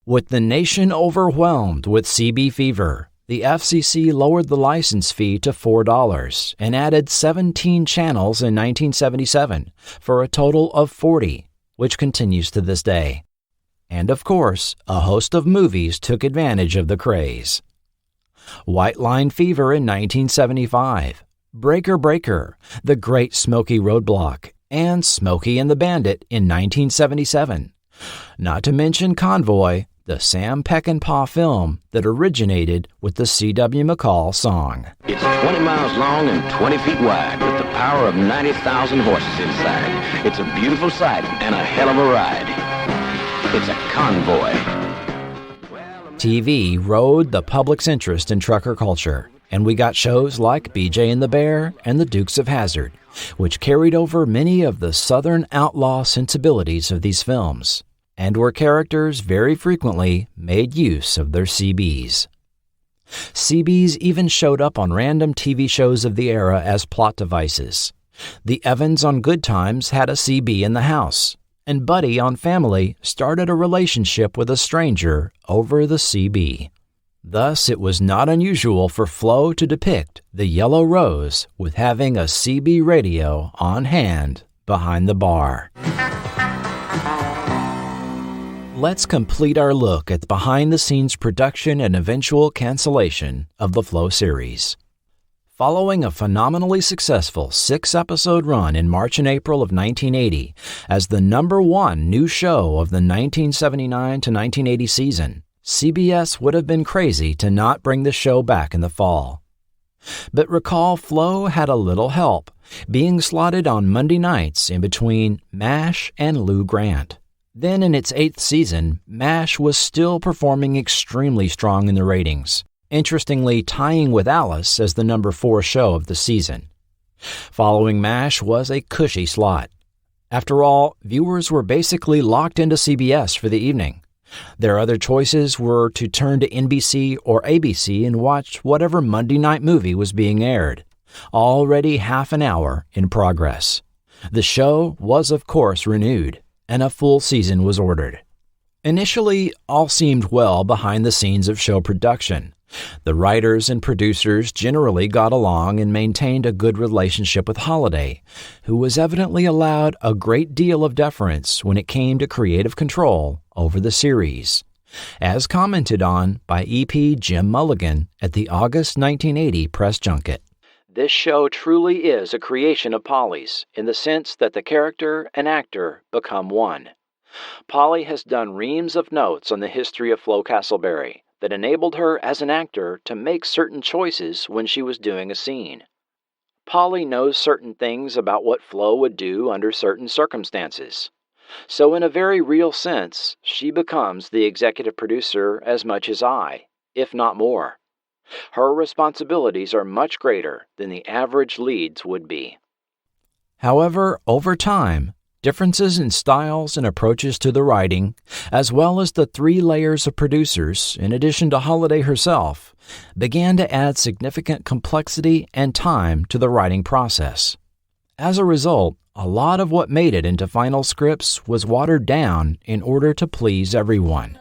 With the nation overwhelmed with CB fever, the FCC lowered the license fee to $4 and added 17 channels in 1977 for a total of 40, which continues to this day. And of course, a host of movies took advantage of the craze. White Line Fever in 1975, Breaker Breaker, The Great Smoky Roadblock, and Smokey and the Bandit in 1977. Not to mention Convoy, the Sam Peckinpah film that originated with the C.W. McCall song. It's 20 miles long and 20 feet wide with the power of 90,000 horses inside. It's a beautiful sight and a hell of a ride. It's a Convoy. TV rode the public's interest in trucker culture, and we got shows like BJ and the Bear and the Dukes of Hazzard, which carried over many of the Southern outlaw sensibilities of these films, and where characters very frequently made use of their CBs. CBs even showed up on random TV shows of the era as plot devices. The Evans on Good Times had a CB in the house, and Buddy on Family started a relationship with a stranger over the CB. Thus, it was not unusual for Flo to depict the Yellow Rose with having a CB radio on hand behind the bar. Let's complete our look at the behind-the-scenes production and eventual cancellation of the Flo series. Following a phenomenally successful 6-episode run in March and April of 1980 as the #1 new show of the 1979 to 1980 season, CBS would have been crazy to not bring the show back in the fall. But recall Flo had a little help, being slotted on Monday nights in between MASH and Lou Grant. Then in its 8th season, MASH was still performing extremely strong in the ratings, interestingly tying with Alice as the #4 show of the season. Following MASH was a cushy slot. After all, viewers were basically locked into CBS for the evening. Their other choices were to turn to NBC or ABC and watch whatever Monday night movie was being aired, already half an hour in progress. The show was, of course, renewed, and a full season was ordered. Initially, all seemed well behind the scenes of show production. The writers and producers generally got along and maintained a good relationship with Holliday, who was evidently allowed a great deal of deference when it came to creative control over the series, as commented on by EP Jim Mulligan at the August 1980 press junket. This show truly is a creation of Polly's, in the sense that the character and actor become one. Polly has done reams of notes on the history of Flo Castleberry that enabled her as an actor to make certain choices when she was doing a scene. Polly knows certain things about what Flo would do under certain circumstances. So in a very real sense, she becomes the executive producer as much as I, if not more. Her responsibilities are much greater than the average lead's would be. However, over time, differences in styles and approaches to the writing, as well as the 3 layers of producers, in addition to Holliday herself, began to add significant complexity and time to the writing process. As a result, a lot of what made it into final scripts was watered down in order to please everyone.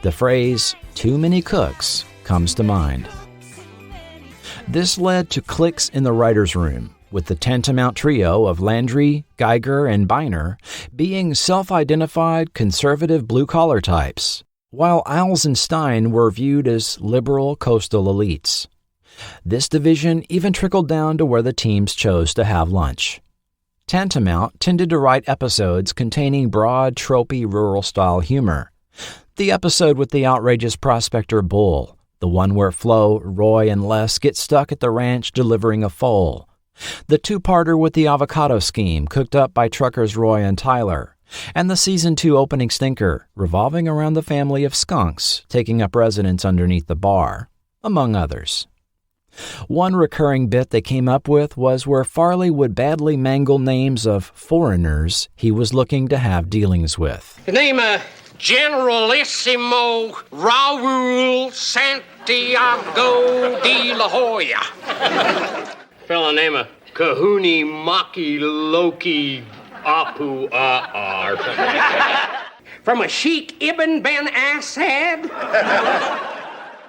The phrase, "too many cooks," comes to mind. This led to cliques in the writer's room, with the tantamount trio of Landry, Geiger, and Biner being self-identified conservative blue-collar types, while Isles and Stein were viewed as liberal coastal elites. This division even trickled down to where the teams chose to have lunch. Tantamount tended to write episodes containing broad, tropey rural-style humor. The episode with the outrageous prospector bull, the one where Flo, Roy, and Les get stuck at the ranch delivering a foal. The two-parter with the avocado scheme cooked up by truckers Roy and Tyler. And the Season 2 opening stinker, revolving around the family of skunks taking up residence underneath the bar, among others. One recurring bit they came up with was where Farley would badly mangle names of foreigners he was looking to have dealings with. The name of Generalissimo Raul Santiago de la Hoya. Fella named Kahuni Maki Loki Apu or something like that. From a Sheikh Ibn Ben Assad.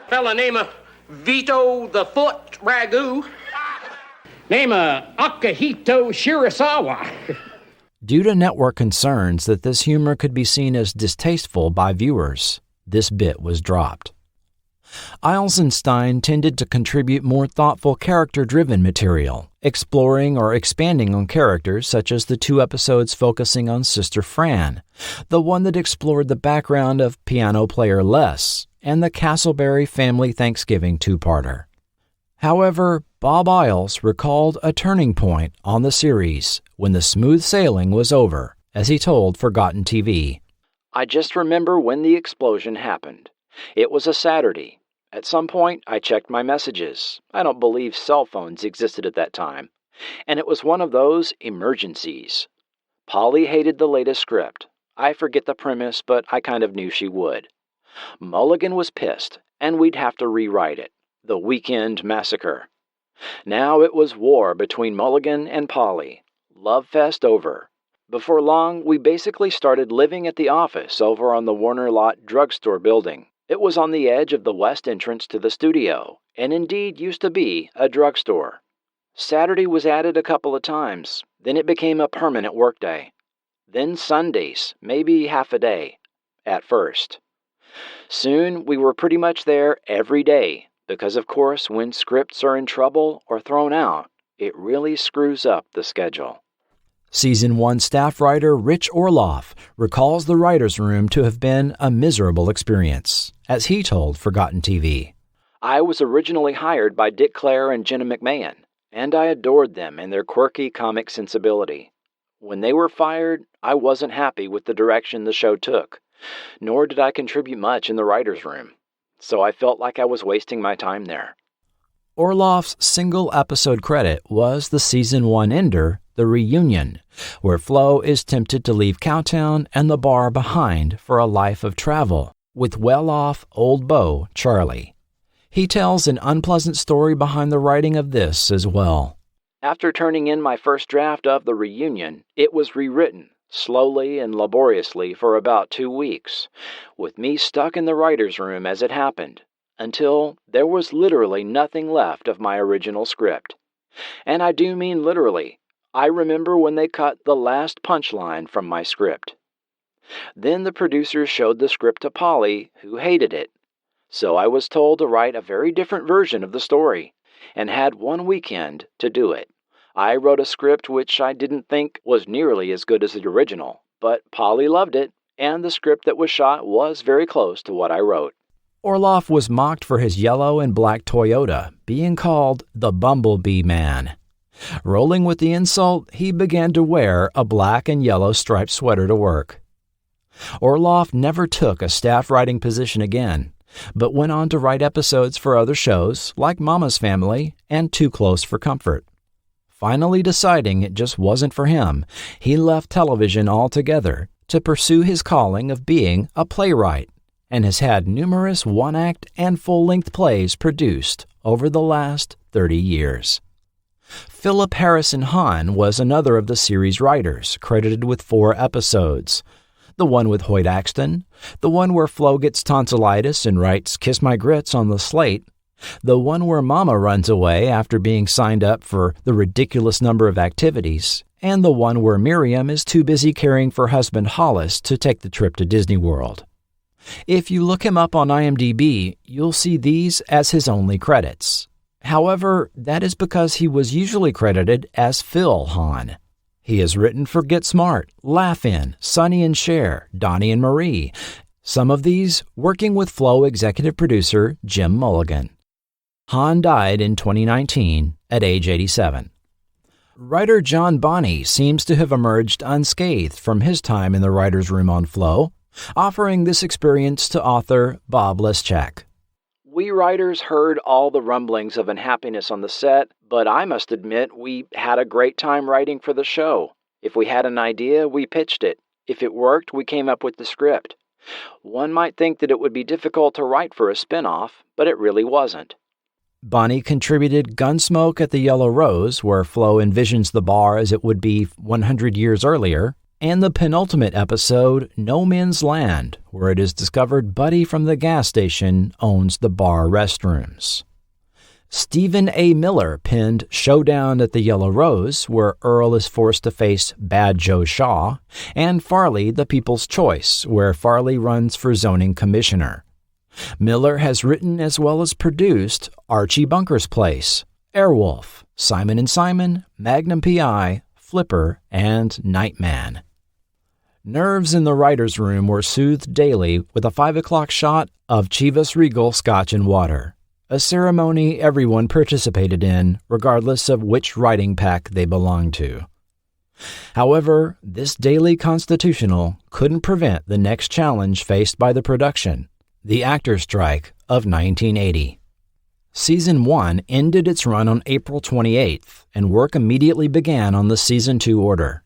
Fella named Vito the Foot Ragu. Name Akihito Shirasawa. Due to network concerns that this humor could be seen as distasteful by viewers, this bit was dropped. Isles and Stein tended to contribute more thoughtful character-driven material, exploring or expanding on characters such as the 2 episodes focusing on Sister Fran, the one that explored the background of piano player Les, and the Castleberry family Thanksgiving 2-parter. However, Bob Isles recalled a turning point on the series when the smooth sailing was over, as he told Forgotten TV. "I just remember when the explosion happened. It was a Saturday. At some point, I checked my messages. I don't believe cell phones existed at that time. And it was one of those emergencies. Polly hated the latest script. I forget the premise, but I kind of knew she would. Mulligan was pissed, and we'd have to rewrite it. The Weekend Massacre. Now it was war between Mulligan and Polly. Love fest over. Before long, we basically started living at the office over on the Warner Lot drugstore building. It was on the edge of the west entrance to the studio, and indeed used to be a drugstore. Saturday was added a couple of times, then it became a permanent workday. Then Sundays, maybe half a day, at first. Soon we were pretty much there every day, because of course when scripts are in trouble or thrown out, it really screws up the schedule." Season 1 staff writer Rich Orloff recalls the writer's room to have been a miserable experience, as he told Forgotten TV. "I was originally hired by Dick Clare and Jenna McMahon, and I adored them and their quirky comic sensibility. When they were fired, I wasn't happy with the direction the show took, nor did I contribute much in the writer's room, so I felt like I was wasting my time there." Orloff's single episode credit was the Season 1 ender, The Reunion, where Flo is tempted to leave Cowtown and the bar behind for a life of travel with well-off old beau Charlie. He tells an unpleasant story behind the writing of this as well. "After turning in my first draft of The Reunion, it was rewritten, slowly and laboriously for about 2 weeks, with me stuck in the writer's room as it happened, until there was literally nothing left of my original script. And I do mean literally. I remember when they cut the last punchline from my script. Then the producers showed the script to Polly, who hated it. So I was told to write a very different version of the story, and had 1 weekend to do it. I wrote a script which I didn't think was nearly as good as the original, but Polly loved it, and the script that was shot was very close to what I wrote." Orloff was mocked for his yellow and black Toyota, being called the Bumblebee Man. Rolling with the insult, he began to wear a black and yellow striped sweater to work. Orloff never took a staff writing position again, but went on to write episodes for other shows like Mama's Family and Too Close for Comfort. Finally deciding it just wasn't for him, he left television altogether to pursue his calling of being a playwright, and has had numerous one-act and full-length plays produced over the last 30 years. Philip Harrison Hahn was another of the series' writers, credited with 4 episodes. The one with Hoyt Axton, the one where Flo gets tonsillitis and writes "Kiss My Grits" on the slate, the one where Mama runs away after being signed up for the ridiculous number of activities, and the one where Miriam is too busy caring for husband Hollis to take the trip to Disney World. If you look him up on IMDb, you'll see these as his only credits. However, that is because he was usually credited as Phil Hahn. He has written for Get Smart, Laugh In, Sonny and Cher, Donnie and Marie, some of these working with Flo executive producer Jim Mulligan. Hahn died in 2019 at age 87. Writer John Bonney seems to have emerged unscathed from his time in the writer's room on Flo, offering this experience to author Bob Leszczak. We writers heard all the rumblings of unhappiness on the set, but I must admit we had a great time writing for the show. If we had an idea, we pitched it. If it worked, we came up with the script. One might think that it would be difficult to write for a spin-off, but it really wasn't. Bonnie contributed Gunsmoke at the Yellow Rose, where Flo envisions the bar as it would be 100 years earlier, and the penultimate episode, No Man's Land, where it is discovered Buddy from the gas station owns the bar restrooms. Stephen A. Miller penned Showdown at the Yellow Rose, where Earl is forced to face Bad Joe Shaw, and Farley, The People's Choice, where Farley runs for zoning commissioner. Miller has written as well as produced Archie Bunker's Place, Airwolf, Simon & Simon, Magnum P.I., Flipper, and Nightman. Nerves in the writer's room were soothed daily with a 5 o'clock shot of Chivas Regal Scotch and Water, a ceremony everyone participated in, regardless of which writing pack they belonged to. However, this daily constitutional couldn't prevent the next challenge faced by the production, the actors' strike of 1980. Season 1 ended its run on April 28th, and work immediately began on the Season 2 order.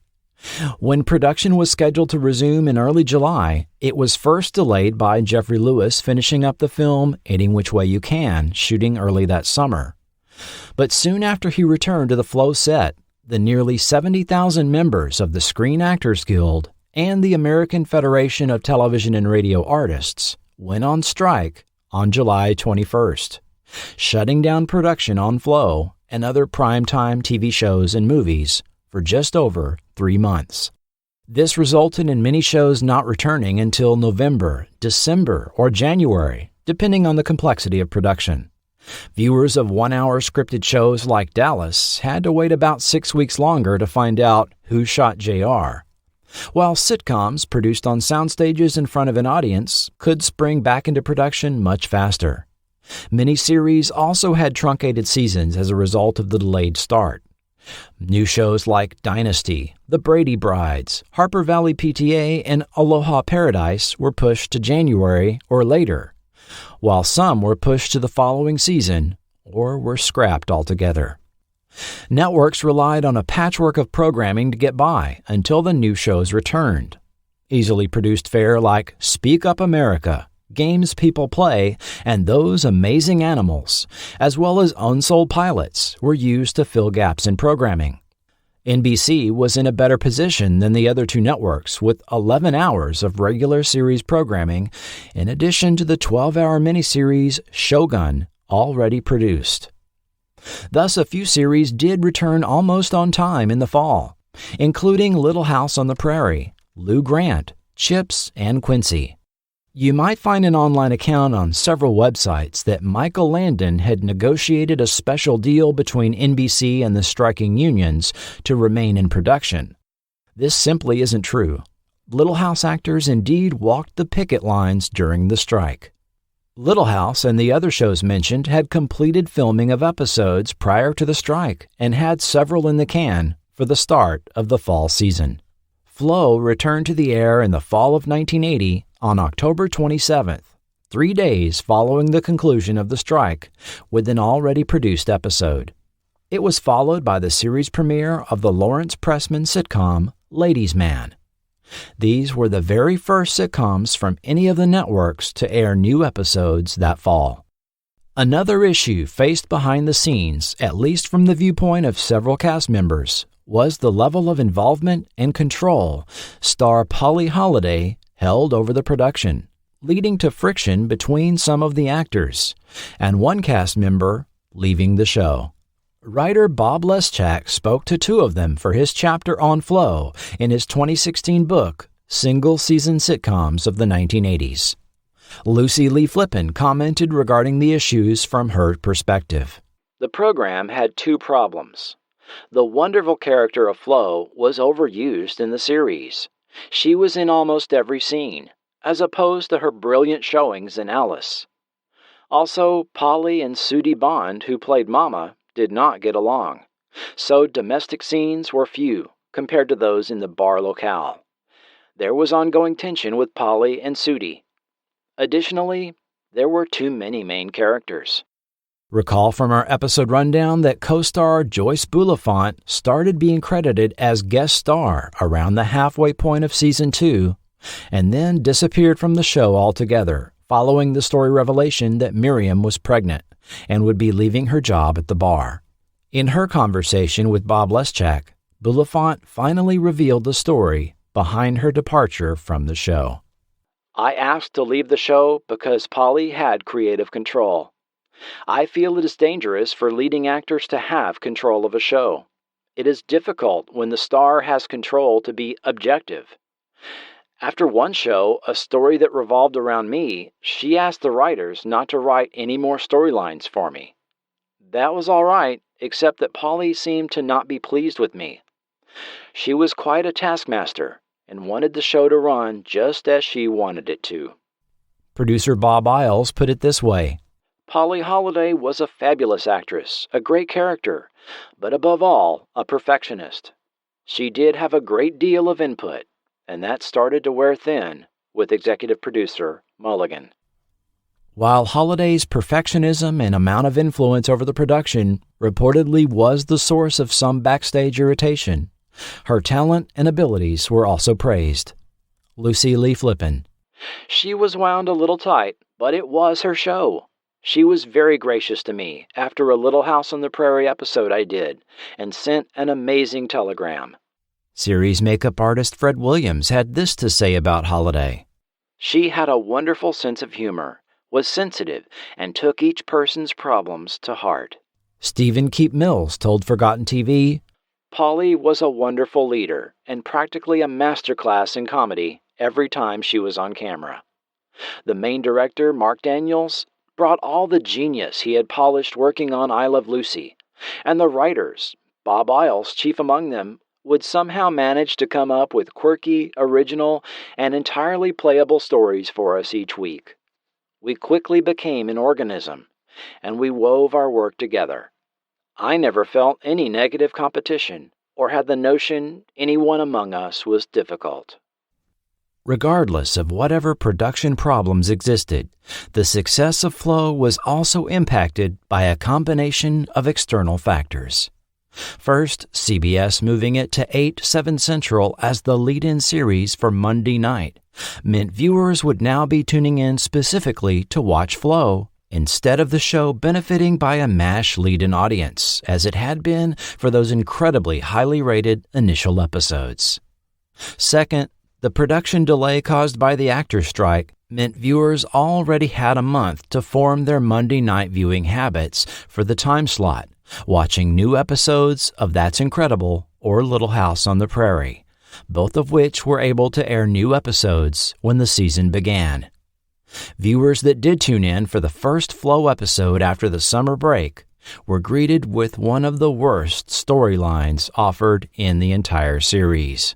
When production was scheduled to resume in early July, it was first delayed by Jeffrey Lewis finishing up the film Any Which Way You Can, shooting early that summer. But soon after he returned to the Flo set, the nearly 70,000 members of the Screen Actors Guild and the American Federation of Television and Radio Artists went on strike on July 21st, shutting down production on Flo and other primetime TV shows and movies for just over 3 months. This resulted in many shows not returning until November, December, or January, depending on the complexity of production. Viewers of one-hour scripted shows like Dallas had to wait about 6 weeks longer to find out who shot JR, while sitcoms produced on soundstages in front of an audience could spring back into production much faster. Miniseries also had truncated seasons as a result of the delayed start. New shows like Dynasty, The Brady Brides, Harper Valley PTA, and Aloha Paradise were pushed to January or later, while some were pushed to the following season or were scrapped altogether. Networks relied on a patchwork of programming to get by until the new shows returned. Easily produced fare like Speak Up America, Games People Play, and Those Amazing Animals, as well as unsold pilots, were used to fill gaps in programming. NBC was in a better position than the other two networks with 11 hours of regular series programming, in addition to the 12-hour miniseries Shogun already produced. Thus, a few series did return almost on time in the fall, including Little House on the Prairie, Lou Grant, Chips, and Quincy. You might find an online account on several websites that Michael Landon had negotiated a special deal between NBC and the striking unions to remain in production. This simply isn't true. Little House actors indeed walked the picket lines during the strike. Little House and the other shows mentioned had completed filming of episodes prior to the strike and had several in the can for the start of the fall season. Flo returned to the air in the fall of 1980 on October 27th, 3 days following the conclusion of the strike, with an already produced episode. It was followed by the series premiere of the Lawrence Pressman sitcom Ladies' Man. These were the very first sitcoms from any of the networks to air new episodes that fall. Another issue faced behind the scenes, at least from the viewpoint of several cast members, was the level of involvement and control star Polly Holliday held over the production, leading to friction between some of the actors, and one cast member leaving the show. Writer Bob Leszczak spoke to two of them for his chapter on Flow in his 2016 book, Single-Season Sitcoms of the 1980s. Lucy Lee Flippin commented regarding the issues from her perspective. The program had two problems. The wonderful character of Flo was overused in the series. She was in almost every scene, as opposed to her brilliant showings in Alice. Also, Polly and Sudie Bond, who played Mama, did not get along, so domestic scenes were few compared to those in the bar locale. There was ongoing tension with Polly and Sudie. Additionally, there were too many main characters. Recall from our episode rundown that co-star Joyce Bulifant started being credited as guest star around the halfway point of Season 2, and then disappeared from the show altogether following the story revelation that Miriam was pregnant and would be leaving her job at the bar. In her conversation with Bob Leszczak, Bulifant finally revealed the story behind her departure from the show. I asked to leave the show because Polly had creative control. I feel it is dangerous for leading actors to have control of a show. It is difficult when the star has control to be objective. After one show, a story that revolved around me, she asked the writers not to write any more storylines for me. That was all right, except that Polly seemed to not be pleased with me. She was quite a taskmaster and wanted the show to run just as she wanted it to. Producer Bob Isles put it this way. Polly Holliday was a fabulous actress, a great character, but above all, a perfectionist. She did have a great deal of input, and that started to wear thin with executive producer Mulligan. While Holliday's perfectionism and amount of influence over the production reportedly was the source of some backstage irritation, her talent and abilities were also praised. Lucy Lee Flippin. She was wound a little tight, but it was her show. She was very gracious to me after a Little House on the Prairie episode I did, and sent an amazing telegram. Series makeup artist Fred Williams had this to say about Holliday. She had a wonderful sense of humor, was sensitive, and took each person's problems to heart. Stephen Keep Mills told Forgotten TV, Polly was a wonderful leader and practically a masterclass in comedy every time she was on camera. The main director, Mark Daniels, brought all the genius he had polished working on I Love Lucy, and the writers, Bob Isles chief among them, would somehow manage to come up with quirky, original, and entirely playable stories for us each week. We quickly became an organism, and we wove our work together. I never felt any negative competition or had the notion anyone among us was difficult. Regardless of whatever production problems existed, the success of Flow was also impacted by a combination of external factors. First, CBS moving it to 8/7 Central as the lead-in series for Monday night meant viewers would now be tuning in specifically to watch Flow instead of the show benefiting by a MASH lead-in audience, as it had been for those incredibly highly rated initial episodes. Second, the production delay caused by the actors' strike meant viewers already had a month to form their Monday night viewing habits for the time slot, watching new episodes of That's Incredible or Little House on the Prairie, both of which were able to air new episodes when the season began. Viewers that did tune in for the first Flow episode after the summer break were greeted with one of the worst storylines offered in the entire series.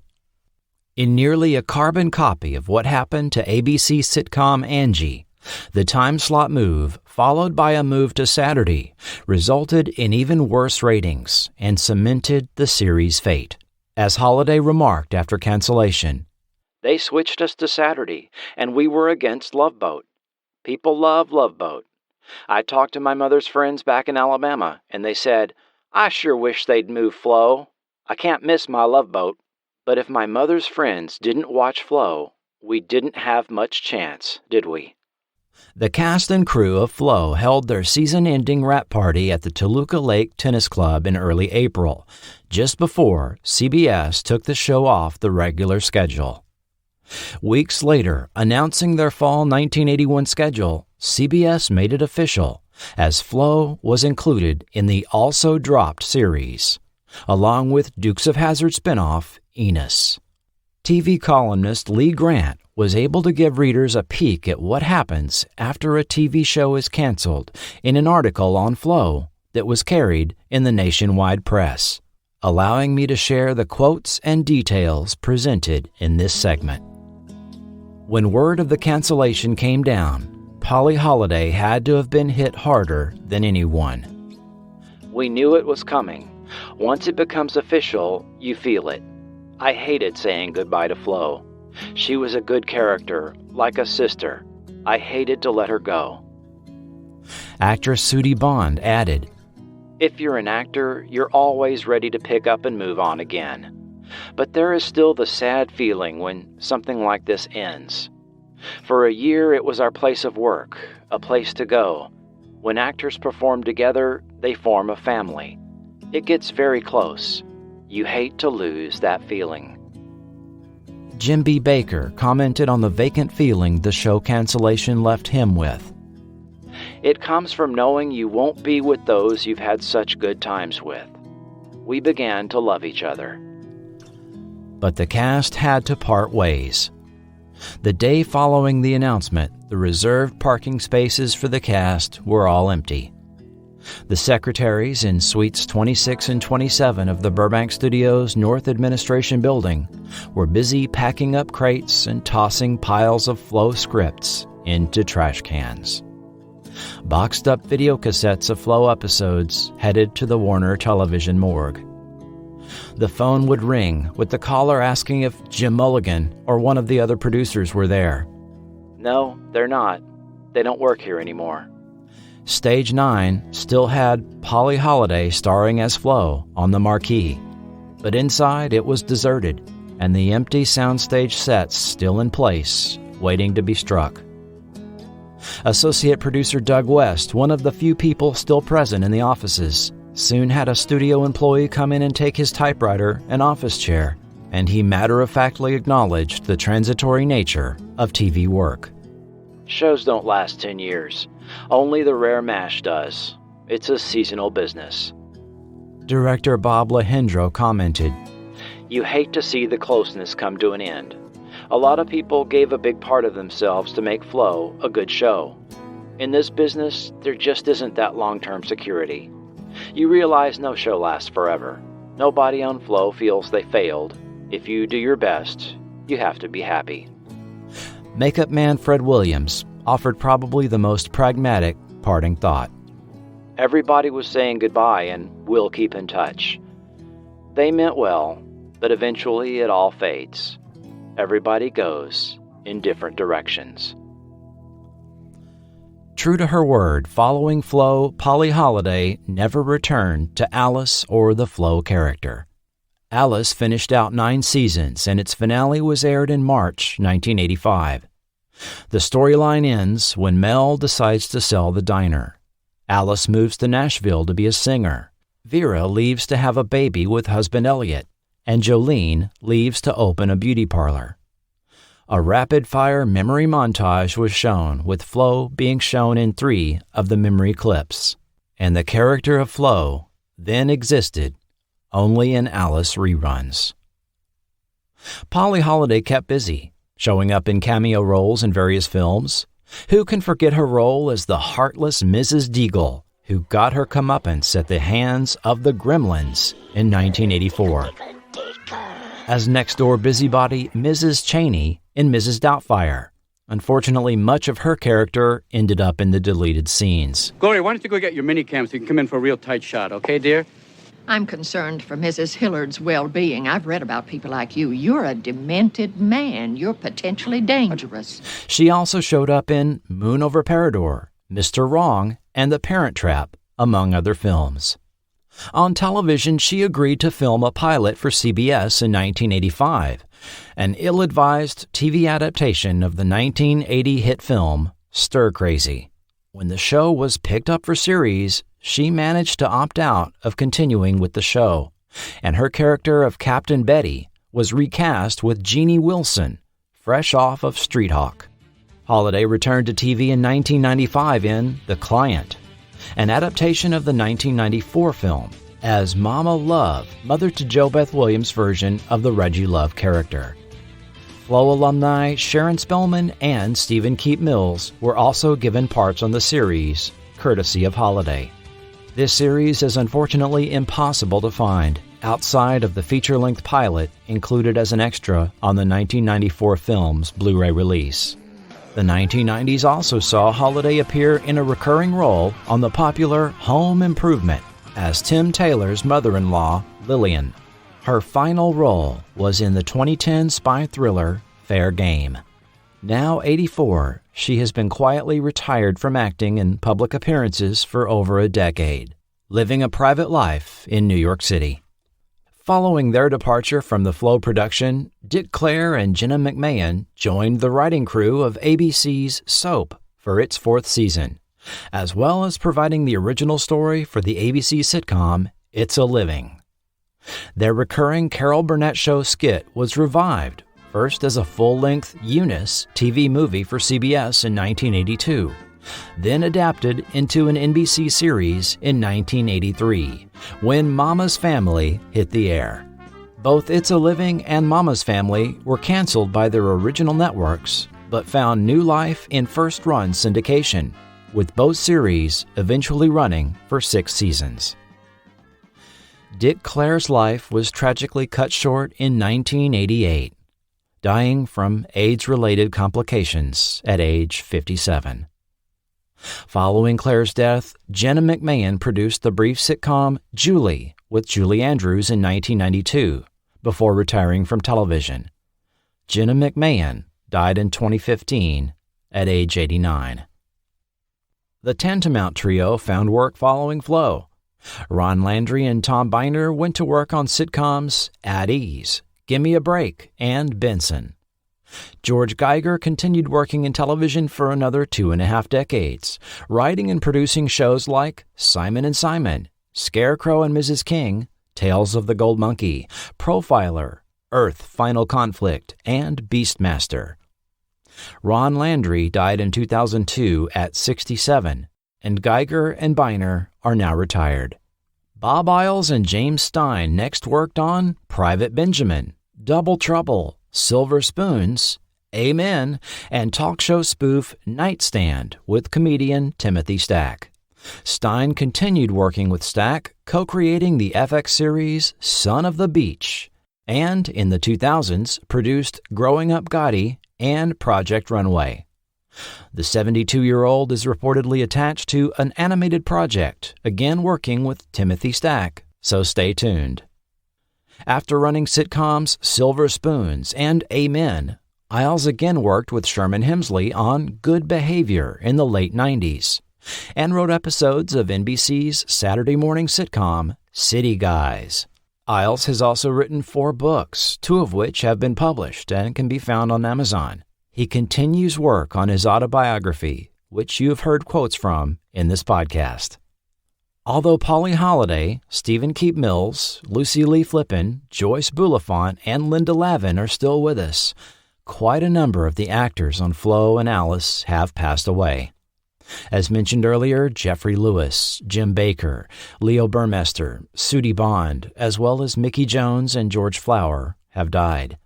In nearly a carbon copy of what happened to ABC sitcom Angie, the time slot move, followed by a move to Saturday, resulted in even worse ratings and cemented the series' fate. As Holliday remarked after cancellation, "They switched us to Saturday, and we were against Love Boat. People love Love Boat. I talked to my mother's friends back in Alabama, and they said, I sure wish they'd move Flow. I can't miss my Love Boat. But if my mother's friends didn't watch Flo, we didn't have much chance, did we? The cast and crew of Flo held their season-ending wrap party at the Toluca Lake Tennis Club in early April, just before CBS took the show off the regular schedule. Weeks later, announcing their fall 1981 schedule, CBS made it official, as Flo was included in the also-dropped series, along with Dukes of Hazzard spinoff Enos. TV columnist Lee Grant was able to give readers a peek at what happens after a TV show is canceled in an article on Flo that was carried in the nationwide press, allowing me to share the quotes and details presented in this segment. When word of the cancellation came down, Polly Holliday had to have been hit harder than anyone. We knew it was coming. Once it becomes official, you feel it. I hated saying goodbye to Flo. She was a good character, like a sister. I hated to let her go. Actress Sudie Bond added, "If you're an actor, you're always ready to pick up and move on again. But there is still the sad feeling when something like this ends. For a year, it was our place of work, a place to go. When actors perform together, they form a family. It gets very close. You hate to lose that feeling." Jim B. Baker commented on the vacant feeling the show cancellation left him with. "It comes from knowing you won't be with those you've had such good times with. We began to love each other." But the cast had to part ways. The day following the announcement, the reserved parking spaces for the cast were all empty. The secretaries in suites 26 and 27 of the Burbank Studios North Administration Building were busy packing up crates and tossing piles of Flo scripts into trash cans. Boxed up video cassettes of Flo episodes headed to the Warner Television morgue. The phone would ring with the caller asking if Jim Mulligan or one of the other producers were there. "No, they're not. They don't work here anymore." Stage 9 still had Polly Holliday starring as Flo on the marquee, but inside it was deserted and the empty soundstage sets still in place, waiting to be struck. Associate producer Doug West, one of the few people still present in the offices, soon had a studio employee come in and take his typewriter and office chair, and he matter-of-factly acknowledged the transitory nature of TV work. "Shows don't last 10 years. Only the rare MASH does. It's a seasonal business." Director Bob Lehendro commented, "You hate to see the closeness come to an end. A lot of people gave a big part of themselves to make Flo a good show. In this business, there just isn't that long-term security. You realize no show lasts forever. Nobody on Flo feels they failed. If you do your best, you have to be happy." Makeup man Fred Williams offered probably the most pragmatic parting thought. "Everybody was saying goodbye and we'll keep in touch. They meant well, but eventually it all fades. Everybody goes in different directions." True to her word, following Flo, Polly Holliday never returned to Alice or the Flo character. Alice finished out 9 seasons, and its finale was aired in March 1985. The storyline ends when Mel decides to sell the diner. Alice moves to Nashville to be a singer. Vera leaves to have a baby with husband Elliot, and Jolene leaves to open a beauty parlor. A rapid-fire memory montage was shown, with Flo being shown in 3 of the memory clips, and the character of Flo then existed only in Alice reruns. Polly Holliday kept busy, showing up in cameo roles in various films. Who can forget her role as the heartless Mrs. Deagle, who got her comeuppance at the hands of the Gremlins in 1984? As next-door busybody Mrs. Cheney in Mrs. Doubtfire. Unfortunately, much of her character ended up in the deleted scenes. Gloria, why don't you go get your minicam so you can come in for a real tight shot, okay, dear? I'm concerned for Mrs. Hillard's well-being. I've read about people like you. You're a demented man. You're potentially dangerous. She also showed up in Moon Over Parador, Mr. Wrong, and The Parent Trap, among other films. On television, she agreed to film a pilot for CBS in 1985, an ill-advised TV adaptation of the 1980 hit film Stir Crazy. When the show was picked up for series, she managed to opt out of continuing with the show, and her character of Captain Betty was recast with Jeannie Wilson, fresh off of Street Hawk. Holliday returned to TV in 1995 in The Client, an adaptation of the 1994 film, as Mama Love, mother to Jo Beth Williams' version of the Reggie Love character. Flow alumni Sharon Spellman and Stephen Keep Mills were also given parts on the series, courtesy of Holliday. This series is unfortunately impossible to find outside of the feature-length pilot included as an extra on the 1994 film's Blu-ray release. The 1990s also saw Holliday appear in a recurring role on the popular Home Improvement as Tim Taylor's mother-in-law, Lillian. Her final role was in the 2010 spy thriller Fair Game. Now 84, she has been quietly retired from acting and public appearances for over a decade, living a private life in New York City. Following their departure from the Flow production, Dick Clare and Jenna McMahon joined the writing crew of ABC's Soap for its 4th season, as well as providing the original story for the ABC sitcom It's a Living. Their recurring Carol Burnett Show skit was revived, first as a full-length Eunice TV movie for CBS in 1982, then adapted into an NBC series in 1983, when Mama's Family hit the air. Both It's a Living and Mama's Family were canceled by their original networks, but found new life in first-run syndication, with both series eventually running for 6 seasons. Dick Clare's life was tragically cut short in 1988, dying from AIDS-related complications at age 57. Following Clare's death, Jenna McMahon produced the brief sitcom Julie with Julie Andrews in 1992, before retiring from television. Jenna McMahon died in 2015 at age 89. The Tantamount Trio found work following Flow. Ron Landry and Tom Biner went to work on sitcoms At Ease, Gimme a Break, and Benson. George Geiger continued working in television for another 2.5 decades, writing and producing shows like Simon and Simon, Scarecrow and Mrs. King, Tales of the Gold Monkey, Profiler, Earth Final Conflict, and Beastmaster. Ron Landry died in 2002 at 67, and Geiger and Biner are now retired. Bob Isles and James Stein next worked on Private Benjamin, Double Trouble, Silver Spoons, Amen, and talk show spoof Nightstand with comedian Timothy Stack. Stein continued working with Stack, co-creating the FX series Son of the Beach, and in the 2000s produced Growing Up Gotti and Project Runway. The 72-year-old is reportedly attached to an animated project, again working with Timothy Stack, so stay tuned. After running sitcoms Silver Spoons and Amen, Isles again worked with Sherman Hemsley on Good Behavior in the late 90s, and wrote episodes of NBC's Saturday morning sitcom City Guys. Isles has also written 4 books, 2 of which have been published and can be found on Amazon. He continues work on his autobiography, which you have heard quotes from in this podcast. Although Polly Holliday, Stephen Keep Mills, Lucy Lee Flippin, Joyce Bulifant, and Linda Lavin are still with us, quite a number of the actors on Flo and Alice have passed away. As mentioned earlier, Jeffrey Lewis, Jim Baker, Leo Burmester, Sudie Bond, as well as Mickey Jones and George Flower have died.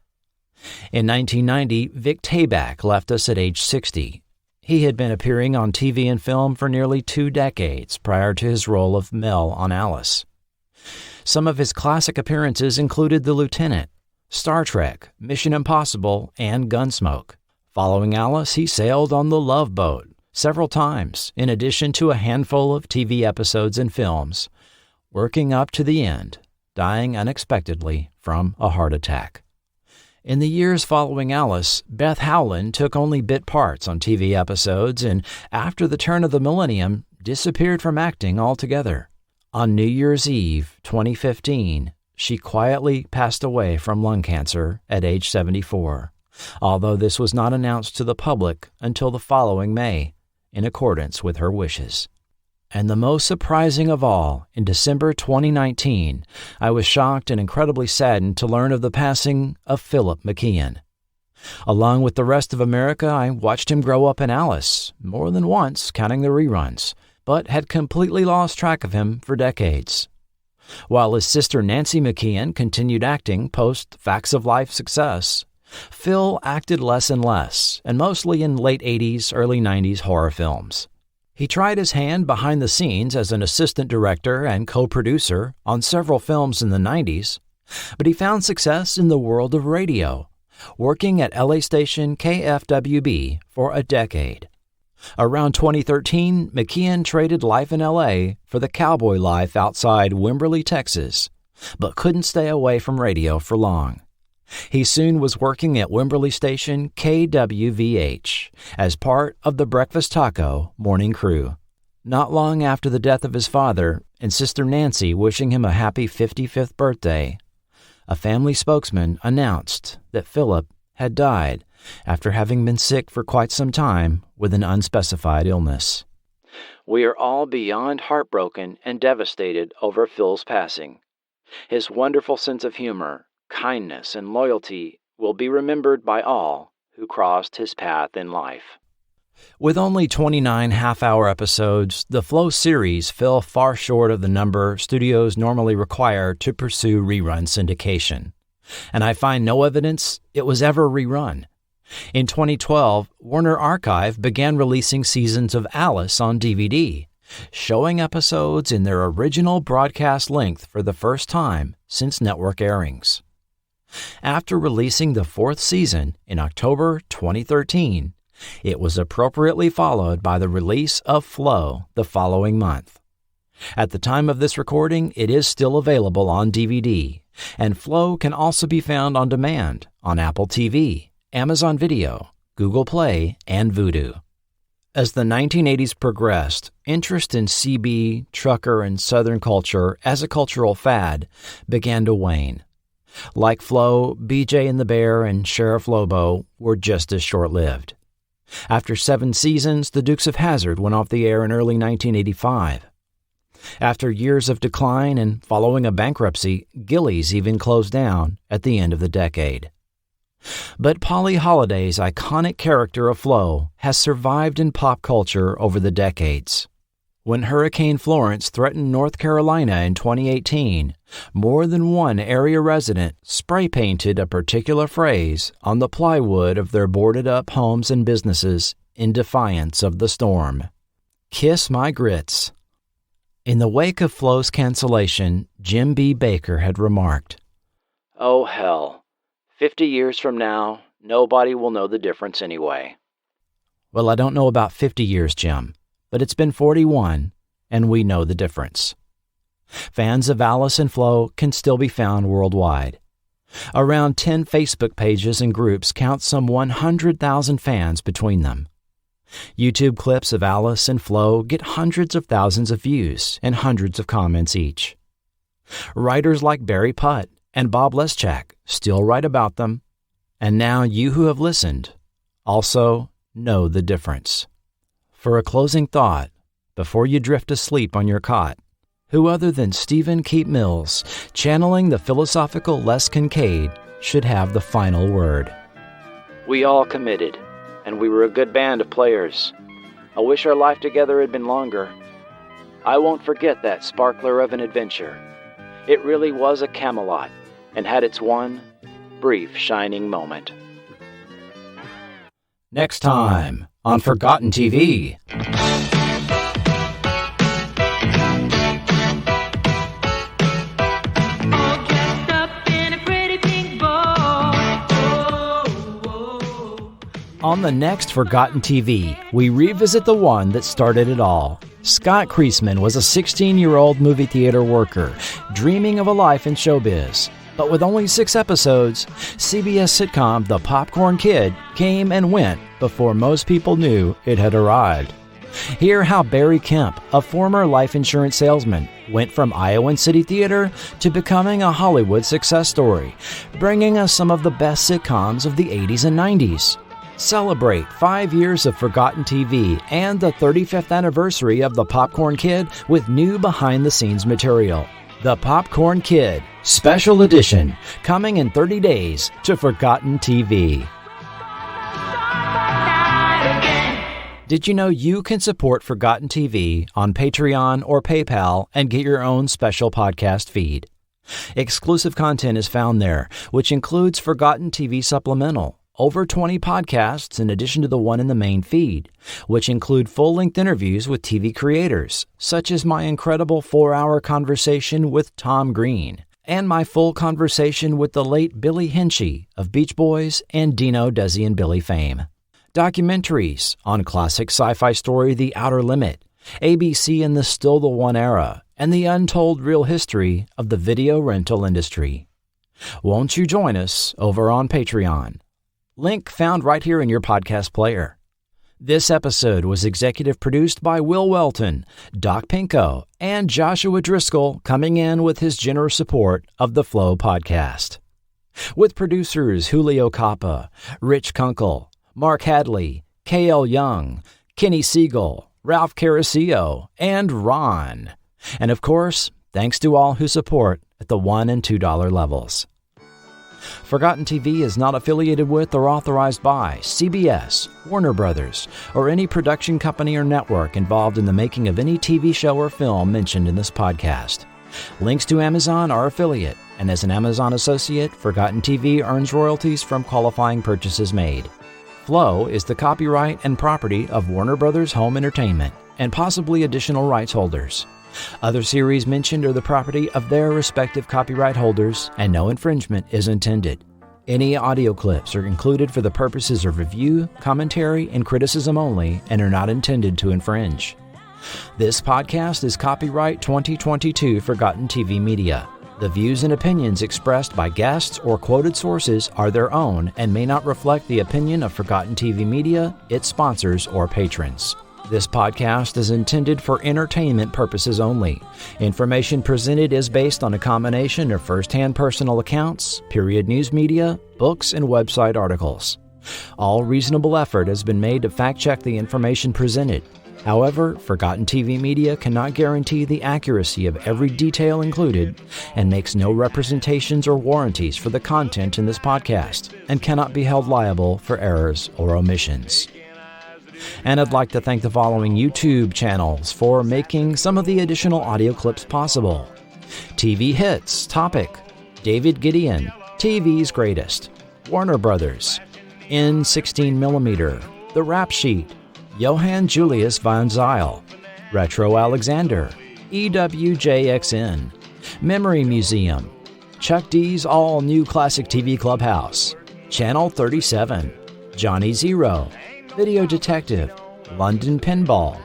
In 1990, Vic Tayback left us at age 60. He had been appearing on TV and film for nearly 2 decades prior to his role of Mel on Alice. Some of his classic appearances included The Lieutenant, Star Trek, Mission Impossible, and Gunsmoke. Following Alice, he sailed on The Love Boat several times, in addition to a handful of TV episodes and films, working up to the end, dying unexpectedly from a heart attack. In the years following Alice, Beth Howland took only bit parts on TV episodes and, after the turn of the millennium, disappeared from acting altogether. On New Year's Eve, 2015, she quietly passed away from lung cancer at age 74, although this was not announced to the public until the following May, in accordance with her wishes. And the most surprising of all, in December 2019, I was shocked and incredibly saddened to learn of the passing of Philip McKeon. Along with the rest of America, I watched him grow up in Alice, more than once, counting the reruns, but had completely lost track of him for decades. While his sister Nancy McKeon continued acting post Facts of Life success, Phil acted less and less, and mostly in late 80s, early 90s horror films. He tried his hand behind the scenes as an assistant director and co-producer on several films in the 90s, but he found success in the world of radio, working at LA station KFWB for a decade. Around 2013, McKeon traded life in LA for the cowboy life outside Wimberley, Texas, but couldn't stay away from radio for long. He soon was working at Wimberley station KWVH as part of the Breakfast Taco morning crew. Not long after the death of his father and sister Nancy wishing him a happy 55th birthday, a family spokesman announced that Philip had died after having been sick for quite some time with an unspecified illness. We are all beyond heartbroken and devastated over Phil's passing. His wonderful sense of humor, kindness, and loyalty will be remembered by all who crossed his path in life. With only 29 half-hour episodes, the Flow series fell far short of the number studios normally require to pursue rerun syndication, and I find no evidence it was ever rerun. In 2012, Warner Archive began releasing seasons of Alice on DVD, showing episodes in their original broadcast length for the first time since network airings. After releasing the fourth season in October 2013, it was appropriately followed by the release of Flow the following month. At the time of this recording, it is still available on DVD, and Flow can also be found on demand on Apple TV, Amazon Video, Google Play, and Vudu. As the 1980s progressed, interest in CB, trucker, and Southern culture as a cultural fad began to wane. Like Flow, BJ and the Bear and Sheriff Lobo were just as short-lived. After 7 seasons, the Dukes of Hazzard went off the air in early 1985. After years of decline and following a bankruptcy, Gillies even closed down at the end of the decade. But Polly Holliday's iconic character of Flo has survived in pop culture over the decades. When Hurricane Florence threatened North Carolina in 2018, more than one area resident spray-painted a particular phrase on the plywood of their boarded-up homes and businesses in defiance of the storm. Kiss my grits. In the wake of Flo's cancellation, Jim B. Baker had remarked, "Oh, hell. 50 years from now, nobody will know the difference anyway." Well, I don't know about 50 years, Jim, but it's been 41, and we know the difference. Fans of Alice and Flo can still be found worldwide. Around 10 Facebook pages and groups count some 100,000 fans between them. YouTube clips of Alice and Flo get hundreds of thousands of views and hundreds of comments each. Writers like Barry Putt and Bob Leszczak still write about them, and now you who have listened also know the difference. For a closing thought, before you drift asleep on your cot, who other than Stephen Keep Mills, channeling the philosophical Les Kincaid, should have the final word? We all committed, and we were a good band of players. I wish our life together had been longer. I won't forget that sparkler of an adventure. It really was a Camelot, and had its one brief shining moment. Next time on Forgotten TV. On the next Forgotten TV, we revisit the one that started it all. Scott Kreisman was a 16-year-old movie theater worker, dreaming of a life in showbiz. But with only 6 episodes, CBS sitcom The Popcorn Kid came and went before most people knew it had arrived. Hear how Barry Kemp, a former life insurance salesman, went from Iowa City Theater to becoming a Hollywood success story, bringing us some of the best sitcoms of the 80s and 90s. Celebrate 5 years of forgotten TV and the 35th anniversary of The Popcorn Kid with new behind-the-scenes material. The Popcorn Kid, Special Edition, coming in 30 days to Forgotten TV. Did you know you can support Forgotten TV on Patreon or PayPal and get your own special podcast feed? Exclusive content is found there, which includes Forgotten TV Supplemental, over 20 podcasts in addition to the one in the main feed, which include full-length interviews with TV creators, such as my incredible 4-hour conversation with Tom Green, and my full conversation with the late Billy Hinchy of Beach Boys and Dino, Desi, and Billy fame. Documentaries on classic sci-fi story The Outer Limit, ABC in the Still the One era, and the untold real history of the video rental industry. Won't you join us over on Patreon? Link found right here in your podcast player. This episode was executive produced by Will Welton, Doc Pinko, and Joshua Driscoll, coming in with his generous support of the Flow podcast. With producers Julio Capa, Rich Kunkel, Mark Hadley, K.L. Young, Kenny Siegel, Ralph Carasillo, and Ron. And of course, thanks to all who support at the $1 and $2 levels. Forgotten TV is not affiliated with or authorized by CBS, Warner Brothers, or any production company or network involved in the making of any TV show or film mentioned in this podcast. Links to Amazon are affiliate, and as an Amazon associate, Forgotten TV earns royalties from qualifying purchases made. Flow is the copyright and property of Warner Brothers Home Entertainment and possibly additional rights holders. Other series mentioned are the property of their respective copyright holders, and no infringement is intended. Any audio clips are included for the purposes of review, commentary, and criticism only and are not intended to infringe. This podcast is copyright 2022 Forgotten TV Media. The views and opinions expressed by guests or quoted sources are their own and may not reflect the opinion of Forgotten TV Media, its sponsors, or patrons. This podcast is intended for entertainment purposes only. Information presented is based on a combination of first-hand personal accounts, period news media, books, and website articles. All reasonable effort has been made to fact-check the information presented. However, Forgotten TV Media cannot guarantee the accuracy of every detail included and makes no representations or warranties for the content in this podcast and cannot be held liable for errors or omissions. And I'd like to thank the following YouTube channels for making some of the additional audio clips possible. TV Hits, Topic, David Gideon, TV's Greatest, Warner Brothers, N16mm, The Rap Sheet, Johann Julius von Zyl, Retro Alexander, EWJXN, Memory Museum, Chuck D's All New Classic TV Clubhouse, Channel 37, Johnny Zero, Video Detective, London Pinball,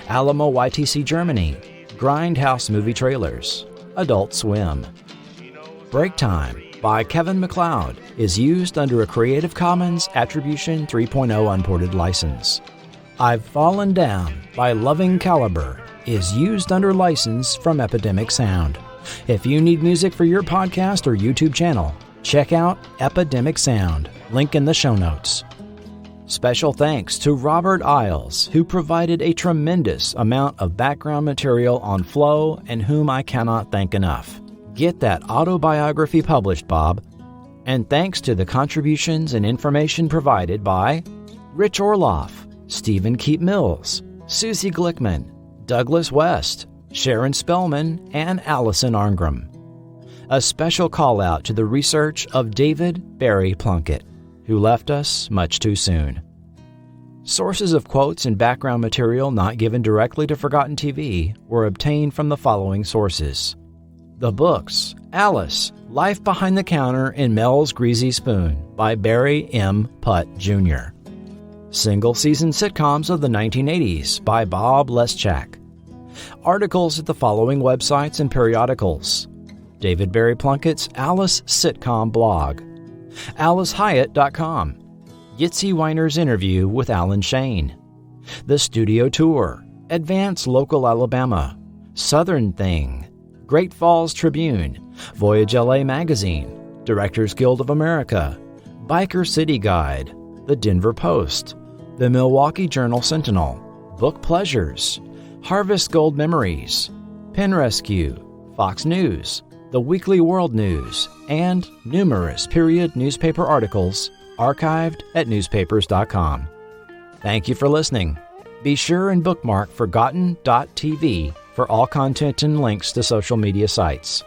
Alamo YTC Germany, Grindhouse Movie Trailers, Adult Swim. Break Time by Kevin MacLeod is used under a Creative Commons Attribution 3.0 unported license. I've Fallen Down by Loving Caliber is used under license from Epidemic Sound. If you need music for your podcast or YouTube channel, check out Epidemic Sound, link in the show notes. Special thanks to Robert Isles, who provided a tremendous amount of background material on Flow and whom I cannot thank enough. Get that autobiography published, Bob. And thanks to the contributions and information provided by Rich Orloff, Stephen Keep Mills, Susie Glickman, Douglas West, Sharon Spellman, and Allison Arngram. A special call out to the research of David Barry Plunkett, who left us much too soon. Sources of quotes and background material not given directly to Forgotten TV were obtained from the following sources. The books, Alice, Life Behind the Counter in Mel's Greasy Spoon by Barry M. Putt, Jr. Single-season sitcoms of the 1980s by Bob Leszczak. Articles at the following websites and periodicals. David Barry Plunkett's Alice Sitcom blog. AliceHyatt.com. Yitzy Weiner's interview with Alan Shane. The Studio Tour, Advance Local Alabama, Southern Thing, Great Falls Tribune, Voyage LA Magazine, Directors Guild of America, Biker City Guide, the Denver Post, the Milwaukee Journal Sentinel, Book Pleasures, Harvest Gold Memories, Pen Rescue, Fox News, the Weekly World News, and numerous period newspaper articles archived at newspapers.com. Thank you for listening. Be sure and bookmark forgotten.tv for all content and links to social media sites.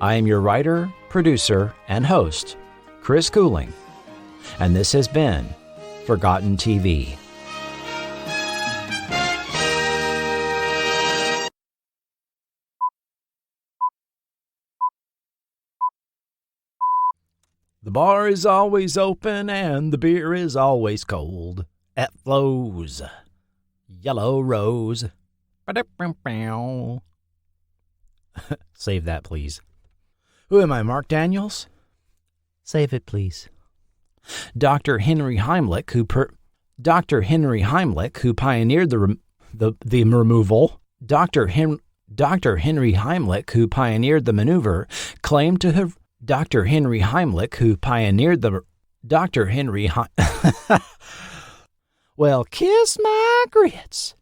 I am your writer, producer, and host, Chris Cooling, and this has been Forgotten TV. The bar is always open and the beer is always cold at Flo's Yellow Rose. Save that, please. Who am I, Mark Daniels? Save it, please. Dr. Henry Heimlich, who pioneered the removal. Dr. Henry Heimlich, who pioneered the maneuver, claimed to have. Dr. Henry Heimlich, who pioneered the. Well, kiss my grits.